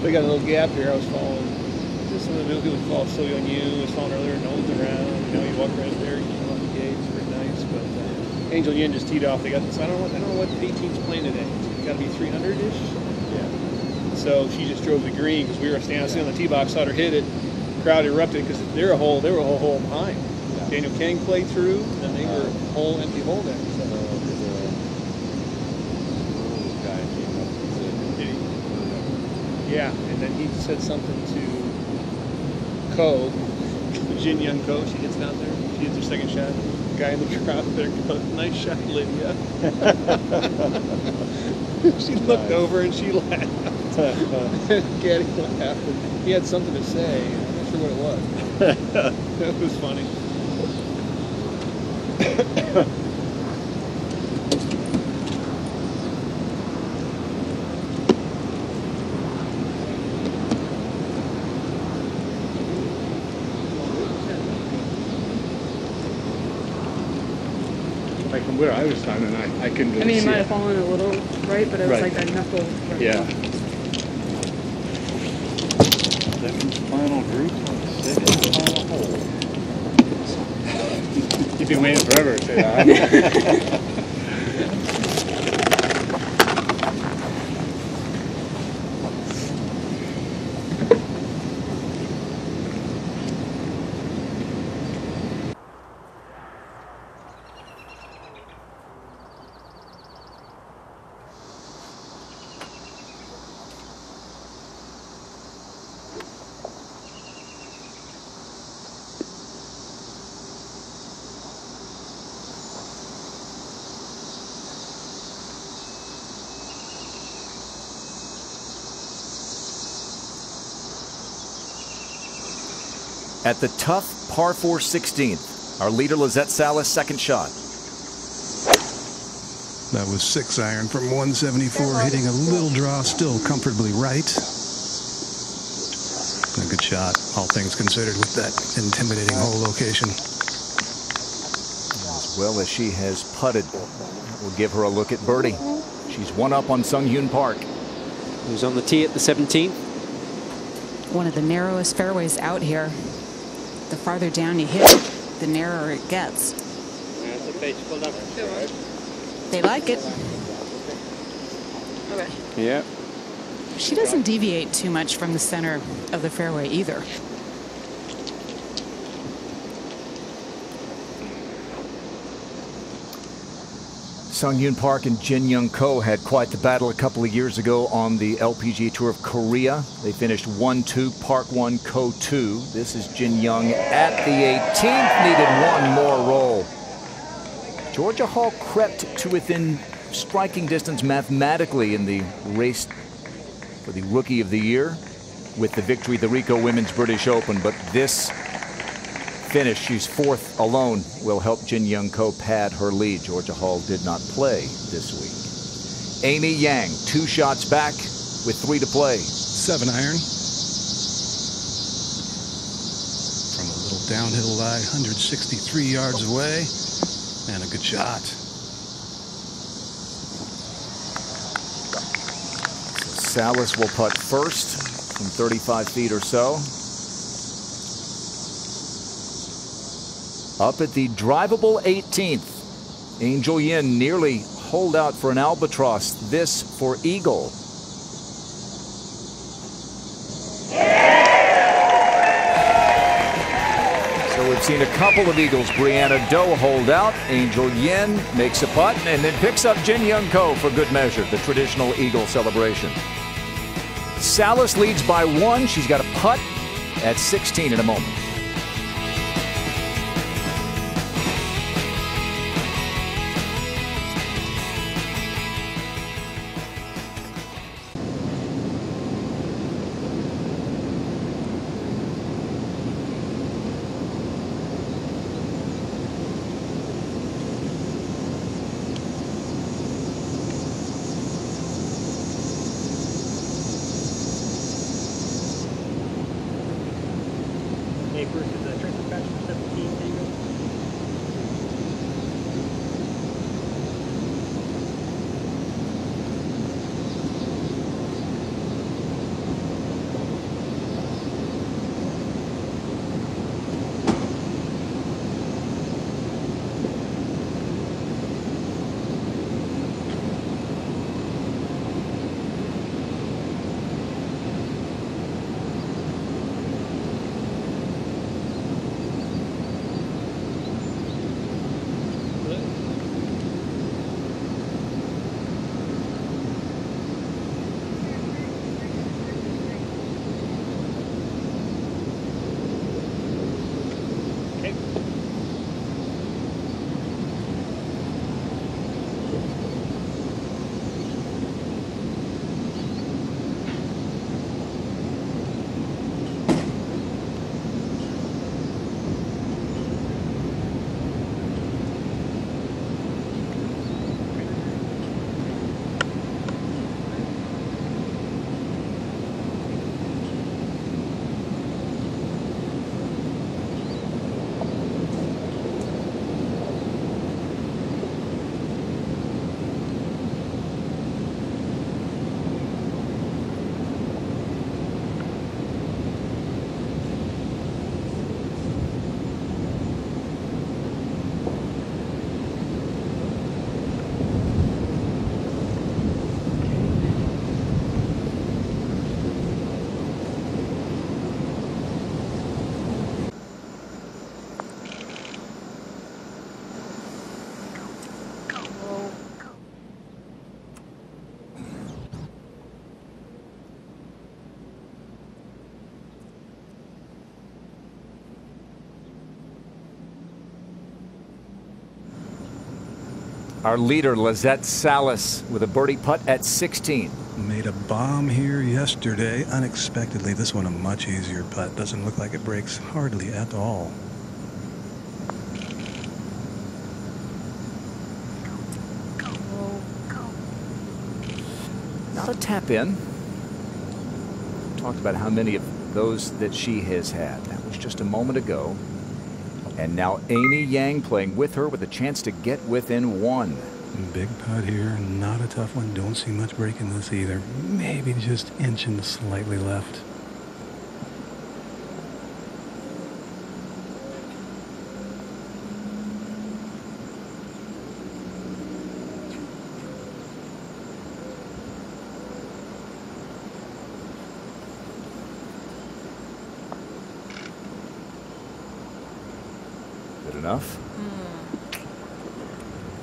We got a little gap here. I was following. Just some of the people follow So Young You was following earlier. No one's around. You know, you walk right there. You come on the gate. It's pretty nice. But Angel Yin just teed off. They got this. I don't know what 18's playing today. It's got to be 300-ish. Yeah. So she just drove the green because we were standing on the tee box. Saw her hit it. Crowd erupted because they were a whole hole behind. Yeah. Daniel Kang played through, and they were a whole empty hole there. So. Yeah, and then he said something to Ko, Jin Young Ko. She gets down there. She hits her second shot. The guy in the crowd there goes, "Nice shot, Lydia." She looked over and she laughed. Gaddy laughed. And he had something to say. I'm not sure what it was. That was funny. Like from where I was standing, I couldn't really see. I mean, it might have fallen a little right, but it was like that knuckle. Right. Yeah. Second final group on the second final hole. You've been waiting forever to say that. At the tough par 4 16th, our leader Lizette Salas' second shot. That was 6-iron from 174, hitting a little draw, still comfortably right. A good shot, all things considered, with that intimidating hole location. As well as she has putted, we'll give her a look at birdie. She's one up on Sung Hyun Park. Who's on the tee at the 17th? One of the narrowest fairways out here. The farther down you hit, the narrower it gets. They like it. Okay. Yeah. She doesn't deviate too much from the center of the fairway either. Sung Hyun Park and Jin Young Ko had quite the battle a couple of years ago on the LPGA Tour of Korea. They finished 1-2, Park 1, Ko 2. This is Jin Young at the 18th, needed one more roll. Georgia Hall crept to within striking distance mathematically in the race for the Rookie of the Year with the victory at the Ricoh Women's British Open, but this finish, she's fourth alone, will help Jin Young Ko pad her lead. Georgia Hall did not play this week. Amy Yang, 2 shots back with 3 to play. 7-iron. From a little downhill lie, 163 yards away. And a good shot. So Salas will putt first from 35 feet or so. Up at the drivable 18th. Angel Yin nearly holed out for an albatross. This for eagle. So we've seen a couple of eagles. Brianna Doe hold out. Angel Yin makes a putt and then picks up Jin Young Ko for good measure. The traditional eagle celebration. Salas leads by 1. She's got a putt at 16 in a moment. Our leader, Lizette Salas, with a birdie putt at 16. Made a bomb here yesterday. Unexpectedly, this one a much easier putt. Doesn't look like it breaks hardly at all. Not a tap in. Talked about how many of those that she has had. That was just a moment ago. And now Amy Yang playing with her with a chance to get within 1. Big putt here, not a tough one. Don't see much break in this either. Maybe just inching slightly left. Enough.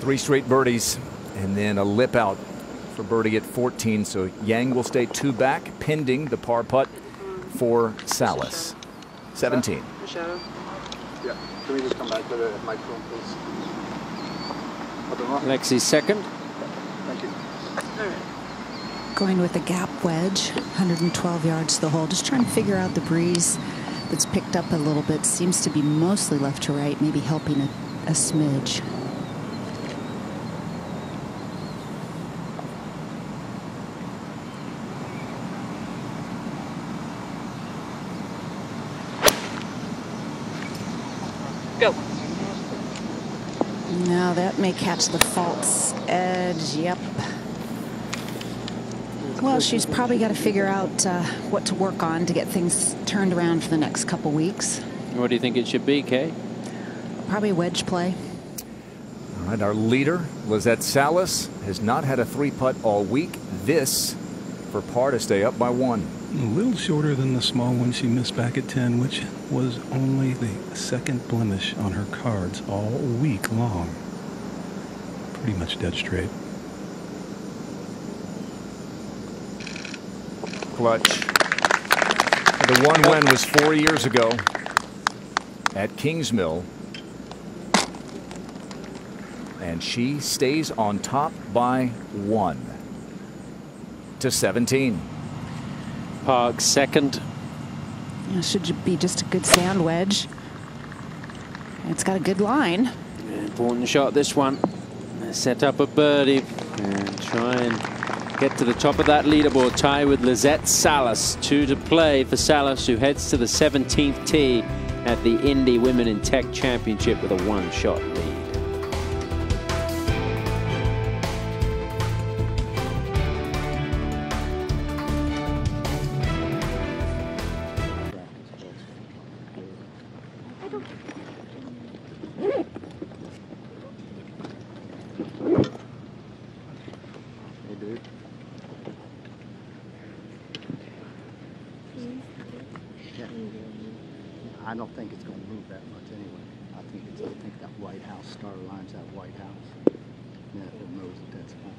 3 straight birdies and then a lip out for birdie at 14. So Yang will stay 2 back pending the par putt for Salas. 17. Yeah. Can we just come back to the microphone, please? Lexi's second. Thank you. Going with a gap wedge, 112 yards to the hole. Just trying to figure out the breeze that's picked up a little bit. Seems to be mostly left to right, maybe helping a smidge. Go. Now that may catch the false edge. Yep. Well, she's probably got to figure out what to work on to get things turned around for the next couple weeks. What do you think it should be, Kay? Probably wedge play. All right, our leader, Lizette Salas, has not had a 3-putt all week. This for par to stay up by 1. A little shorter than the small one she missed back at 10, which was only the second blemish on her cards all week long. Pretty much dead straight. Clutch. The one win was 4 years ago at Kingsmill. And she stays on top by 1 to 17. Park second. Yeah, should be just a good sand wedge. It's got a good line. Important shot, this one. Set up a birdie and try and get to the top of that leaderboard. Tie with Lizette Salas. 2 to play for Salas, who heads to the 17th tee at the Indy Women in Tech Championship with a 1-shot lead. I don't think it's going to move that much anyway. I think that White House star line's that White House. Yeah, it moves at that spot.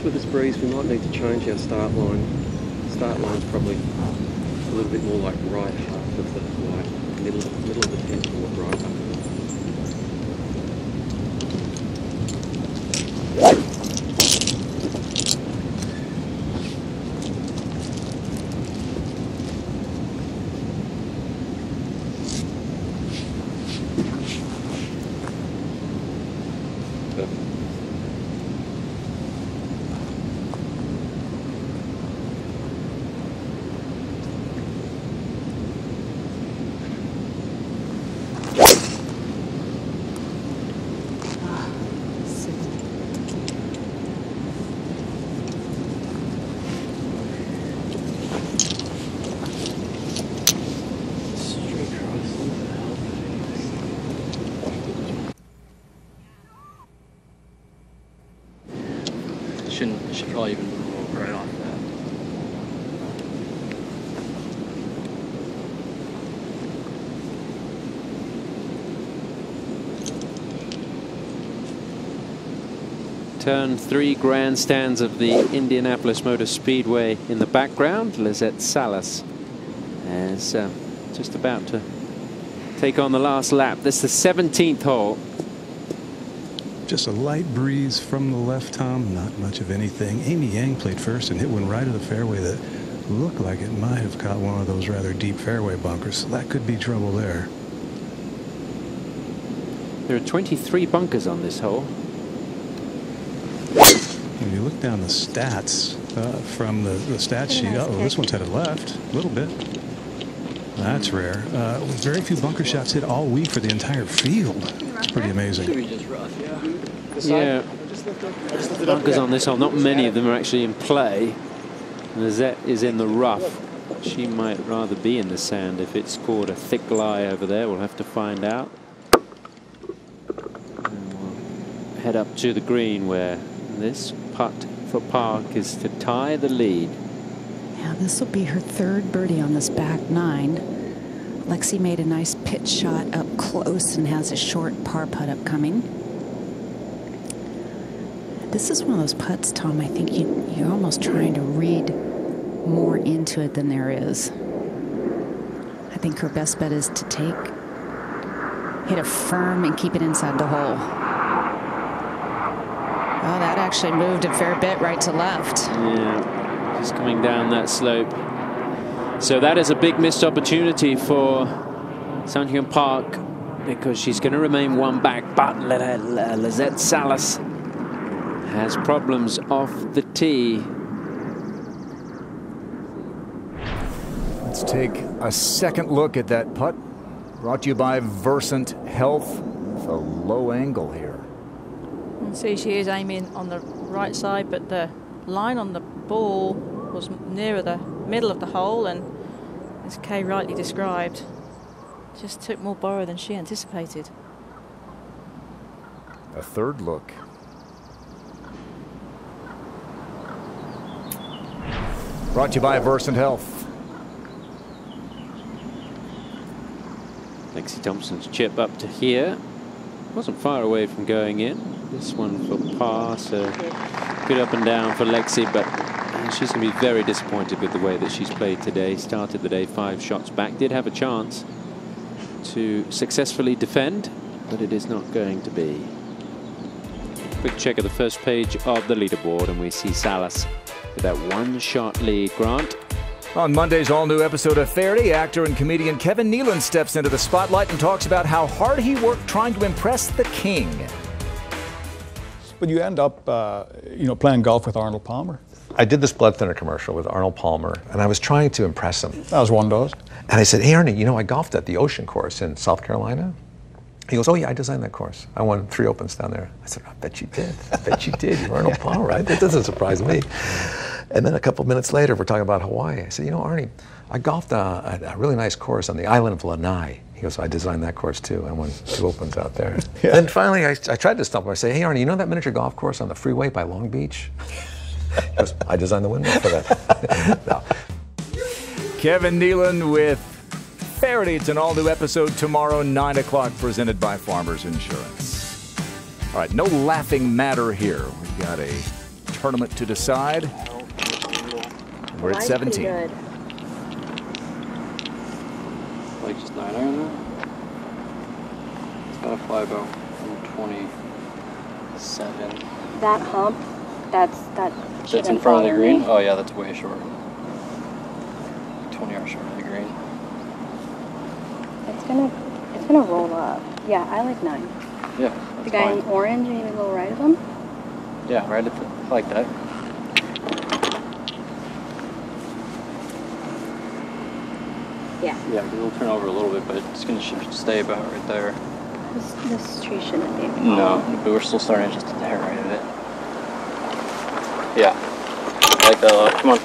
With this breeze, we might need to change our start line. Start line's probably a little bit more like right half of the white, middle of the 10th board, right half. Should probably even move right off that. Turn 3 grandstands of the Indianapolis Motor Speedway in the background. Lizette Salas is just about to take on the last lap. This is the 17th hole. Just a light breeze from the left, Tom. Not much of anything. Amy Yang played first and hit one right of the fairway that looked like it might have caught one of those rather deep fairway bunkers. So that could be trouble there. There are 23 bunkers on this hole. When you look down the stats from the stat sheet, this one's headed left a little bit. That's rare. Very few bunker shots hit all week for the entire field. Pretty amazing. Should be just rough, yeah. Bunkers on this hole. Not many of them are actually in play. Lizette is in the rough. She might rather be in the sand if it's caught a thick lie over there. We'll have to find out. And we'll head up to the green where this putt for Park is to tie the lead. Yeah, this will be her third birdie on this back nine. Lexi made a nice pitch shot up close and has a short par putt upcoming. This is one of those putts, Tom, I think you're almost trying to read more into it than there is. I think her best bet is to hit it firm and keep it inside the hole. Oh, that actually moved a fair bit right to left. Yeah, just coming down that slope. So that is a big missed opportunity for Sun Hyun Park, because she's going to remain one back, but Lizette Salas has problems off the tee. Let's take a second look at that putt. Brought to you by Versant Health with a low angle here. And see, she is aiming on the right side, but the line on the ball was nearer the middle of the hole, and as Kay rightly described, just took more borrow than she anticipated. A third look. Brought to you by Versant Health. Lexi Thompson's chip up to here. Wasn't far away from going in. This one for par, so good up and down for Lexi, but she's going to be very disappointed with the way that she's played today. Started the day 5 shots back. Did have a chance to successfully defend, but it is not going to be. Quick check of the first page of the leaderboard, and we see Salas with that 1-shot lead. Grant. On Monday's all-new episode of Fairly, actor and comedian Kevin Nealon steps into the spotlight and talks about how hard he worked trying to impress the king. But you end up, playing golf with Arnold Palmer. I did this Blood Thinner commercial with Arnold Palmer, and I was trying to impress him. As one does. And I said, hey, Arnie, I golfed at the Ocean Course in South Carolina. He goes, oh, yeah, I designed that course. I won 3 Opens down there. I said, I bet you did. I bet you did. You're Arnold Palmer, right? That doesn't surprise me. And then a couple minutes later, we're talking about Hawaii. I said, Arnie, I golfed at a really nice course on the island of Lanai. He goes, I designed that course too. I won 2 Opens out there. Yeah. Then finally, I tried to stump him. I say, hey, Arnie, you know that miniature golf course on the freeway by Long Beach? He goes, I designed the windmill for that. No. Kevin Nealon with Fairly. It's an all-new episode tomorrow, 9 o'clock, presented by Farmers Insurance. All right, no laughing matter here. We've got a tournament to decide. We're at 17. Like just 9 iron though? It's got a 5-0 from 27. That hump, that's in front of the green? Oh yeah, that's way short. 20 yards short of the green. It's gonna roll up. Yeah, I like 9. Yeah, the guy in orange, maybe a little right of him? Yeah, right at the, I like that. Yeah. Yeah, because it'll turn over a little bit, but it's going to stay about right there. This tree shouldn't be. No, but we're still starting just to the hair right of it. Yeah. I like that a lot. Come on.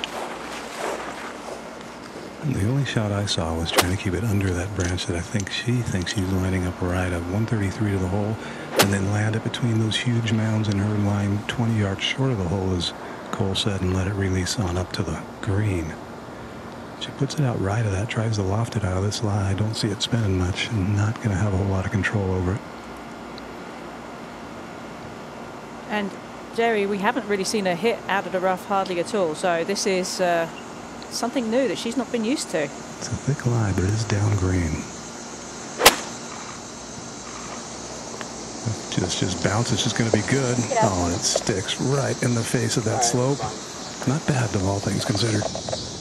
And the only shot I saw was trying to keep it under that branch that I think she thinks she's lining up right of 133 to the hole, and then land it between those huge mounds and her line 20 yards short of the hole, as Cole said, and let it release on up to the green. She puts it out right of that, tries to loft it out of this lie. I don't see it spinning much, and not going to have a whole lot of control over it. And Jerry, we haven't really seen her hit out of the rough hardly at all, so this is something new that she's not been used to. It's a thick lie, but it is down green. Just bounce, it's just going to be good. Oh, and it sticks right in the face of that slope. Not bad, of all things considered.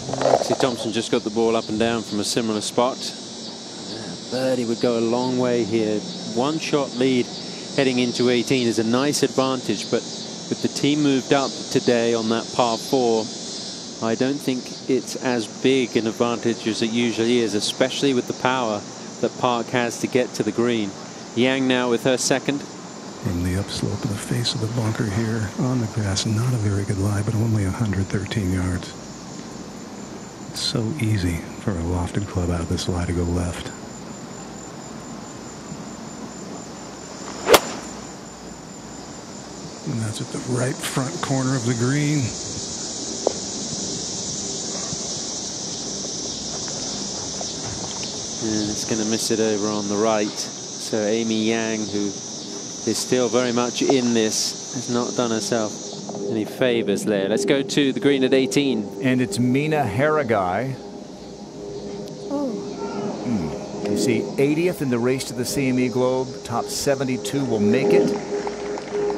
Lexi Thompson just got the ball up and down from a similar spot. Yeah, birdie would go a long way here. 1-shot lead heading into 18 is a nice advantage, but with the team moved up today on that par 4, I don't think it's as big an advantage as it usually is, especially with the power that Park has to get to the green. Yang now with her second. From the upslope of the face of the bunker here on the grass, not a very good lie, but only 113 yards. It's so easy for a lofted club out of this lie to go left. And that's at the right front corner of the green. And it's going to miss it over on the right. So Amy Yang, who is still very much in this, has not done herself any favors there. Let's go to the green at 18. And it's Mina Haragai. You see 80th in the race to the CME Globe. Top 72 will make it.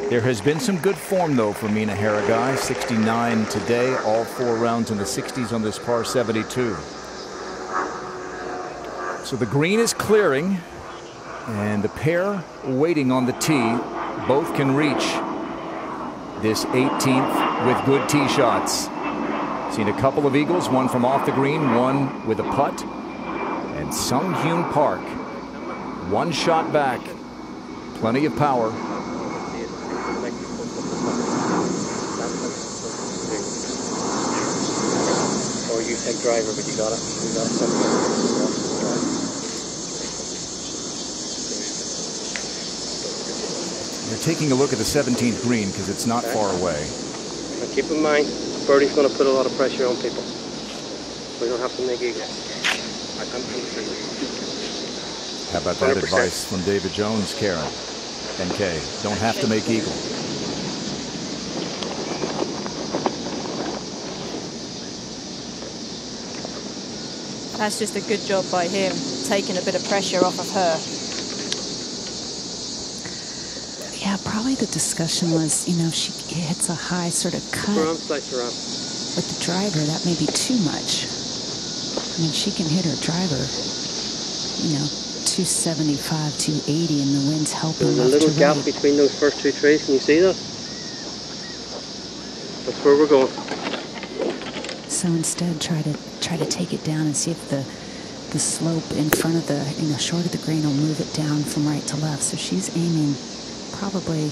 There has been some good form, though, for Mina Haragai. 69 today, all 4 rounds in the 60s on this par 72. So the green is clearing, and the pair waiting on the tee. Both can reach this 18th with good tee shots. Seen a couple of eagles, one from off the green, one with a putt. And Sung Hyun Park, 1 shot back, plenty of power. Or you take driver, but you got it. You're taking a look at the 17th green because it's not far away. Now keep in mind, birdie's going to put a lot of pressure on people. We don't have to make eagles. How about that 100%. Advice from David Jones, Karen and Kay? Don't have to make eagle. That's just a good job by him, taking a bit of pressure off of her. Yeah, probably the discussion was, you know, if she hits a high sort of cut with the driver, that may be too much. I mean, she can hit her driver, you know, 275, 280, and the wind's helping. There's a little gap between those first 2 trees. Can you see that? That's where we're going. So instead, try to take it down and see if the slope in front of the, you know, short of the green will move it down from right to left. So she's aiming probably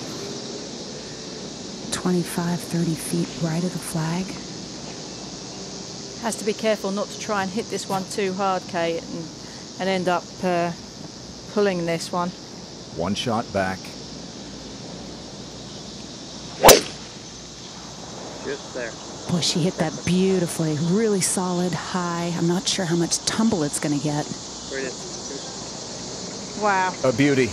25, 30 feet right of the flag. Has to be careful not to try and hit this one too hard, Kate, and end up pulling this one. 1 shot back. Just there. Boy, she hit that beautifully. Really solid, high. I'm not sure how much tumble it's going to get. Brilliant. Wow. A beauty.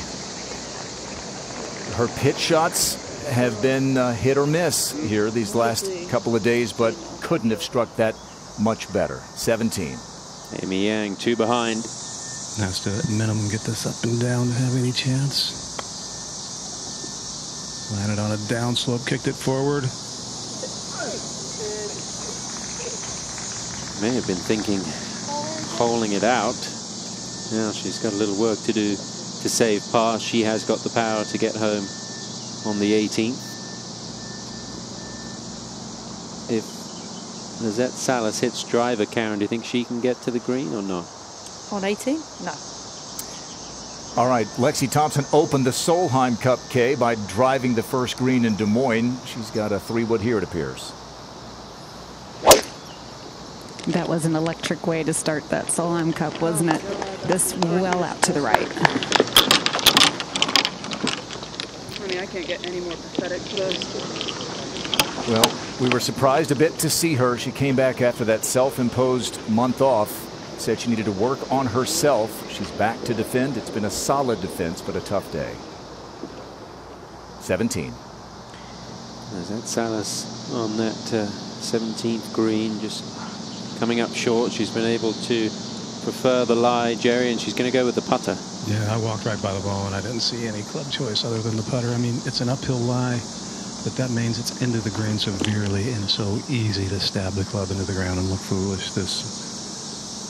Her pitch shots have been hit or miss here these last couple of days, but couldn't have struck that much better. 17. Amy Yang, 2 behind. Has to at minimum get this up and down to have any chance. Landed on a downslope, kicked it forward. May have been thinking holing it out. Now she's got a little work to do to save par. She has got the power to get home on the 18th. If Lizette Salas hits driver, Karen, do you think she can get to the green or not? On 18? No. All right, Lexi Thompson opened the Solheim Cup, K, by driving the first green in Des Moines. She's got a 3-wood here, it appears. That was an electric way to start that Solheim Cup, wasn't it? This well out to the right. Honey, I can't get any more pathetic to those. Well, we were surprised a bit to see her. She came back after that self-imposed month off, said she needed to work on herself. She's back to defend. It's been a solid defense, but a tough day. 17. Lizette Salas on that 17th green, just coming up short. She's been able to prefer the lie, Jerry, and she's going to go with the putter. Yeah, I walked right by the ball and I didn't see any club choice other than the putter. I mean, it's an uphill lie, but that means it's into the green severely and so easy to stab the club into the ground and look foolish. This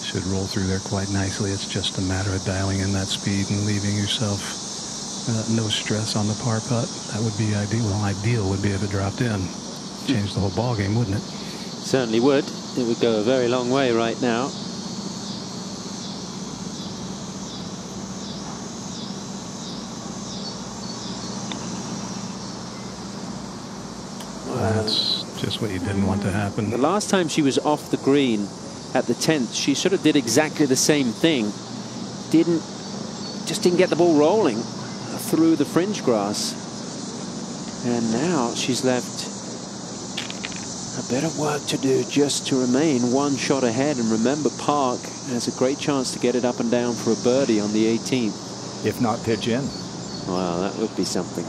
should roll through there quite nicely. It's just a matter of dialing in that speed and leaving yourself no stress on the par putt. That would be ideal. Well, ideal would be if it dropped in. Change the whole ball game, wouldn't it? Certainly would. It would go a very long way right now. That's just what you didn't want to happen. The last time she was off the green at the 10th, she sort of did exactly the same thing. Just didn't get the ball rolling through the fringe grass. And now she's left bit of work to do just to remain one shot ahead. And remember, Park has a great chance to get it up and down for a birdie on the 18th. If not pitch in. Wow, that would be something.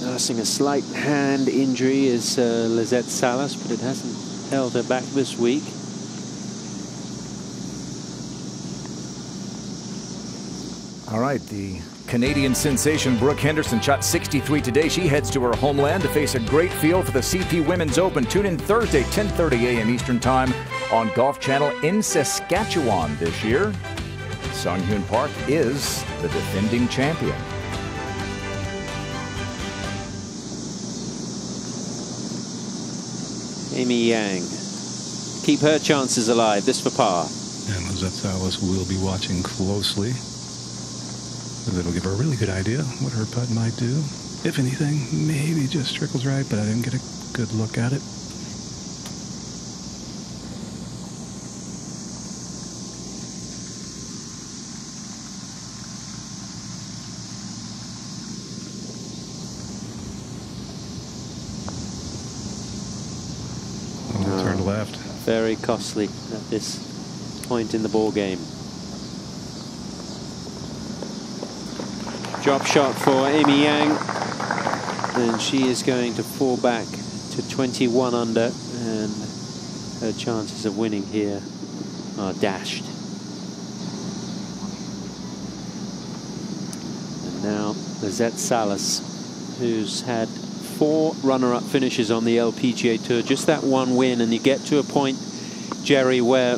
Nursing a slight hand injury is Lizette Salas, but it hasn't held her back this week. All right, the Canadian sensation Brooke Henderson shot 63 today. She heads to her homeland to face a great field for the CP Women's Open. Tune in Thursday, 10:30 a.m. Eastern Time on Golf Channel in Saskatchewan this year. Sung Hyun Park is the defending champion. Amy Yang. Keep her chances alive. This for par. And Lizette Salas will be watching closely. It'll give her a really good idea what her putt might do. If anything, maybe just trickles right, but I didn't get a good look at it. Turned left. Very costly at this point in the ball game. Drop shot for Amy Yang, and she is going to fall back to 21 under, and her chances of winning here are dashed. And now Lizette Salas, who's had 4 runner-up finishes on the LPGA Tour, just that one win, and you get to a point, Jerry, where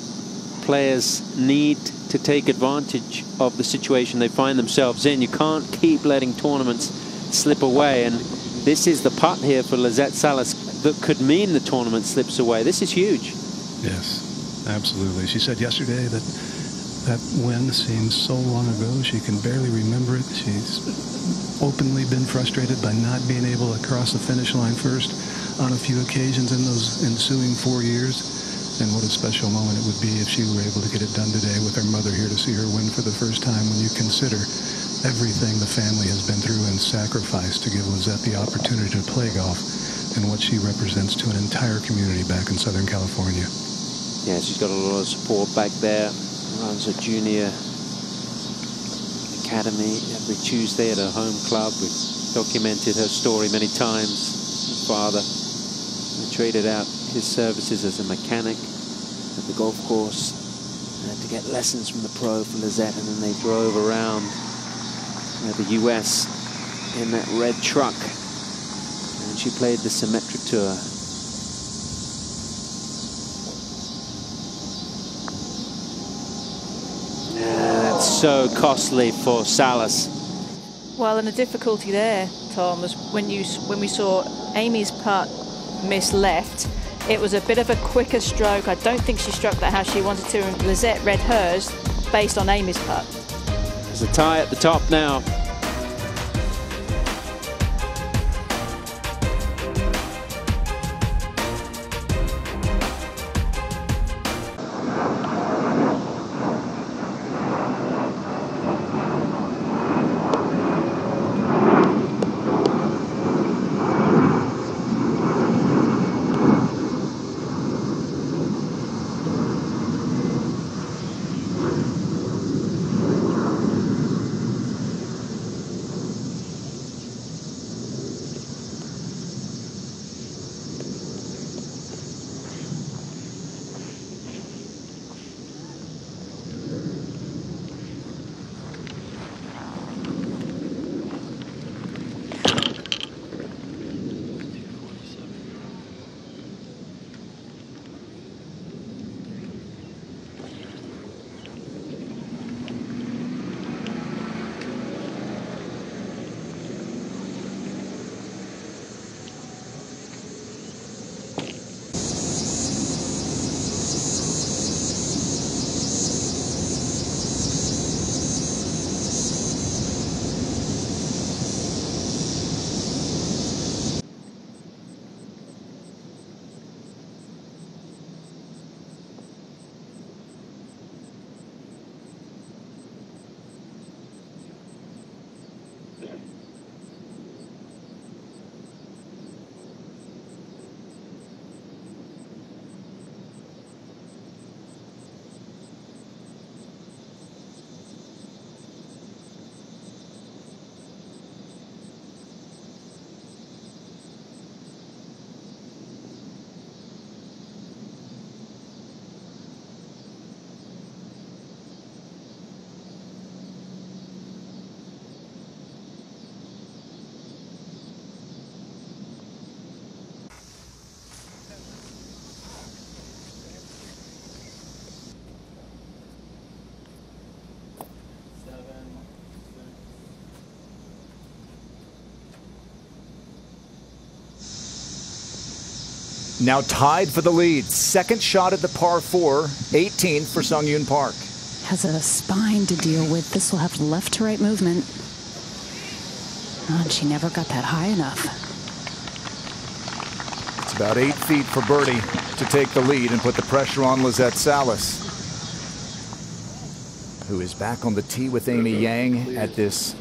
players need to take advantage of the situation they find themselves in. You can't keep letting tournaments slip away, and this is the putt here for Lizette Salas that could mean the tournament slips away. This is huge. Yes, absolutely. She said yesterday that that win seems so long ago she can barely remember it. She's openly been frustrated by not being able to cross the finish line first on a few occasions in those ensuing 4 years. And what a special moment it would be if she were able to get it done today with her mother here to see her win for the first time, when you consider everything the family has been through and sacrificed to give Lizette the opportunity to play golf, and what she represents to an entire community back in Southern California. Yeah, she's got a lot of support back there. Runs a junior academy every Tuesday at her home club. We've documented her story many times. Her father traded out his services as a mechanic at the golf course to get lessons from the pro for Lizette, and then they drove around the US in that red truck, and she played the Symmetric Tour. That's so costly for Salas. Well, and the difficulty there, Tom, was when we saw Amy's putt miss left. It was a bit of a quicker stroke. I don't think she struck that how she wanted to, and Lizette read hers based on Amy's putt. There's a tie at the top now. now tied for the lead. Second shot at the par 4, 18 for Sung-Hyun Park. Has a spine to deal with. This will have left to right movement. Oh, and she never got that high enough. It's about 8 feet for birdie to take the lead and put the pressure on Lizette Salas, who is back on the tee with Amy Yang at this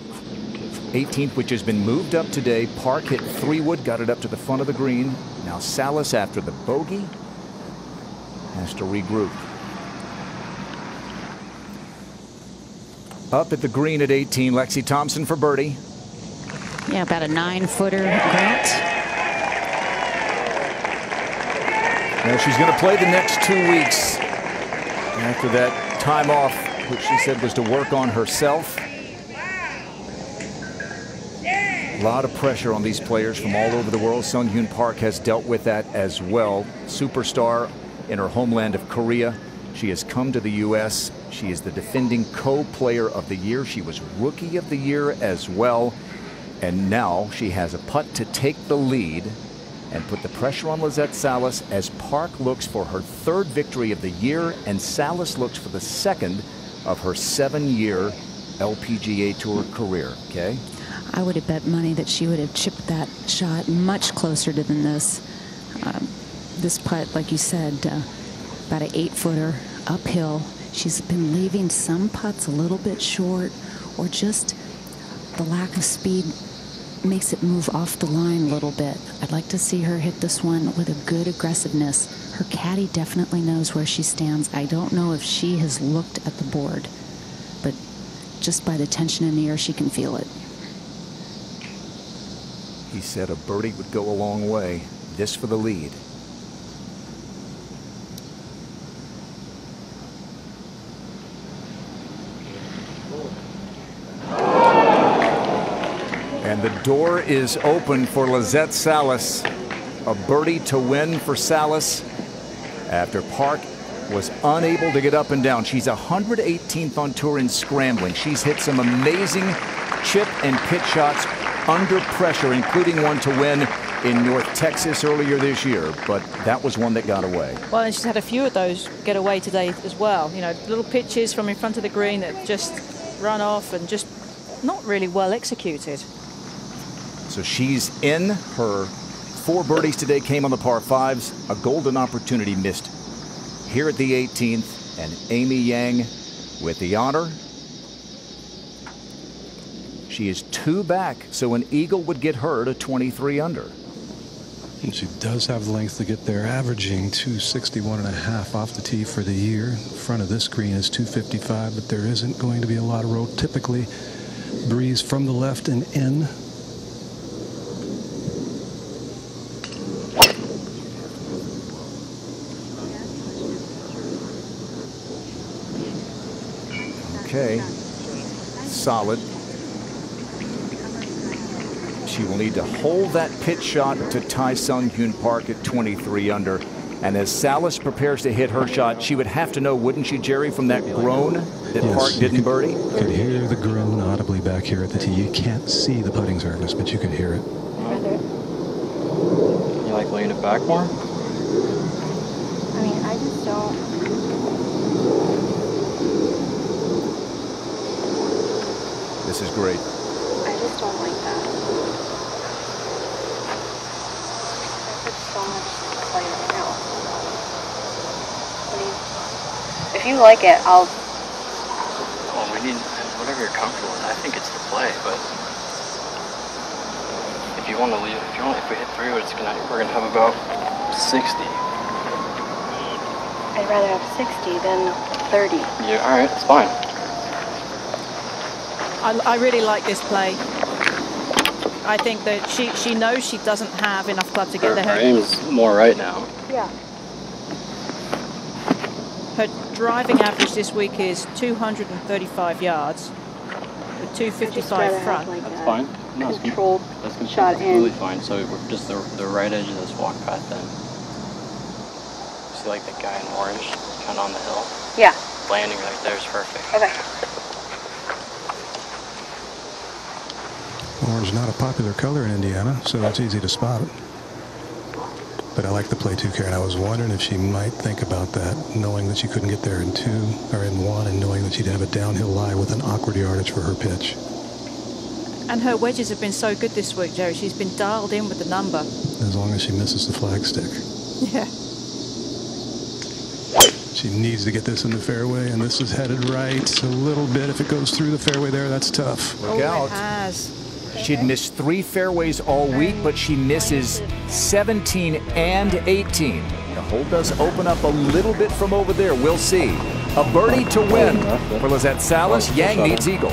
18th, which has been moved up today. Park hit 3-wood, got it up to the front of the green. Now Salas, after the bogey, has to regroup. Up at the green at 18, Lexi Thompson for birdie. Yeah, about a 9-footer Grant. Now she's going to play the next 2 weeks after that time off, which she said was to work on herself. A lot of pressure on these players from all over the world. Sung-Hyun Park has dealt with that as well. Superstar in her homeland of Korea. She has come to the U.S. She is the defending co-player of the year. She was rookie of the year as well. And now she has a putt to take the lead and put the pressure on Lizette Salas as Park looks for her 3rd victory of the year and Salas looks for the 2nd of her 7-year LPGA Tour career. Okay. I would have bet money that she would have chipped that shot much closer to than this. This putt, like you said, about an 8-footer uphill. She's been leaving some putts a little bit short, or just the lack of speed makes it move off the line a little bit. I'd like to see her hit this one with a good aggressiveness. Her caddy definitely knows where she stands. I don't know if she has looked at the board, but just by the tension in the air, she can feel it. He said a birdie would go a long way. This for the lead. And the door is open for Lizette Salas. A birdie to win for Salas after Park was unable to get up and down. She's 118th on tour in scrambling. She's hit some amazing chip and pitch shots under pressure, including one to win in North Texas earlier this year, but that was one that got away. Well, and she's had a few of those get away today as well. You know, little pitches from in front of the green that just run off and just not really well executed. So she's in. Her 4 birdies today came on the par 5s. A golden opportunity missed here at the 18th, and Amy Yang with the honor. She is 2 back, so an eagle would get her to 23 under. And she does have the length to get there, averaging 261.5 off the tee for the year. Front of this green is 255, but there isn't going to be a lot of road. Typically, breeze from the left and in. Okay, solid. She will need to hold that pitch shot to tie Sung-Hyun Park at 23 under. And as Salas prepares to hit her shot, she would have to know, wouldn't she, Jerry, from that groan that Park didn't birdie? You could hear the groan audibly back here at the tee. You can't see the putting surface, but you can hear it. You like laying it back more? I mean, I just don't. This is great. I just don't like that. I put so much play right now. If you like it, I'll. Well, we need whatever you're comfortable with. I think it's the play, but if you want to leave, if we hit 3, we're gonna have about 60. I'd rather have 60 than 30. Yeah, all right, it's fine. I really like this play. I think that she knows she doesn't have enough club to get there. Her aim's more right now. Yeah. Her driving average this week is 235 yards with 255 front. Like That's fine. No, controlled that's shot completely in. fine. So we're just the right edge of this walk path then. See like the guy in orange kind of on the hill? Yeah. Landing right there is perfect. Okay. Orange is not a popular color in Indiana, so it's easy to spot it. But I like the play too, Karen. I was wondering if she might think about that, knowing that she couldn't get there in 2 or in 1, and knowing that she'd have a downhill lie with an awkward yardage for her pitch. And her wedges have been so good this week, Jerry. She's been dialed in with the number. As long as she misses the flag stick. Yeah. She needs to get this in the fairway, and this is headed right a little bit. If it goes through the fairway there, that's tough. Look out. It has. She'd missed 3 fairways all week, but she misses 17 and 18. The hole does open up a little bit from over there. We'll see. A birdie to win for Lizette Salas. Yang needs eagle.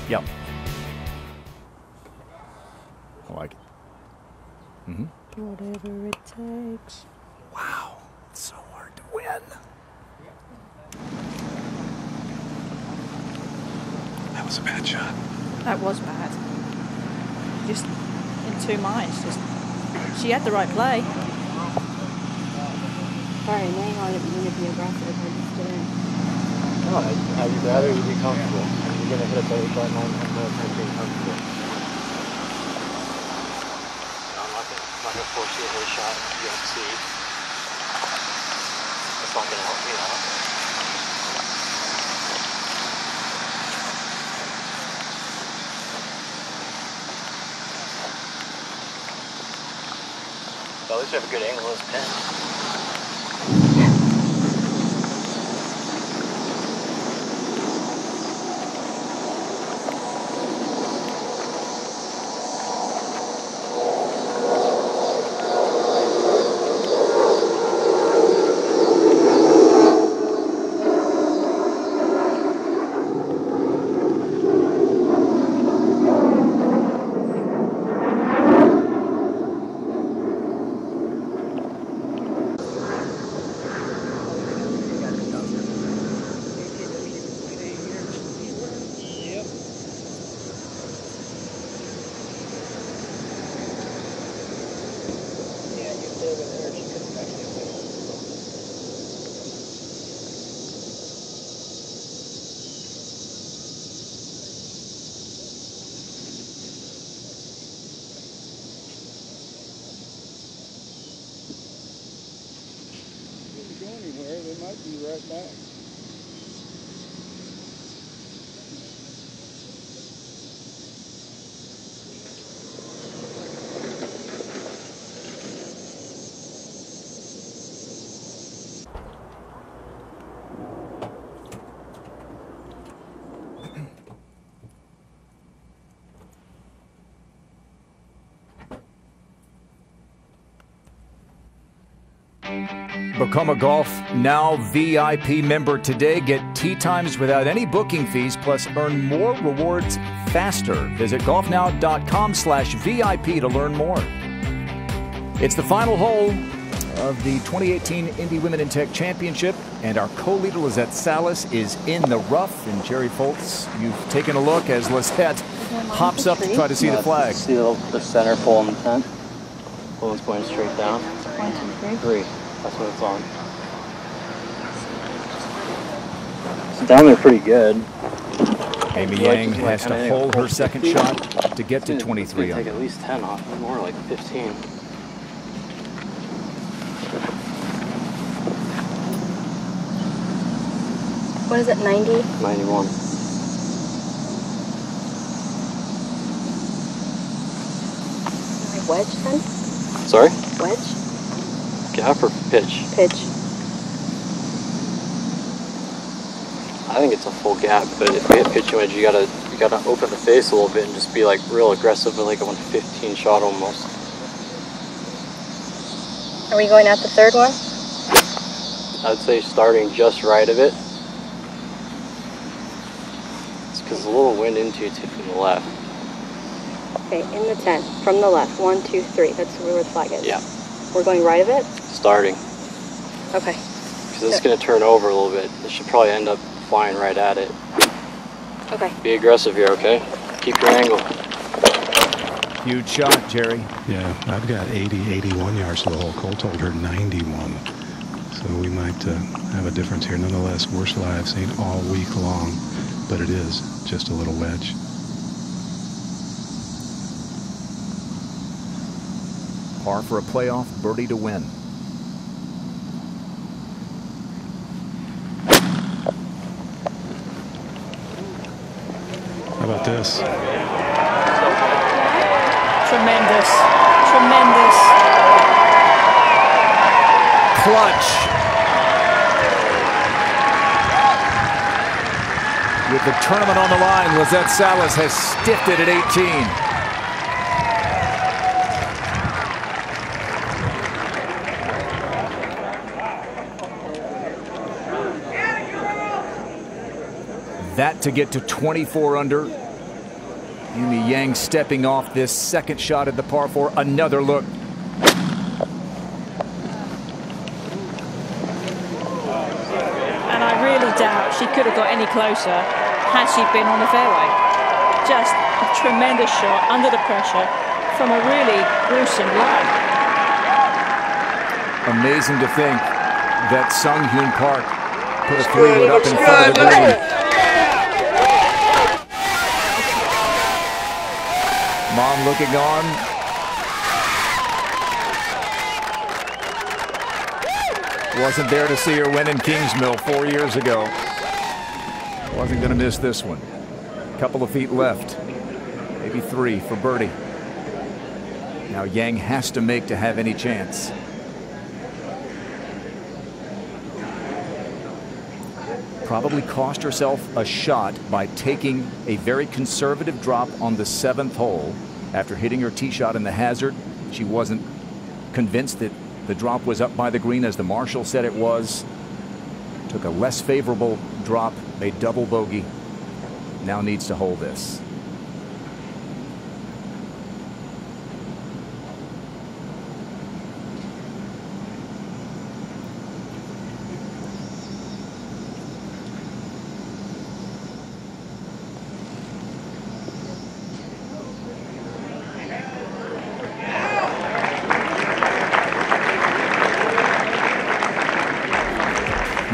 Yep. I like it. Whatever it takes. Wow, it's so hard to win. That was a bad shot. That was bad. Just in 2 minds. Just she had the right play. Sorry, laying on it, you need to be aggressive. I just didn't. No, I'd rather you be comfortable. You're going to hit a 35 line and no time being comfortable. I'm not going to force you to hit a shot you don't see. That's not going to help me out. But at least you have a good angle on this pin. They might be right back. Become a Golf Now VIP member today. Get tee times without any booking fees, plus earn more rewards faster. Visit golfnow.com/VIP to learn more. It's the final hole of the 2018 Indy Women in Tech Championship, and our co-leader Lizette Salas is in the rough. And Jerry Foltz, you've taken a look as Lizette hops up to try to see the flag. See the center pole in the tent? Pole is pointing straight down. 1, 2, 3. 3. That's what it's on. It's down there pretty good. Amy Yang has to hold her second shot to get to 23 Take at least 10 off, more like 15. What is it, 90? 91. Wedge then? Sorry? Wedge? Gap or pitch? Pitch. I think it's a full gap, but if you hit pitching wedge, you gotta open the face a little bit and just be like real aggressive with like a 115 shot almost. Are we going at the third one? I'd say starting just right of it. It's because a little wind into you too from the left. Okay, in the 10, from the left. 1, 2, 3. That's where the flag is. Yeah. We're going right of it? Starting. Okay. Because it's going to turn over a little bit. It should probably end up flying right at it. Okay. Be aggressive here, okay? Keep your angle. Huge shot, Jerry. Yeah, I've got 80, 81 yards to the hole. Cole told her 91. So we might have a difference here. Nonetheless, worst lie I've seen all week long, but it is just a little wedge. Par for a playoff, birdie to win. How about this? Tremendous. Tremendous. Clutch. With the tournament on the line, Lizette Salas has stiffed it at 18. That to get to 24 under. Yumi Yang stepping off this second shot at the par 4. Another look. And I really doubt she could have got any closer had she been on the fairway. Just a tremendous shot under the pressure from a really gruesome lie. Amazing to think that Sung Hyun Park put a 3-wood up in front of the green. Mom looking on. Wasn't there to see her win in Kingsmill 4 years ago. Wasn't going to miss this one. Couple of feet left. Maybe 3 for birdie. Now Yang has to make to have any chance. Probably cost herself a shot by taking a very conservative drop on the 7th hole. After hitting her tee shot in the hazard, she wasn't convinced that the drop was up by the green as the marshal said it was. Took a less favorable drop, made double bogey. Now needs to hold this.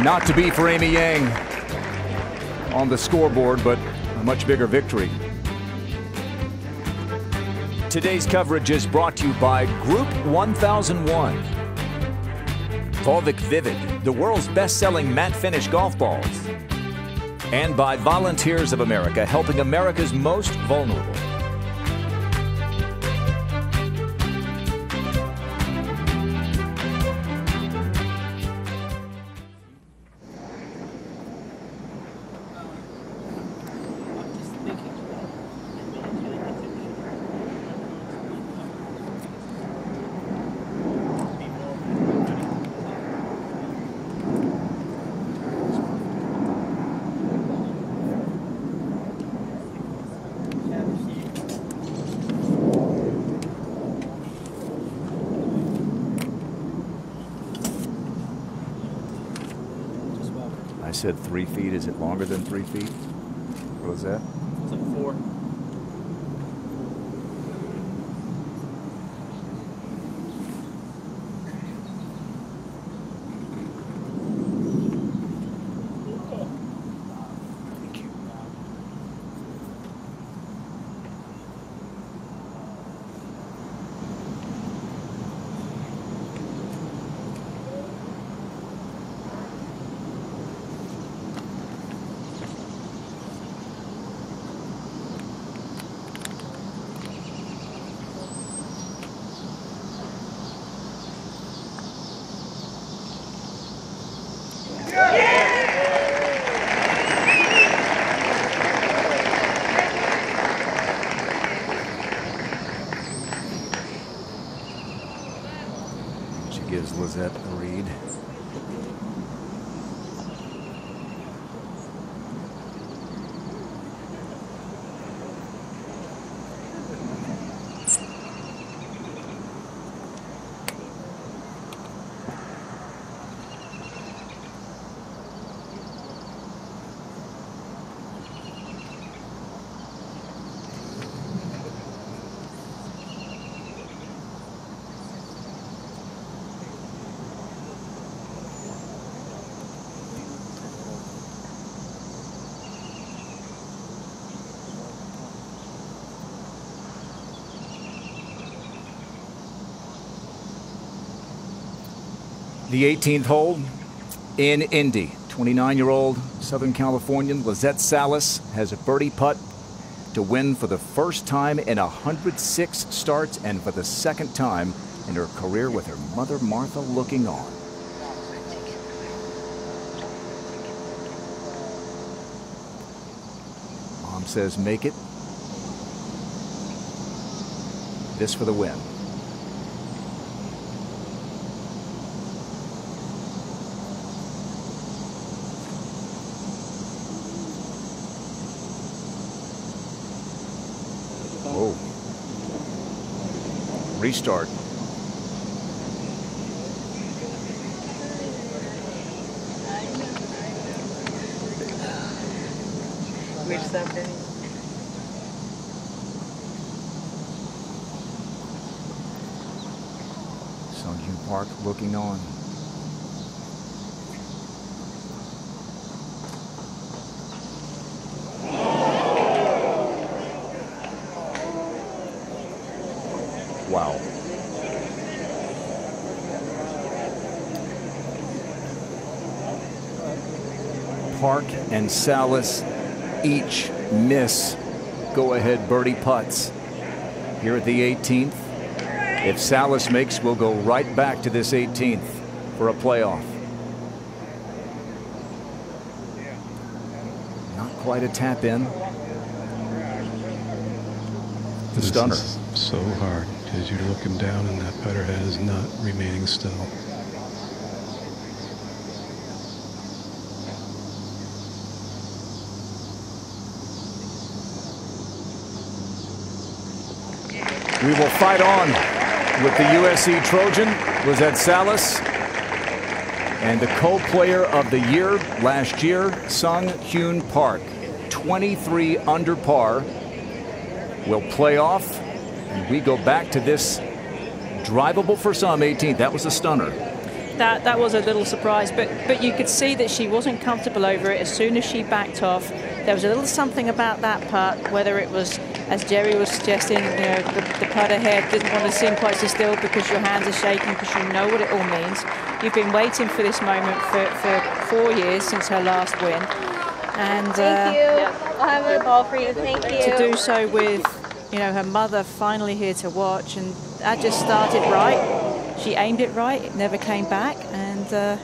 Not to be for Amy Yang on the scoreboard, but a much bigger victory. Today's coverage is brought to you by Group 1001. Volvic Vivid, the world's best-selling matte finish golf balls. And by Volunteers of America, helping America's most vulnerable. I said 3 feet. Is it longer than 3 feet? What was that? It's like 4. Gives Lizette a read. The 18th hole in Indy. 29-year-old Southern Californian Lizette Salas has a birdie putt to win for the first time in 106 starts and for the second time in her career, with her mother Martha looking on. Mom says make it. This for the win. Oh. Restart. Which something? Sungyun Park looking on. Wow. Park and Salas each miss go-ahead birdie putts here at the 18th. If Salas makes, we'll go right back to this 18th for a playoff. Not quite a tap in. The stunner. This is so hard because you're looking down and that putter head is not remaining still. We will fight on with the USC Trojan, Lizette Salas, and the co-player of the year last year, Sungyun Park. 23 under par. Will play off, and we go back to this drivable for some 18th. That was a stunner. That was a little surprise, but you could see that she wasn't comfortable over it. As soon as she backed off, there was a little something about that putt, whether it was, as Jerry was suggesting, the putter head didn't want to seem quite so still because your hands are shaking, because you know what it all means. You've been waiting for this moment for 4 years since her last win. And thank you. I'll have a ball for you. Thank you. To do so with, her mother finally here to watch, and that just started right. She aimed it right. It never came back, and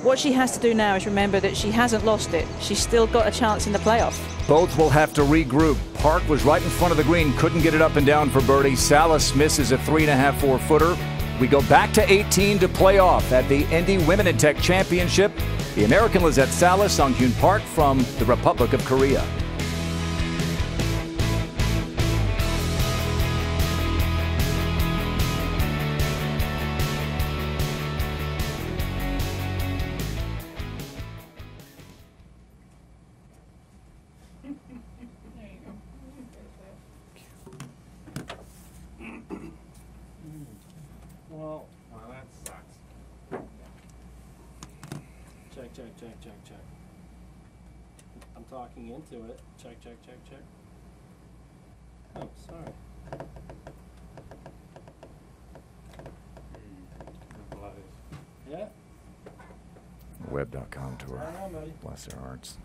what she has to do now is remember that she hasn't lost it. She's still got a chance in the playoff. Both will have to regroup. Park was right in front of the green, couldn't get it up and down for birdie. Salas misses a 3.5, 4-footer. We go back to 18 to play off at the Indy Women in Tech Championship. The American Lizette Salas, Sungyun Park from the Republic of Korea. Well, that sucks. Check. I'm talking into it. Check. Oh, sorry. Yeah? Web.com tour. Bless their hearts.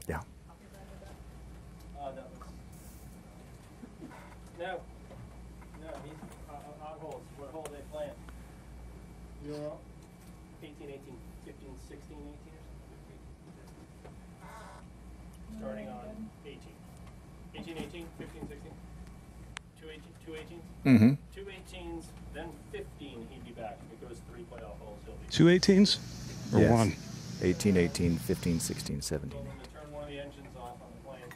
Yeah. No, he's odd holes. What hole they playing? Euro 18, 18, 15, 16, 18 or something? Starting on 18. 18, 18, 15, 16. Two 18s? Mm-hmm. 2 18s, then 15 he'd be back. If it goes 3 playoff holes, he'll be 2 18s? Or yes. 1? 18, 18, 15, 16, 17. Told him to turn one of the engines off on the plane.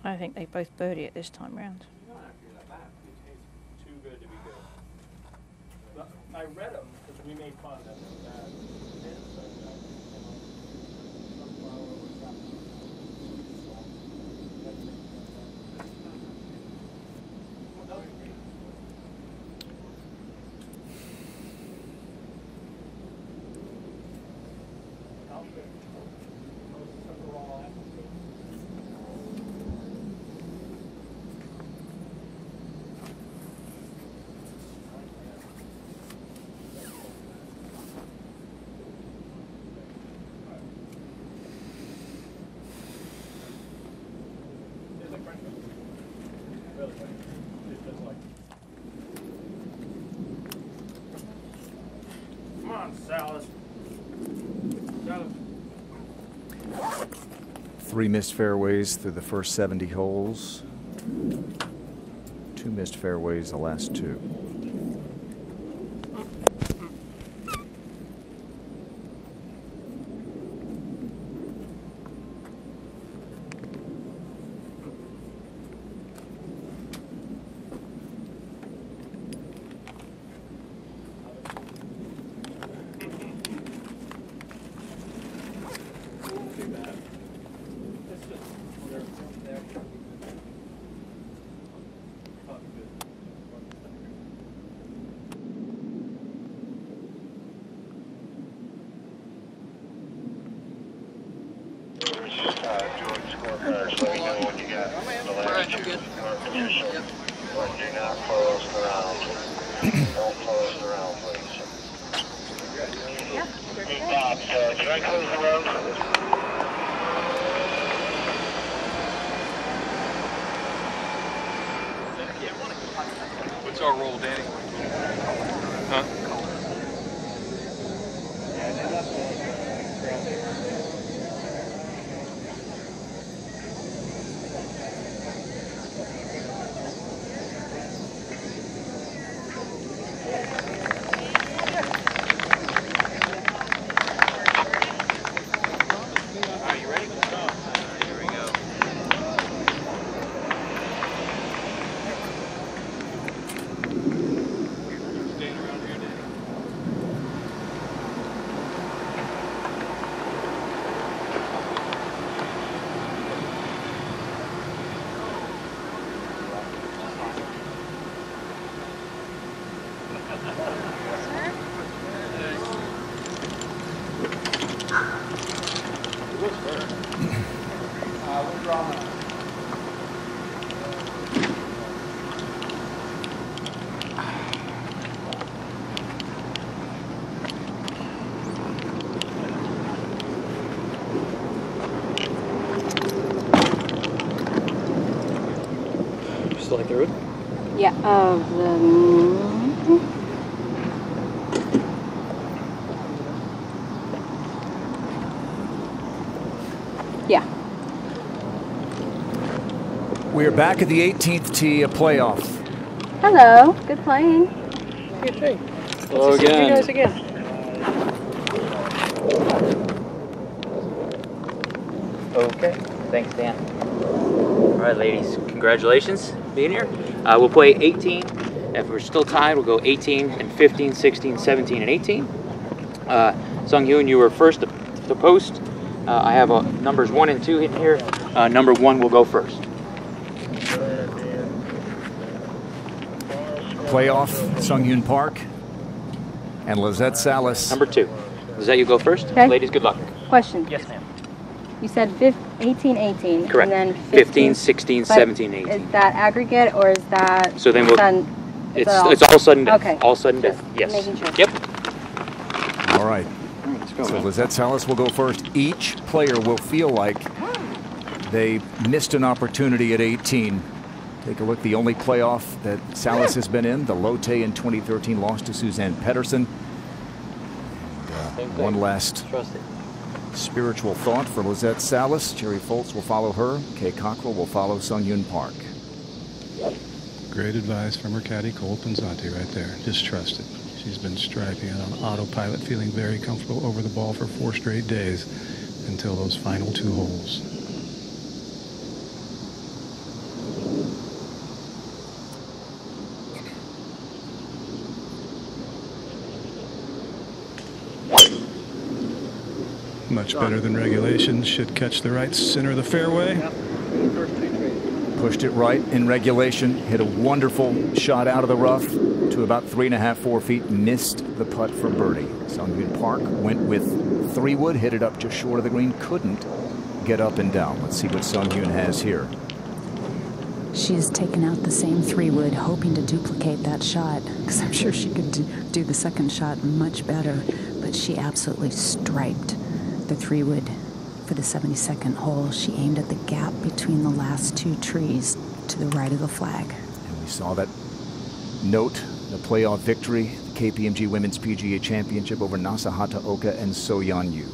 I think they both birdie it this time round. You don't have to do that back. It's too good to be good. But I read them because we made fun of them. Come on, Salas. Salas. 3 missed fairways through the first 70 holes. 2 missed fairways the last 2. What's our role, Danny? Huh? Still like the road? Yeah. Yeah. We are back at the 18th tee, a playoff. Hello. Good playing. Good thing. Hello Let's see again. you guys again. Okay, thanks, Dan. All right, ladies, congratulations being here. We'll play 18. If we're still tied, we'll go 18 and 15, 16, 17, and 18. Sung-Hyun, you were first to post. I have numbers 1 and 2 in here. Number 1 will go first. Playoff, Sung-Hyun Park, and Lizette Salas. Number 2. Lizette, you go first. Okay. Ladies, good luck. Question. Yes, ma'am. You said 18, 18. Correct. And then 15, 16, but 17, 18. Is that aggregate or is that? So then we'll. It's all sudden death. Okay. All sudden death. Yes. Making sure. Yep. All right. So Lizette Salas will go first. Each player will feel like they missed an opportunity at 18. Take a look. The only playoff that Salas has been in, the Lotte in 2013, lost to Suzanne Pedersen. And, one last spiritual thought for Lizette Salas. Jerry Foltz will follow her. Kay Cockrell will follow Sung-Hyun Park. Great advice from her caddy, Cole Penzanti, right there. Just trust it. She's been striping it on autopilot, feeling very comfortable over the ball for 4 straight days until those final 2 holes. Much better than regulation. Should catch the right center of the fairway. Yep. First 2 trees. Pushed it right in regulation. Hit a wonderful shot out of the rough to about 3.5, 4 feet. Missed the putt for birdie. Sung-Hyun Park went with 3-wood. Hit it up just short of the green. Couldn't get up and down. Let's see what Sung-Hyun has here. She's taken out the same 3-wood, hoping to duplicate that shot, because I'm sure she could do the second shot much better. But she absolutely striped the 3-wood for the 72nd hole. She aimed at the gap between the last two trees to the right of the flag. And we saw that note, the playoff victory, the KPMG Women's PGA Championship over Nasahata Oka and So-Yeon Yu.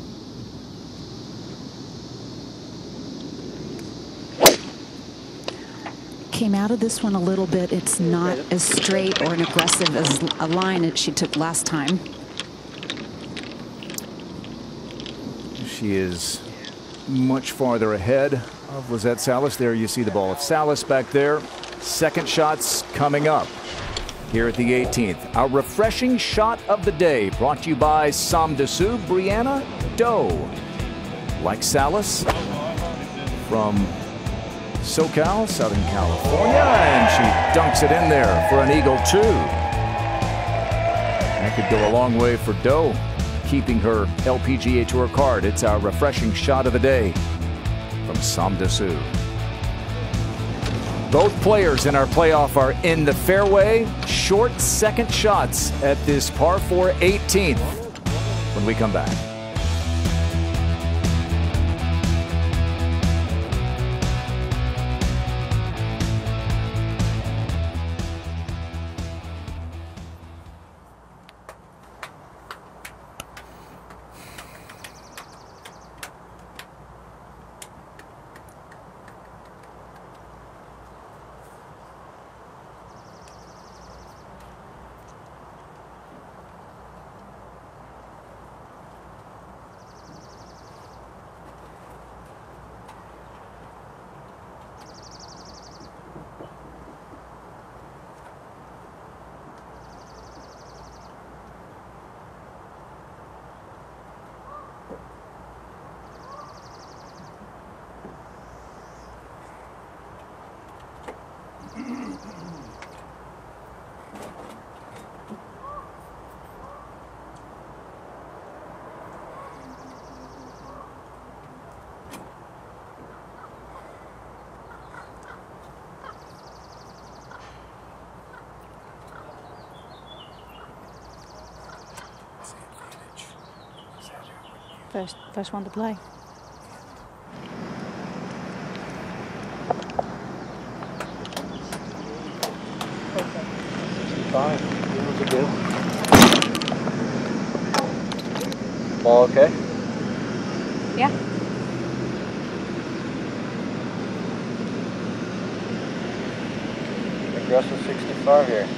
Came out of this one a little bit. It's not as straight or an aggressive as a line that she took last time. She is much farther ahead of Lizette Salas. There you see the ball of Salas back there. Second shots coming up here at the 18th. Our refreshing shot of the day brought to you by Sam Dessou, Brianna Doe. Like Salas from SoCal, Southern California, and she dunks it in there for an eagle 2. That could go a long way for Doe, keeping her LPGA Tour card. It's our refreshing shot of the day from Sam Dessou. Both players in our playoff are in the fairway. Short second shots at this par 4 18th when we come back. First one to play. Ball okay? Yeah. Aggressive 65 here.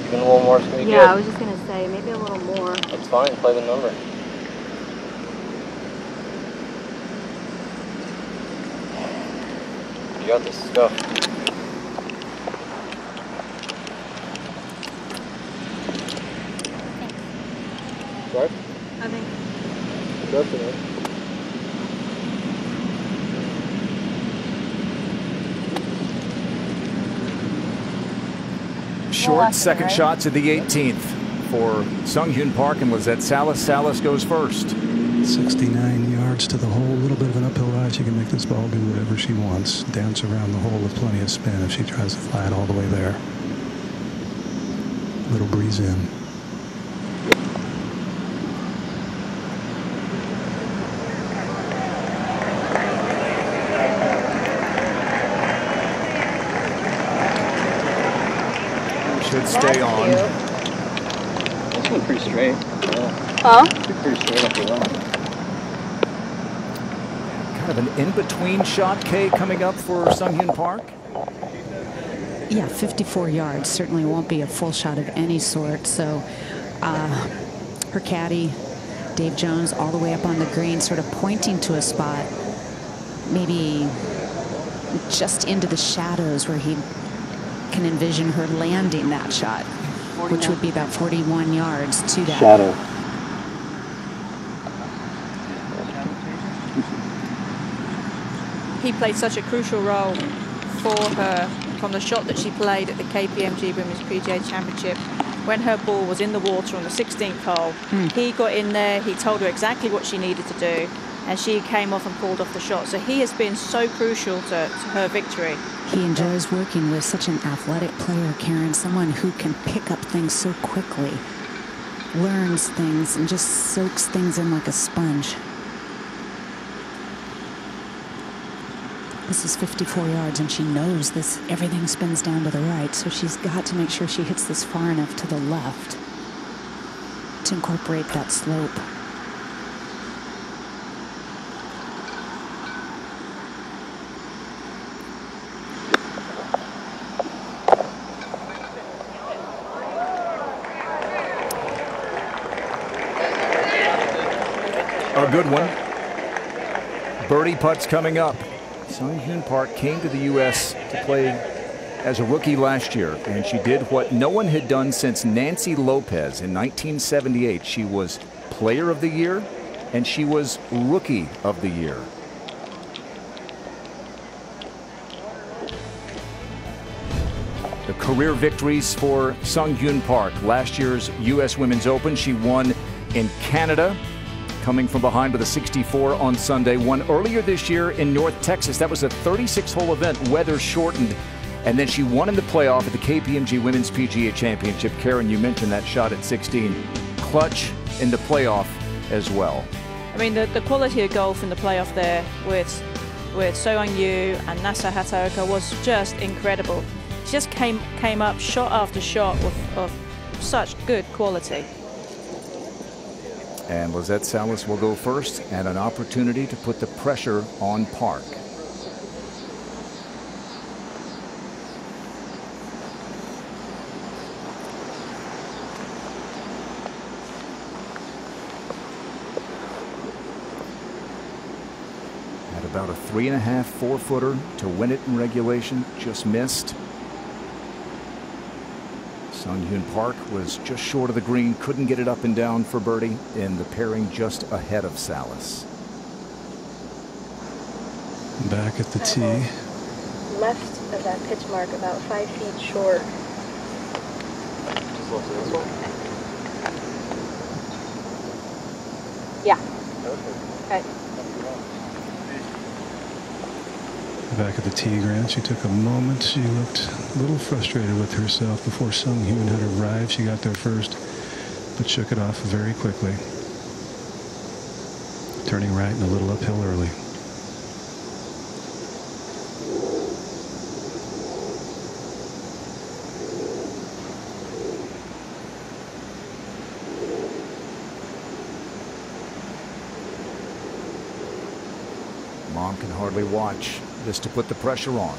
Even a little more is going to be good. Yeah, I was just going to say, maybe a little more. That's fine, play the number. You got this, let's go. Right? I think. Definitely. Short second shots of the 18th for Sung-Hyun Park and Lizette Salas. Salas goes first. 69 yards to the hole, a little bit of an uphill ride. She can make this ball do whatever she wants. Dance around the hole with plenty of spin if she tries to fly it all the way there. Little breeze in. Should stay on. This one's pretty straight. Yeah. Huh? Pretty straight up the line. Kind of an in-between shot, Kay, coming up for Sung-Hyun Park. Yeah, 54 yards. Certainly won't be a full shot of any sort. So her caddy, Dave Jones, all the way up on the green, sort of pointing to a spot, maybe just into the shadows where he can envision her landing that shot, which would be about 41 yards to that. Shadow. He played such a crucial role for her from the shot that she played at the KPMG Women's PGA Championship when her ball was in the water on the 16th hole. He got in there, he told her exactly what she needed to do, and she came off and pulled off the shot. So he has been so crucial to her victory. He enjoys working with such an athletic player, Karen, someone who can pick up things so quickly, learns things, and just soaks things in like a sponge. This is 54 yards, and she knows this. Everything spins down to the right, so she's got to make sure she hits this far enough to the left to incorporate that slope. A good one. Birdie putts coming up. Sung Hyun Park came to the U.S. to play as a rookie last year, and she did what no one had done since Nancy Lopez in 1978. She was Player of the Year, and she was Rookie of the Year. The career victories for Sung Hyun Park. Last year's U.S. Women's Open, she won in Canada, coming from behind with a 64 on Sunday. Won earlier this year in North Texas. That was a 36-hole event, weather shortened. And then she won in the playoff at the KPMG Women's PGA Championship. Karen, you mentioned that shot at 16. Clutch in the playoff as well. I mean, the quality of golf in the playoff there with So Young-Yu and Nasa Hataoka was just incredible. She just came up shot after shot of such good quality. And Lizette Salas will go first, and an opportunity to put the pressure on Park. Had about a 3.5, 4-footer to win it in regulation, just missed. Sung Hyun Park was just short of the green, couldn't get it up and down for birdie in the pairing just ahead of Salas. Back at the tee. Left of that pitch mark, about 5 feet short. Yeah. Okay. Back at the tee, Grant, she took a moment. She looked a little frustrated with herself before Sung Hyun had arrived. She got there first, but shook it off very quickly. Turning right and a little uphill early. Mom can hardly watch this to put the pressure on.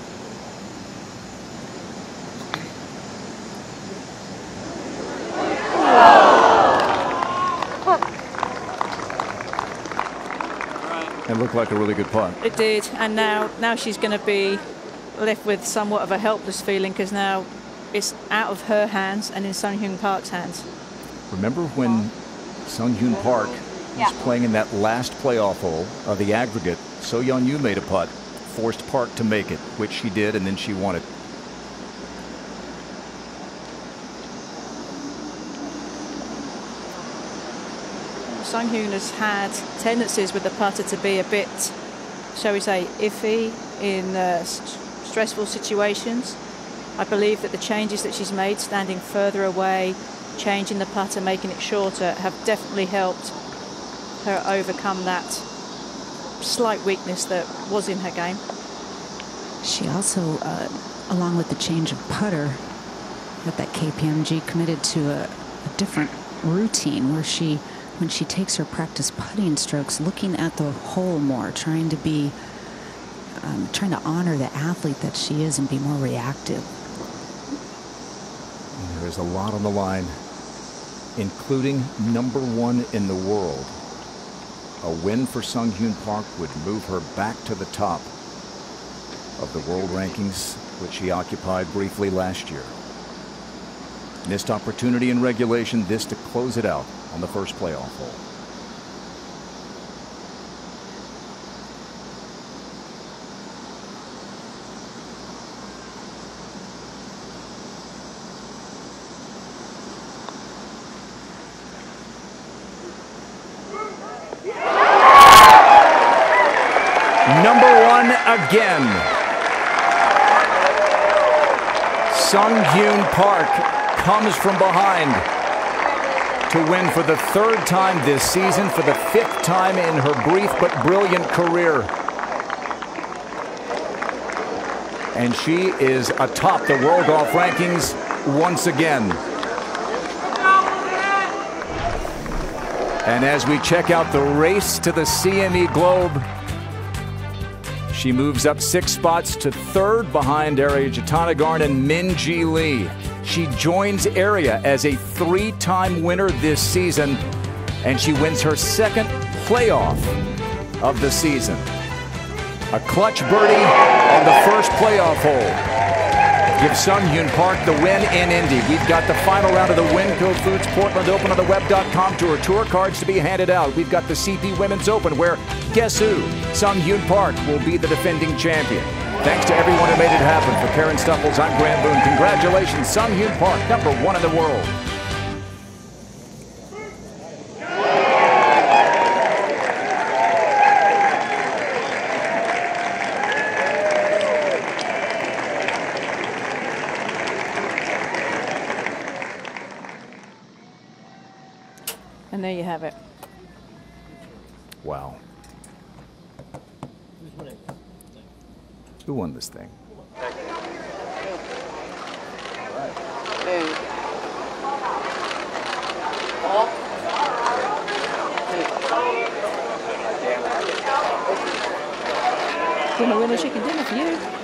It looked like a really good putt. It did, and now she's going to be left with somewhat of a helpless feeling, because now it's out of her hands and in Sung Hyun Park's hands. Remember when Sung Hyun Park was playing in that last playoff hole of the aggregate? So Young-Yu made a putt, forced Park to make it, which she did, and then she won it. Sung Hyun has had tendencies with the putter to be a bit, shall we say, iffy in stressful situations. I believe that the changes that she's made, standing further away, changing the putter, making it shorter, have definitely helped her overcome that slight weakness that was in her game. She also, along with the change of putter at that KPMG, committed to a different routine where she, when she takes her practice putting strokes, looking at the hole more, trying to be, trying to honor the athlete that she is and be more reactive. There's a lot on the line, including #1 in the world. A win for Sung Hyun Park would move her back to the top of the world rankings, which she occupied briefly last year. Missed opportunity in regulation, this to close it out on the first playoff hole. Number 1 again. Sung Hyun Park comes from behind to win for the 3rd time this season, for the 5th time in her brief but brilliant career. And she is atop the world golf rankings once again. And as we check out the race to the CME Globe, she moves up 6 spots to 3rd behind Arya Jatanagarn and Min Ji Lee. She joins Arya as a 3-time winner this season, and she wins her 2nd playoff of the season. A clutch birdie on the first playoff hole gives Sung Hyun Park the win in Indy. We've got the final round of the Winco Foods Portland Open on the web.com tour cards to be handed out. We've got the CP Women's Open where, guess who? Sung Hyun Park will be the defending champion. Thanks to everyone who made it happen. For Karen Stupples, I'm Grant Boone. Congratulations, Sung Hyun Park, number 1 in the world. And there you have it. Wow. Who won this thing? Gonna win a chicken dinner for you.